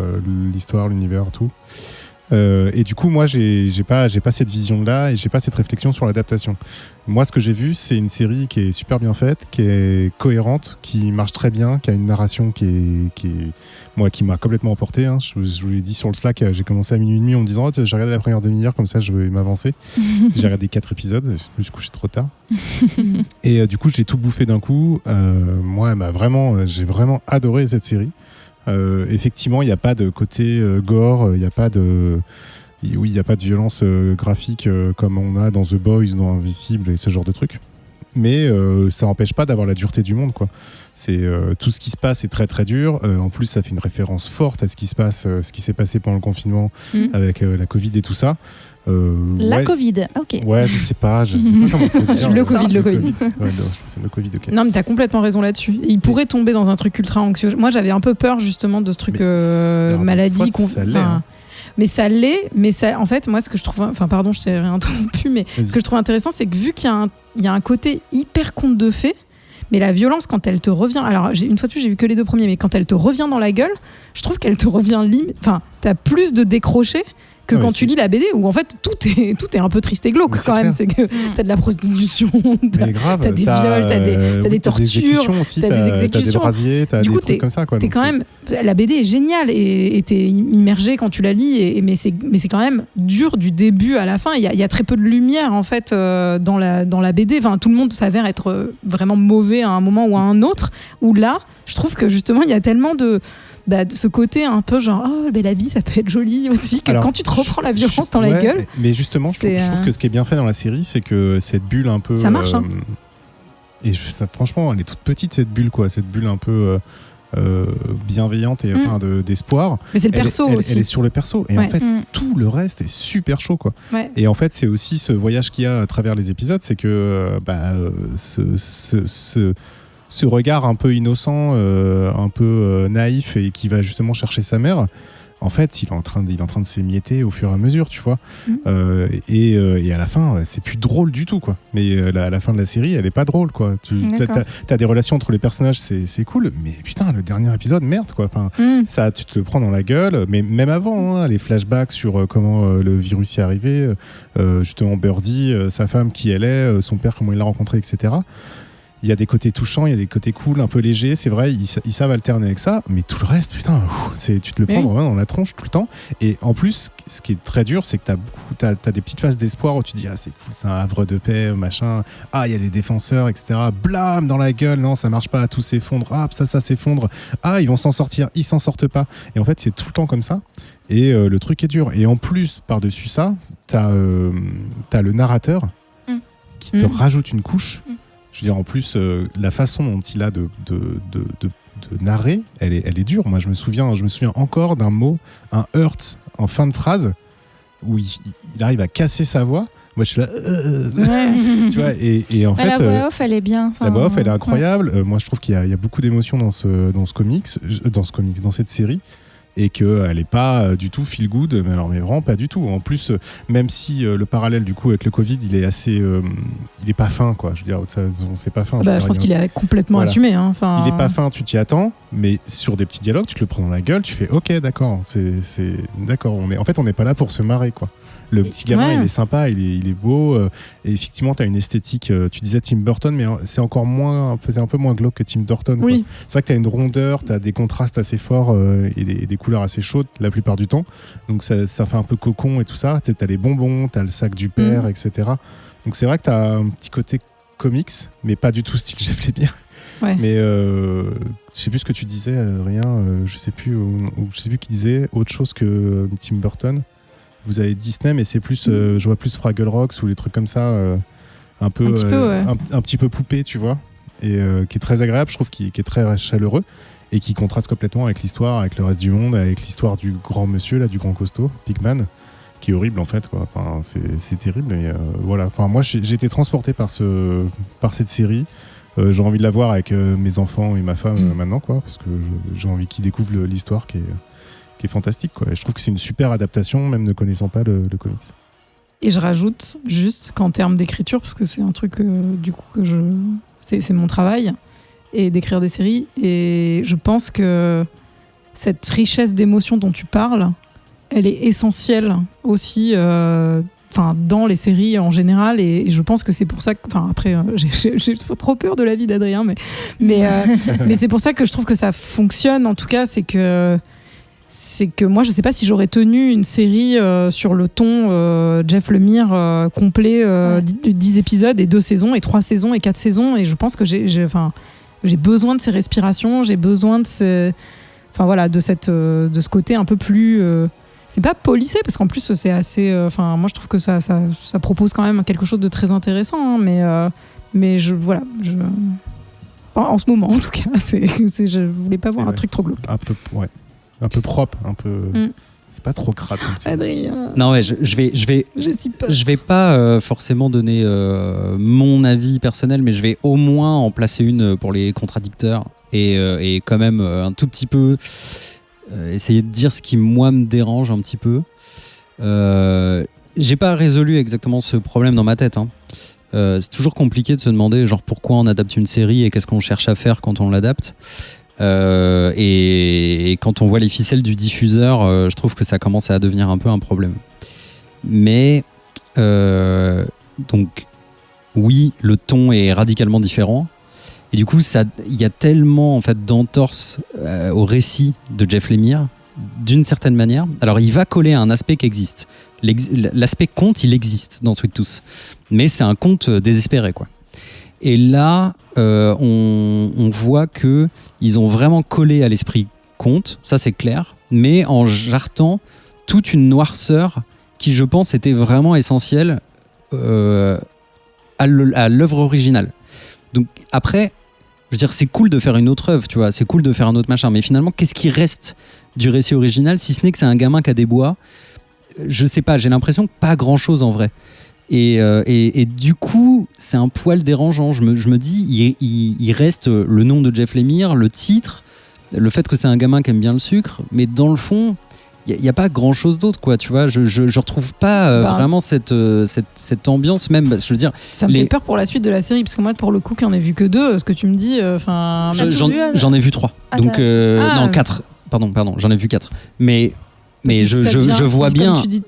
l'histoire, l'univers, tout. Et du coup, moi, j'ai pas cette vision-là, et j'ai pas cette réflexion sur l'adaptation. Moi, ce que j'ai vu, c'est une série qui est super bien faite, qui est cohérente, qui marche très bien, qui a une narration qui m'a complètement emporté. Hein. Je vous l'ai dit sur le Slack, j'ai commencé à 00h30 en me disant j'ai regardé la première demi-heure, comme ça je vais m'avancer. J'ai regardé 4 épisodes, je me suis couché trop tard. Et du coup, j'ai tout bouffé d'un coup. Moi, j'ai vraiment adoré cette série. Effectivement, il n'y a pas de côté gore, il n'y a pas de violence graphique comme on a dans The Boys, dans Invisible et ce genre de trucs. Mais ça n'empêche pas d'avoir la dureté du monde, quoi. Tout ce qui se passe est très très dur. En plus, ça fait une référence forte à ce qui s'est passé pendant le confinement avec la Covid et tout ça. Covid, ok. Ouais, je sais pas comment faut dire. Le Covid. Ouais, le Covid, ok. Non, mais t'as complètement raison là-dessus. Il pourrait tomber dans un truc ultra anxieux. Moi, j'avais un peu peur justement de ce truc maladie. Mais ça l'est, mais ça, en fait, moi, ce que je trouve, pardon, je t'ai réinterrompu, mais ce que je trouve intéressant, c'est que vu qu'il y a un côté hyper conte de fées, mais la violence, quand elle te revient, alors une fois de plus, j'ai vu que les 2 premiers, mais quand elle te revient dans la gueule, je trouve qu'elle te revient t'as plus de décrochés que quand tu lis la BD, où en fait tout est un peu triste et glauque quand même. C'est que t'as de la prostitution, t'as des viols, t'as des tortures, t'as des exécutions, t'as des brasiers, t'as des trucs comme ça, quoi. T'es quand même, la BD est géniale, et t'es immergé quand tu la lis, mais c'est quand même dur du début à la fin. Il y a très peu de lumière en fait dans la BD. Tout le monde s'avère être vraiment mauvais à un moment ou à un autre. Où là, je trouve que justement il y a tellement de ce côté un peu genre la vie ça peut être joli aussi, que quand tu te reprends la violence dans la gueule. Mais justement, je trouve que ce qui est bien fait dans la série, c'est que cette bulle un peu, ça marche, et franchement elle est toute petite, cette bulle, quoi, cette bulle un peu bienveillante et d'espoir. Mais c'est le perso aussi. Elle est sur le perso, et en fait tout le reste est super chaud, quoi. Et en fait c'est aussi ce voyage qu'il y a à travers les épisodes, c'est que ce regard un peu innocent, un peu naïf, et qui va justement chercher sa mère, en fait, il est en train de s'émietter au fur et à mesure, tu vois. Et à la fin, c'est plus drôle du tout, quoi. Mais à la fin de la série, elle est pas drôle, quoi. T'as des relations entre les personnages, c'est cool, mais putain, le dernier épisode, merde, quoi. Ça, tu te le prends dans la gueule. Mais même avant, les flashbacks sur comment le virus y est arrivé, justement Birdie, sa femme, qui elle est, son père, comment il l'a rencontré, etc. Il y a des côtés touchants, il y a des côtés cool, un peu légers, c'est vrai, ils savent alterner avec ça, mais tout le reste, putain, tu te le prends vraiment dans la tronche tout le temps. Et en plus, ce qui est très dur, c'est que t'as des petites phases d'espoir où tu dis c'est cool, c'est un havre de paix, machin, il y a les défenseurs, etc. Blam, dans la gueule, non, ça marche pas, tout s'effondre, ça s'effondre, ils vont s'en sortir, ils s'en sortent pas. Et en fait, c'est tout le temps comme ça, et le truc est dur. Et en plus, par-dessus ça, t'as le narrateur qui te rajoute une couche. Je veux dire, en plus, la façon dont il a de narrer, elle est dure. Moi, je me souviens encore d'un mot, un hurt en fin de phrase, où il arrive à casser sa voix. Moi, je suis là, tu vois, et en fait, la voix off, elle est bien. La voix off, elle est incroyable. Moi, je trouve qu'il y a beaucoup d'émotions dans cette série, et qu'elle n'est pas du tout feel good, mais vraiment pas du tout. En plus, même si le parallèle du coup avec le Covid, il est assez, il est pas fin, quoi. Je veux dire, c'est pas fin. Je pense qu'il est complètement assumé. Hein. Enfin... Il est pas fin, tu t'y attends, mais sur des petits dialogues, tu te le prends dans la gueule, tu fais OK, d'accord, c'est d'accord. On n'est pas là pour se marrer, quoi. Le petit gamin, il est sympa, il est beau. Et effectivement, tu as une esthétique. Tu disais Tim Burton, mais c'est encore moins, peut-être un peu moins glauque que Tim Burton. Oui. Quoi. C'est vrai que tu as une rondeur, tu as des contrastes assez forts et des couleurs assez chaudes la plupart du temps. Donc ça fait un peu cocon et tout ça. Tu as les bonbons, tu as le sac du père, etc. Donc c'est vrai que tu as un petit côté comics, mais pas du tout style Jeff Lemire. Ouais. Mais je sais plus ce que tu disais, Adrien. Je sais plus qui disait autre chose que Tim Burton. Vous avez Disney, mais c'est plus, je vois plus Fraggle Rocks ou les trucs comme ça, un petit peu poupée, tu vois, et qui est très agréable, je trouve, qui est très chaleureux et qui contraste complètement avec l'histoire, avec le reste du monde, avec l'histoire du grand monsieur, là, du grand costaud, Pigman, qui est horrible en fait, quoi. Enfin, c'est terrible. Et voilà. Enfin, moi, j'ai été transporté par cette série. J'ai envie de la voir avec mes enfants et ma femme maintenant, quoi, parce que j'ai envie qu'ils découvrent l'histoire qui est fantastique, quoi. Et je trouve que c'est une super adaptation, même ne connaissant pas le comics. Et je rajoute juste qu'en termes d'écriture, parce que c'est un truc du coup c'est mon travail, et d'écrire des séries, et je pense que cette richesse d'émotions dont tu parles, elle est essentielle aussi dans les séries en général, et je pense que c'est pour ça que, après j'ai trop peur de la vie d'Adrien, mais c'est pour ça que je trouve que ça fonctionne. En tout cas, c'est que moi, je sais pas si j'aurais tenu une série sur le ton Jeff Lemire complet, 10 épisodes et 2 saisons et 3 saisons et 4 saisons, et je pense que j'ai besoin de ces respirations, j'ai besoin de ce côté un peu plus c'est pas policé, parce qu'en plus c'est assez moi je trouve que ça propose quand même quelque chose de très intéressant, hein, mais en ce moment en tout cas, je voulais pas voir un truc trop glauque. Un peu propre, un peu. C'est pas trop crade comme ça. Adrien. Non, ouais, je vais pas forcément donner mon avis personnel, mais je vais au moins en placer une pour les contradicteurs et quand même un tout petit peu essayer de dire ce qui moi me dérange un petit peu. J'ai pas résolu exactement ce problème dans ma tête, hein. C'est toujours compliqué de se demander genre pourquoi on adapte une série et qu'est-ce qu'on cherche à faire quand on l'adapte. Et quand on voit les ficelles du diffuseur, je trouve que ça commence à devenir un peu un problème. Mais donc oui, le ton est radicalement différent. Et du coup, il y a tellement en fait d'entorse au récit de Jeff Lemire, d'une certaine manière. Alors, il va coller à un aspect qui existe. L'aspect conte, il existe dans Sweet Tooth, mais c'est un conte désespéré, quoi. Et là, on voit que ils ont vraiment collé à l'esprit conte, ça c'est clair, mais en jartant toute une noirceur qui, je pense, était vraiment essentielle à l'œuvre originale. Donc après, je veux dire, c'est cool de faire une autre œuvre, tu vois, c'est cool de faire un autre machin, mais finalement, qu'est-ce qui reste du récit original, si ce n'est que c'est un gamin qui a des bois? Je sais pas, j'ai l'impression que pas grand-chose en vrai. Et du coup, c'est un poil dérangeant. Je me dis, il reste le nom de Jeff Lemire, le titre, le fait que c'est un gamin qui aime bien le sucre, mais dans le fond, il n'y a pas grand-chose d'autre, quoi. Tu vois, je retrouve pas vraiment cette ambiance même. Je veux dire, ça me fait peur pour la suite de la série, parce que moi, pour le coup, qui en ai vu que 2, ce que tu me dis, j'en ai vu 3. Donc non, 4. Pardon, j'en ai vu 4. Mais je vois bien. Comme tu dis,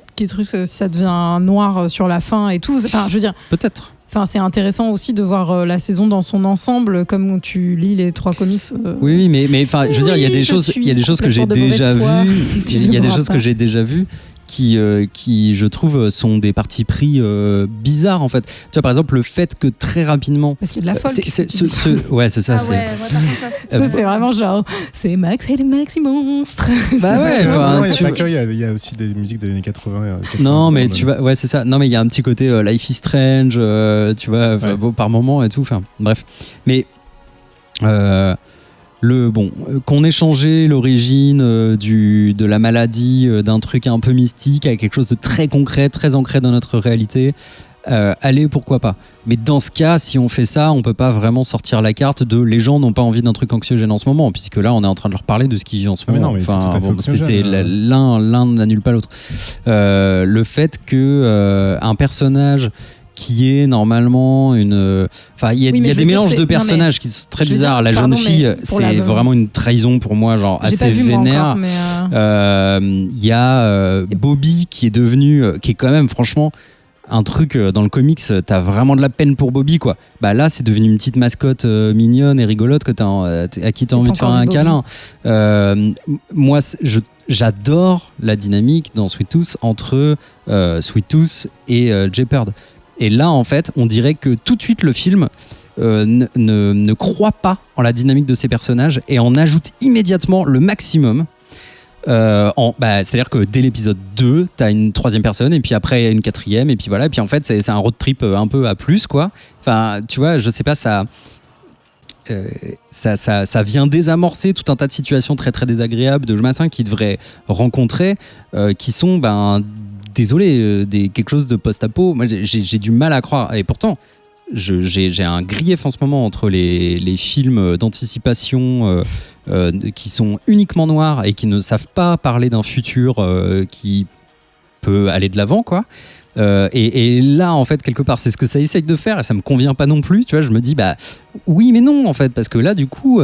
ça devient noir sur la fin et tout. Enfin, je veux dire. Peut-être. Enfin, c'est intéressant aussi de voir la saison dans son ensemble, comme tu lis les 3 comics. Oui, mais enfin, je veux dire, il y a des choses que j'ai déjà vues. Il y a des choses que j'ai déjà vues qui, je trouve, sont des partis pris bizarres, en fait. Tu vois, par exemple, le fait que très rapidement. Parce qu'il y a de la folk. Ouais, c'est ça. Ah ouais, ça, c'est vraiment genre. C'est Max et les Maxi Monstres. Bah ouais, il y a aussi des musiques des années 80. Non, mais tu vois, ouais, c'est ça. Non, mais il y a un petit côté Life is Strange, tu vois, par moment et tout. Enfin, bref. Mais. qu'on ait changé l'origine de la maladie, d'un truc un peu mystique à quelque chose de très concret, très ancré dans notre réalité. Allez, pourquoi pas. Mais dans ce cas, si on fait ça, on peut pas vraiment sortir la carte de les gens n'ont pas envie d'un truc anxiogène en ce moment, puisque là, on est en train de leur parler de ce qu'ils vivent en ce moment. Mais non, mais c'est tout à fait anxiogène. L'un n'annule pas l'autre. Le fait que un personnage qui est normalement une... Enfin, il y a des mélanges de personnages qui sont très bizarres. La jeune fille, c'est vraiment une trahison pour moi, genre assez vénère. Il y a Bobby qui est devenu... qui est quand même, franchement... un truc dans le comics, t'as vraiment de la peine pour Bobby, quoi. Bah là, c'est devenu une petite mascotte mignonne et rigolote à qui t'as envie de faire un câlin. Moi, j'adore la dynamique dans Sweet Tooth entre Sweet Tooth et Jeopard. Et là, en fait, on dirait que tout de suite le film ne croit pas en la dynamique de ces personnages et en ajoute immédiatement le maximum. C'est-à-dire que dès l'épisode 2, t'as une troisième personne et puis après une quatrième et puis voilà, et puis en fait c'est un road trip un peu à plus, quoi. Enfin, tu vois, je sais pas, ça vient désamorcer tout un tas de situations très très désagréables de matin qu'ils devraient rencontrer, qui sont désolé, quelque chose de post-apo. Moi j'ai du mal à croire, et pourtant j'ai un grief en ce moment entre les films d'anticipation qui sont uniquement noirs et qui ne savent pas parler d'un futur qui peut aller de l'avant, quoi. Et là, en fait, quelque part, c'est ce que ça essaye de faire et ça me convient pas non plus. Tu vois, je me dis, oui, mais non, en fait, parce que là, du coup,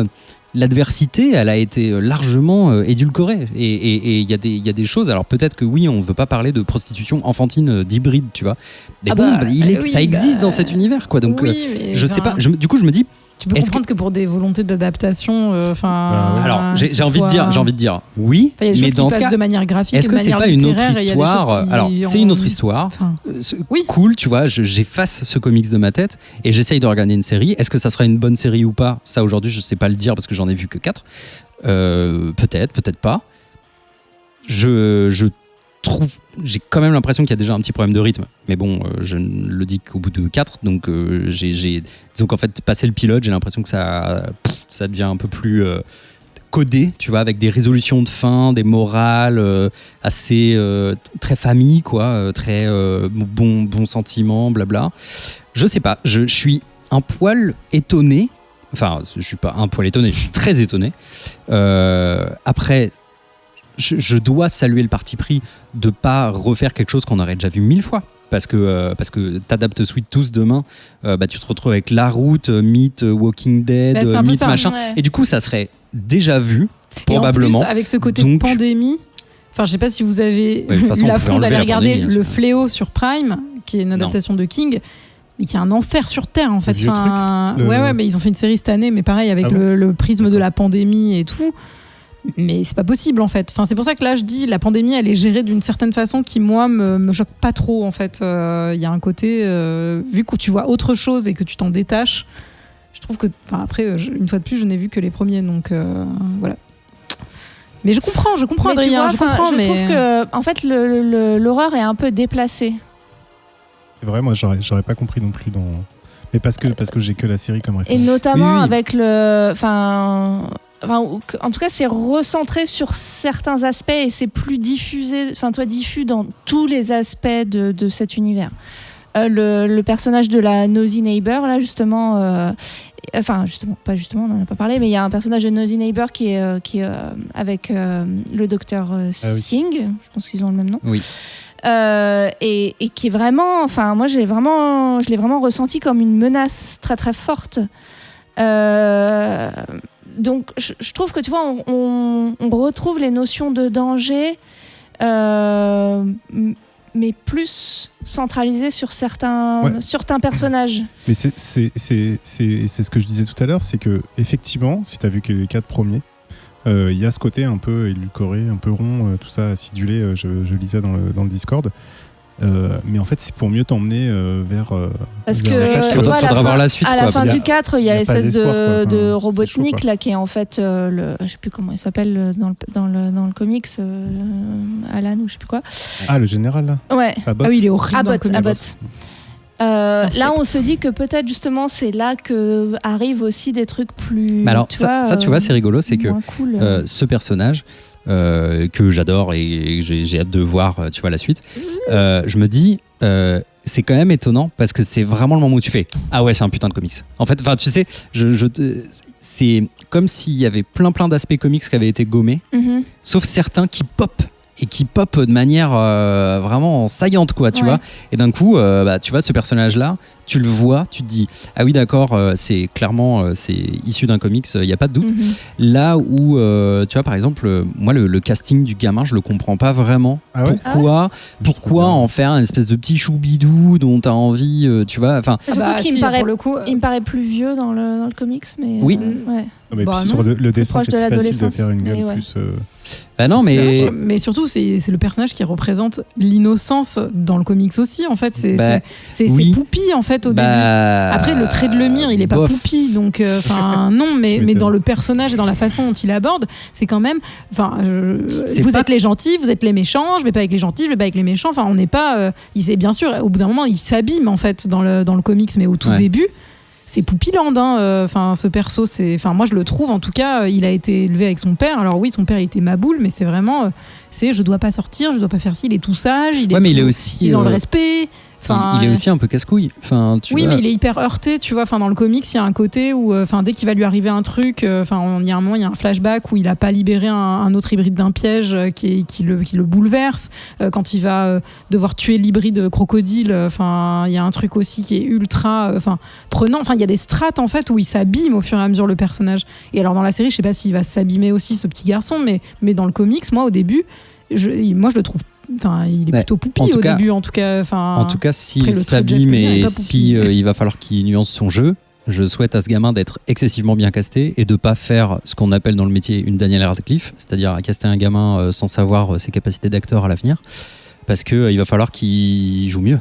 l'adversité, elle a été largement édulcorée. Et il y a des choses. Alors peut-être que oui, on veut pas parler de prostitution enfantine d'hybride, tu vois. Mais ça existe dans cet univers, quoi. Donc, je sais pas. Du coup, je me dis. Tu peux comprendre que pour des volontés d'adaptation, alors j'ai envie de dire oui, mais dans ce cas, de manière graphique, est-ce que c'est pas une autre histoire? Alors c'est une autre histoire. Oui. Cool, tu vois, j'efface ce comics de ma tête et j'essaye de regarder une série. Est-ce que ça sera une bonne série ou pas? Ça aujourd'hui, je sais pas le dire parce que j'en ai vu que 4. Peut-être pas. J'ai quand même l'impression qu'il y a déjà un petit problème de rythme, mais bon, je ne le dis qu'au bout de 4, donc disons qu'en fait, passé le pilote, j'ai l'impression que ça devient un peu plus codé, tu vois, avec des résolutions de fin, des morales assez très famille, quoi, très bon sentiment, blabla. Je sais pas, je suis un poil étonné, enfin, je suis pas un poil étonné, je suis très étonné. Après, je dois saluer le parti pris de pas refaire quelque chose qu'on aurait déjà vu 1000 fois. Parce que t'adaptes Sweet Tooth demain, tu te retrouves avec La Route, Myth, Walking Dead, Myth, machin. Ouais. Et du coup, ça serait déjà vu, probablement. Et en plus, avec ce côté pandémie, enfin, je sais pas si vous avez eu l'affront d'aller regarder Le Fléau sur Prime, qui est une adaptation de King, mais qui est un enfer sur Terre, en fait. Mais ils ont fait une série cette année, mais pareil, avec le prisme de la pandémie et tout. Mais c'est pas possible, en fait. Enfin, c'est pour ça que là je dis la pandémie elle est gérée d'une certaine façon qui moi me choque pas trop, en fait. Il y a un côté vu que tu vois autre chose et que tu t'en détaches, je trouve que après une fois de plus je n'ai vu que les premiers, donc voilà. Mais je comprends Adrien, je trouve que en fait l'horreur est un peu déplacée. C'est vrai, moi j'aurais pas compris non plus mais parce que j'ai que la série comme référence. Et notamment avec en tout cas, c'est recentré sur certains aspects et c'est plus diffusé, diffus dans tous les aspects de cet univers. Le personnage de la Nosy Neighbor, là, justement, on n'en a pas parlé, mais il y a un personnage de Nosy Neighbor qui est avec le docteur Singh, je pense qu'ils ont le même nom. Oui. Et qui est vraiment, moi, je l'ai vraiment ressenti comme une menace très très forte. Donc, je trouve que, tu vois, on retrouve les notions de danger, mais plus centralisées sur certains personnages. Mais c'est ce que je disais tout à l'heure, c'est que effectivement, si tu as vu que les 4 premiers, il y a ce côté un peu édulcoré, un peu rond, tout ça acidulé, je lisais dans le Discord. Mais en fait, c'est pour mieux t'emmener vers. Parce vers que il faudra voir la suite. À la fin du 4, il y a l'espèce de Robotnik chaud, là, qui est en fait je sais plus comment il s'appelle dans le comics, Alan ou je sais plus quoi. Ah, le général là. Ouais. Abbott. Ah oui, il est horrible. Abbott. Là, on se dit que peut-être justement c'est là que arrivent aussi des trucs plus. Mais alors, ça, tu vois, c'est rigolo, c'est que moins cool. ce personnage que j'adore et que j'ai hâte de voir, tu vois, la suite, je me dis. C'est quand même étonnant parce que c'est vraiment le moment où tu fais ah ouais, c'est un putain de comics. En fait, tu sais, c'est comme s'il y avait plein d'aspects comics qui avaient été gommés, sauf certains qui pop et qui pop de manière vraiment saillante, quoi, tu vois. Et d'un coup, tu vois, ce personnage-là, tu le vois, tu te dis ah oui, d'accord, c'est clairement c'est issu d'un comics, il n'y a pas de doute. Là où, tu vois, par exemple, moi, le casting du gamin, je le comprends pas vraiment. Ah ouais Pourquoi en faire un espèce de petit choubidou dont tu as envie, tu vois, enfin. Surtout qu'il si, me paraît, pour le coup, il me paraît plus vieux dans le comics, mais Oui. Ouais. Mais Bah, puis non. sur le dessin, proche c'est de plus facile de l'adolescence, faire une gueule mais ouais. plus. Bah non, mais. Mais surtout, c'est le personnage qui représente l'innocence dans le comics aussi, en fait. C'est oui. c'est Poupie, en fait, au début. Après, le trait de Lemire, il est pas bof. Poupie, donc non, mais dans le personnage et dans la façon dont il aborde, c'est quand même, vous êtes les gentils, vous êtes les méchants, je vais pas avec les gentils, je vais pas avec les méchants, enfin on n'est pas, bien sûr, au bout d'un moment il s'abîme en fait dans le comics, mais au tout début c'est Poupyland, ce perso, moi je le trouve, en tout cas, il a été élevé avec son père. Alors oui, son père il était maboule, mais c'est vraiment, je dois pas sortir, je dois pas faire ci, il est tout sage, il est aussi dans le respect. Il est aussi un peu casse-couille. Oui, mais il est hyper heurté, tu vois. Dans le comics, il y a un côté où, dès qu'il va lui arriver un truc, il y a un moment, il y a un flashback où il a pas libéré un autre hybride d'un piège qui le bouleverse. Quand il va devoir tuer l'hybride crocodile, il y a un truc aussi qui est ultra prenant. Il y a des strates en fait où il s'abîme au fur et à mesure le personnage. Et alors dans la série, je sais pas s'il va s'abîmer aussi ce petit garçon, mais dans le comics, moi au début, je le trouve. Il est plutôt Poupie au début, en tout cas. En tout cas, s'il s'abîme et si il va falloir qu'il nuance son jeu, je souhaite à ce gamin d'être excessivement bien casté et de pas faire ce qu'on appelle dans le métier une Daniel Radcliffe, c'est-à-dire à caster un gamin sans savoir ses capacités d'acteur à l'avenir, parce que il va falloir qu'il joue mieux.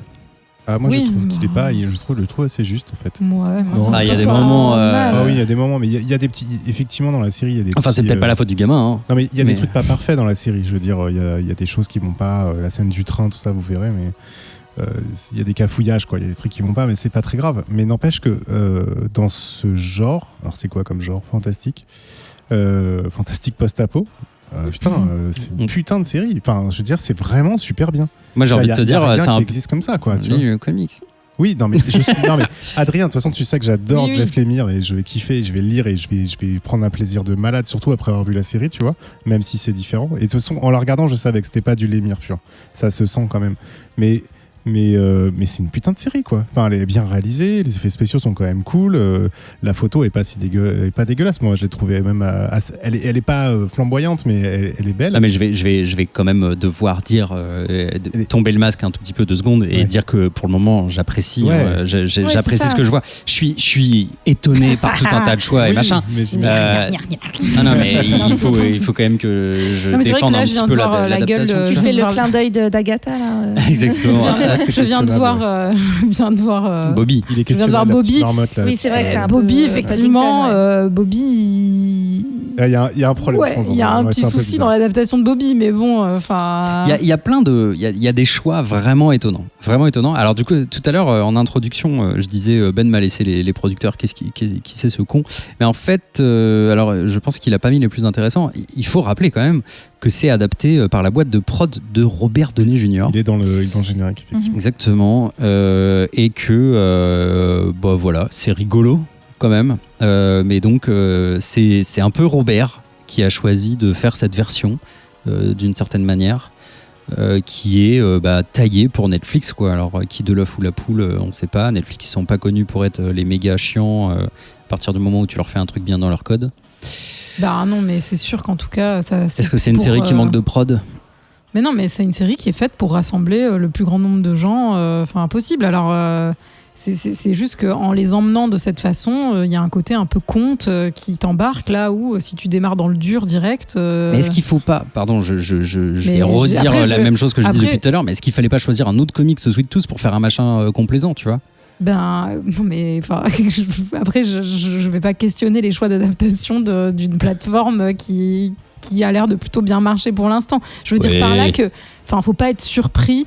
Moi, je trouve qu'il est pas. Je le trouve assez juste, en fait. Ouais, il y a des moments. Oui, il y a des moments, mais il y a des petits. Effectivement, dans la série, il y a des. Enfin, c'est peut-être pas la faute du gamin. Non, mais il y a des trucs pas parfaits dans la série. Je veux dire, il y a des choses qui vont pas. La scène du train, tout ça, vous verrez, mais. Il y a des cafouillages, quoi. Il y a des trucs qui vont pas, mais c'est pas très grave. Mais n'empêche que dans ce genre, alors c'est quoi comme genre? Fantastique post-apo. C'est une putain de série. Je veux dire, c'est vraiment super bien. Moi, j'ai envie de te dire, c'est un existe comme ça, quoi. Tu vois. Le comics. Oui, non mais Adrien, de toute façon, tu sais que j'adore Jeff Lemire et je vais kiffer, je vais le lire et je vais prendre un plaisir de malade, surtout après avoir vu la série, tu vois, même si c'est différent. Et de toute façon, en la regardant, je savais que c'était pas du Lemire pur. Ça se sent quand même. Mais c'est une putain de série, quoi. Elle est bien réalisée, les effets spéciaux sont quand même cool, la photo est pas pas dégueulasse. Moi, je l'ai trouvée même elle est pas flamboyante, mais elle est belle. Ah, mais je vais quand même devoir dire tomber le masque un tout petit peu 2 secondes et dire que pour le moment j'apprécie j'apprécie ce que je vois. Je suis étonné par tout un tas de choix et machin. Non, mais il faut quand même que je défende un petit peu l'adaptation. Tu fais le clin d'œil d'Agatha là. Exactement. Je viens de voir Bobby. Il est question de Bobby. Marmotte, là. Oui, c'est vrai que c'est un Bobby, peu effectivement. Paddington, Bobby. Il y a un problème. Il y a un petit souci dans l'adaptation de Bobby, mais bon, Il y a plein de, il y a des choix vraiment étonnants, vraiment étonnants. Alors du coup, tout à l'heure en introduction, je disais Ben m'a laissé les producteurs. Qui c'est ce con? Mais en fait, alors je pense qu'il a pas mis les plus intéressants. Il faut rappeler quand même que c'est adapté par la boîte de prod de Robert Downey Jr. Il est dans le générique, effectivement. Exactement, et que voilà, c'est rigolo quand même, mais donc c'est un peu Robert qui a choisi de faire cette version d'une certaine manière, qui est taillée pour Netflix, quoi. Alors qui de l'œuf ou la poule, on ne sait pas. Netflix, ils sont pas connus pour être les méga chiants à partir du moment où tu leur fais un truc bien dans leur code. Bah non, mais c'est sûr qu'en tout cas, est-ce que c'est une série qui manque de prod? Mais non, mais c'est une série qui est faite pour rassembler le plus grand nombre de gens possible. Alors c'est juste qu'en les emmenant de cette façon, il y a un côté un peu conte qui t'embarque là où si tu démarres dans le dur direct. Mais est-ce qu'il faut pas, pardon, je vais redire même chose que je dis depuis tout à l'heure, mais est-ce qu'il fallait pas choisir un autre comics Sweet Tooth pour faire un machin complaisant, tu vois? Non, mais après je vais pas questionner les choix d'adaptation d'une plateforme qui a l'air de plutôt bien marcher pour l'instant. Je veux dire par là que faut pas être surpris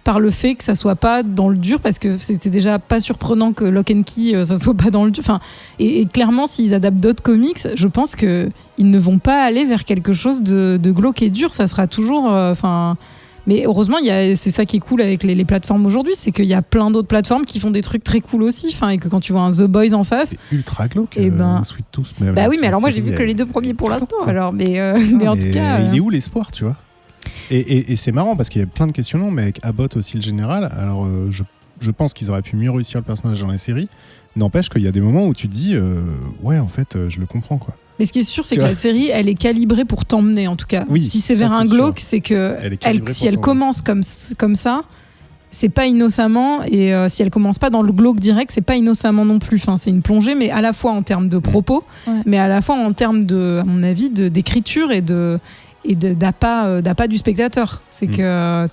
par le fait que ça soit pas dans le dur, parce que c'était déjà pas surprenant que Lock and Key ça soit pas dans le dur. Enfin, et clairement, s'ils adaptent d'autres comics, je pense que ils ne vont pas aller vers quelque chose de glauque et dur. Ça sera toujours, mais heureusement, c'est ça qui est cool avec les plateformes aujourd'hui, c'est qu'il y a plein d'autres plateformes qui font des trucs très cool aussi. Et que quand tu vois un The Boys en face, C'est ultra glauque. Sweet Tooth. bah oui, mais alors moi j'ai vu que les 2 premiers pour l'instant. Alors, mais en tout cas, il est où l'espoir, tu vois? Et c'est marrant parce qu'il y a plein de questionnements, mais avec Abbott aussi le général. Alors je pense qu'ils auraient pu mieux réussir le personnage dans la série. N'empêche qu'il y a des moments où tu te dis ouais, en fait, je le comprends, quoi. Mais ce qui est sûr, c'est Tu que vois. la série, elle est calibrée pour t'emmener, en tout cas. Oui, si c'est ça, vers un c'est glauque, sûr. c'est que Elle est calibrée si pour elle t'emmener. commence comme ça, c'est pas innocemment. Et si elle commence pas dans le glauque direct, c'est pas innocemment non plus. Enfin, c'est une plongée, mais à la fois en termes de propos, Ouais. mais à la fois en termes de, à mon avis, d'écriture et d'appât du spectateur. C'est que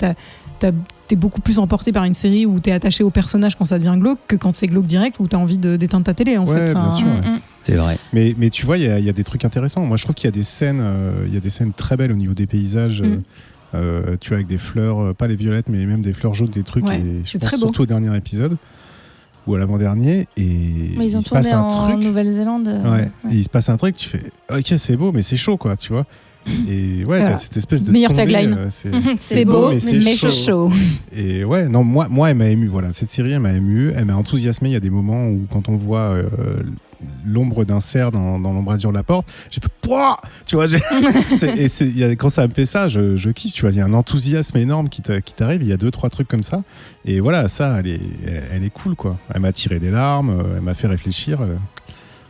t'es beaucoup plus emporté par une série où t'es attaché au personnage quand ça devient glauque que quand c'est glauque direct où t'as envie d'éteindre ta télé, en Ouais, fait. bien sûr. Ouais. C'est vrai. Mais tu vois, il y a des trucs intéressants. Moi, je trouve qu'il y a des scènes, très belles au niveau des paysages. Tu vois, avec des fleurs, pas les violettes, mais même des fleurs jaunes, des trucs. Ouais, et je c'est pense très beau. surtout au dernier épisode ou à l'avant-dernier. Et Mais ils ont il se passe tourné un en truc. Nouvelle-Zélande. Ouais. Et il se passe un truc, tu fais ok, c'est beau, mais c'est chaud, quoi, tu vois. Et ouais, Voilà. t'as cette espèce de Meilleure tombée, tagline. C'est beau, mais c'est chaud. Et ouais, non, moi, elle m'a ému. Voilà, cette série, elle m'a ému, elle m'a enthousiasmé. Il y a des moments où, quand on voit l'ombre d'un cerf dans l'embrasure de la porte, j'ai fait pouah, tu vois. Quand ça me fait ça, je kiffe. Tu vois, il y a un enthousiasme énorme qui t'arrive. Il y a 2-3 trucs comme ça. Et voilà, ça, elle est cool, quoi. Elle m'a tiré des larmes, elle m'a fait réfléchir.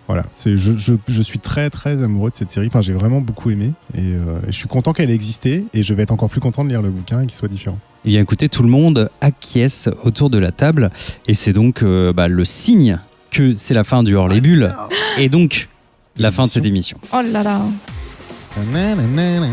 Voilà, je suis très très amoureux de cette série. Enfin, j'ai vraiment beaucoup aimé et je suis content qu'elle ait existé et je vais être encore plus content de lire le bouquin et qu'il soit différent. Eh bien, écoutez, tout le monde acquiesce autour de la table et c'est donc le signe que c'est la fin du Hors les Bulles et donc la fin de cette émission. Oh là là.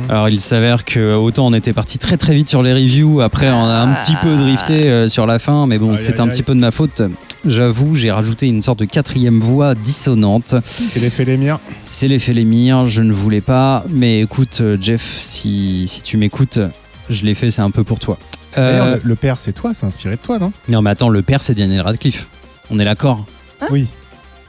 Alors, il s'avère que autant on était parti très très vite sur les reviews, après on a un petit peu drifté sur la fin, mais bon, Aïe, c'est aïe, un aïe. petit peu de ma faute. J'avoue, j'ai rajouté une sorte de 4e voix dissonante. C'est l'effet Lémire. C'est l'effet Lémire, je ne voulais pas, mais écoute, Jeff, si tu m'écoutes, je l'ai fait, c'est un peu pour toi. D'ailleurs, le père, c'est toi, c'est inspiré de toi, non? Non, mais attends, le père, c'est Daniel Radcliffe. On est d'accord? Oui.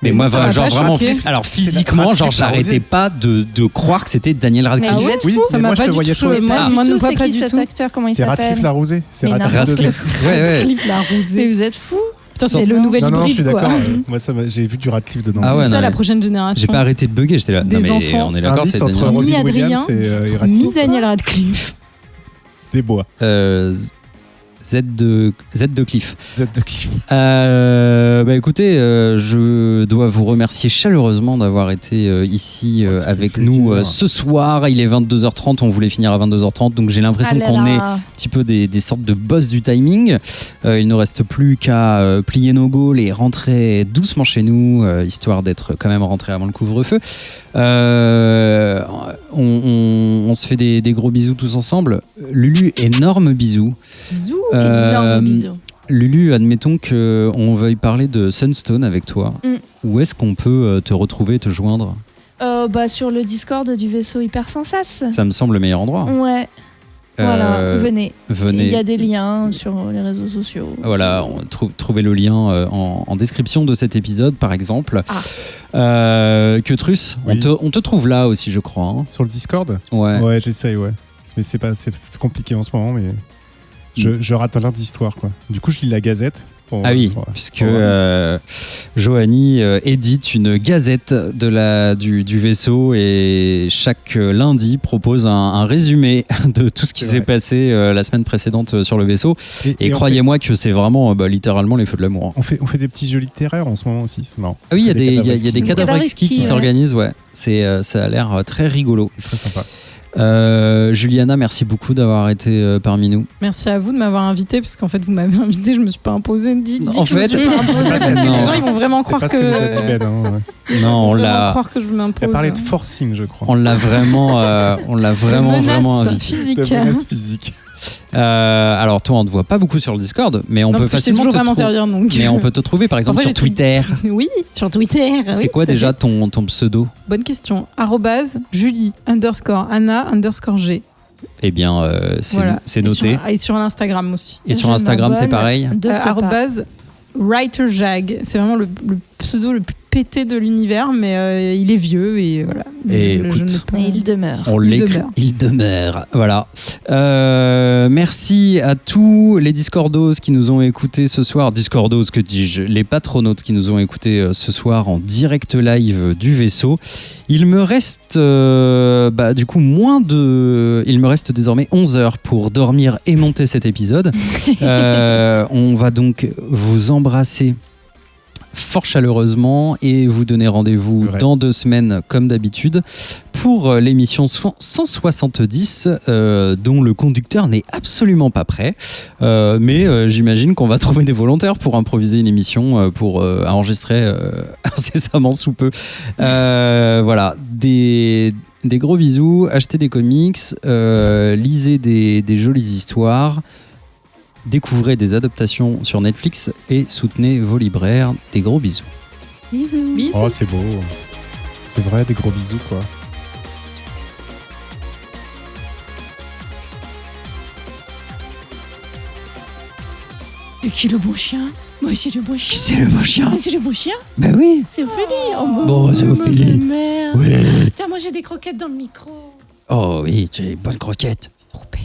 Mais moi, ça m'a genre pas vraiment, choqué. alors physiquement, genre, Radcliffe l'a j'arrêtais osé. pas de croire que c'était Daniel Radcliffe. Mais vous êtes Oui, fous. Ça mais m'a moi, je pas te du voyais tout toi choqué. aussi. Moi, Du moi tout, non c'est pas qui du cet tout. acteur? Comment il C'est Radcliffe s'appelle? Larosé. C'est Mais Radcliffe n'importe 2D. Ouais, ouais. Radcliffe l'a Mais rosé. vous êtes fous. Putain, c'est le nouvel Non, je suis hybride, quoi. d'accord. Moi, j'ai vu du Radcliffe dedans. Ah ouais, C'est non, ça, la mais prochaine génération. J'ai pas arrêté de bugger, j'étais là. Des Non, mais enfants. on est Un d'accord, c'est mix entre Daniel. Ni Robin Williams Adrien, et Ni Radcliffe. Daniel Radcliffe. Des bois. Z de Cliff. Radcliffe. Bah écoutez, je dois vous remercier chaleureusement d'avoir été ici avec plaisir. nous ce soir. Il est 22h30, on voulait finir à 22h30, donc j'ai l'impression Ah là qu'on là. est un petit peu des sortes de boss du timing. Il ne reste plus qu'à plier nos gaules et rentrer doucement chez nous, histoire d'être quand même rentré avant le couvre-feu. On se fait des gros bisous tous ensemble. Lulu, énorme bisous. Zou. Énorme bisou. Lulu, admettons qu'on veuille parler de Sunstone avec toi. Où est-ce qu'on peut te retrouver, te joindre? Sur le Discord du vaisseau Hypersensas. Ça me semble le meilleur endroit. Ouais, voilà, venez. Venez. Il y a des liens sur les réseaux sociaux. Voilà, trouvez le lien en description de cet épisode, par exemple. Que Truss, Oui. on te trouve là aussi, je crois. Hein. Sur le Discord? Ouais. Ouais, j'essaye, ouais. Mais c'est compliqué en ce moment, mais je rate l'un d'histoire, quoi. Du coup, je lis la Gazette. Ah oui, puisque Joanie édite une gazette du vaisseau et chaque lundi propose un résumé de tout ce qui C'est s'est vrai. passé la semaine précédente sur le vaisseau. Et on croyez-moi que c'est vraiment littéralement les feux de l'amour. On fait des petits jeux littéraires en ce moment aussi, c'est marrant. Ah oui, il y a des cadavres cadavres exquis qui ouais. s'organisent, ouais. Ça a l'air très rigolo. C'est très sympa. Juliana, merci beaucoup d'avoir été parmi nous. Merci à vous de m'avoir invité, parce qu'en fait, vous m'avez invité, je me suis pas imposée. Dites En que je me fait, suis pas imposée, parce que non. les gens, ils vont vraiment C'est croire pas ce que nous a dit Ben. Hein, ouais. Non, on Ils vont vraiment l'a, croire que je m'impose. Il a parlé de forcing, je crois. on l'a vraiment, Menace vraiment invité. physique. De menace physique. Alors toi, on te voit pas beaucoup sur le Discord, mais on Non, peut parce que je sais facilement toujours te pas m'en trouver. servir, donc. Mais on peut te trouver, par exemple, Enfin, sur j'ai tout- Twitter. Oui, sur Twitter. C'est oui, quoi tout à déjà fait. ton pseudo? Bonne question. @Julie_Anna_G. Eh bien, c'est noté. Et sur l'Instagram aussi. Et sur Instagram, c'est pareil. Arrobase WriterJag. C'est vraiment le pseudo le plus pété de l'univers, mais il est vieux et voilà. Et Mais il demeure. On l'écrit. Il demeure. Voilà. Merci à tous les Discordos qui nous ont écoutés ce soir. Discordos, que dis-je, les patronautes qui nous ont écoutés ce soir en direct live du vaisseau. Il me reste du coup il me reste désormais 11 heures pour dormir et monter cet épisode. On va donc vous embrasser fort chaleureusement et vous donner rendez-vous dans 2 semaines comme d'habitude pour l'émission 170 dont le conducteur n'est absolument pas prêt, mais j'imagine qu'on va trouver des volontaires pour improviser une émission pour enregistrer incessamment sous peu. Voilà, des gros bisous, achetez des comics, lisez des jolies histoires, découvrez des adaptations sur Netflix et soutenez vos libraires. Des gros bisous. Bisous. Oh, c'est beau. C'est vrai, des gros bisous, quoi. Et qui est le beau chien? Moi, c'est le beau chien. C'est le beau chien. C'est le beau chien? Ben oui. C'est Ophélie. Bon, c'est Ophélie. Merde. Oui. Tiens, moi, j'ai des croquettes dans le micro. Oh oui, j'ai une bonne croquette. Trop belle.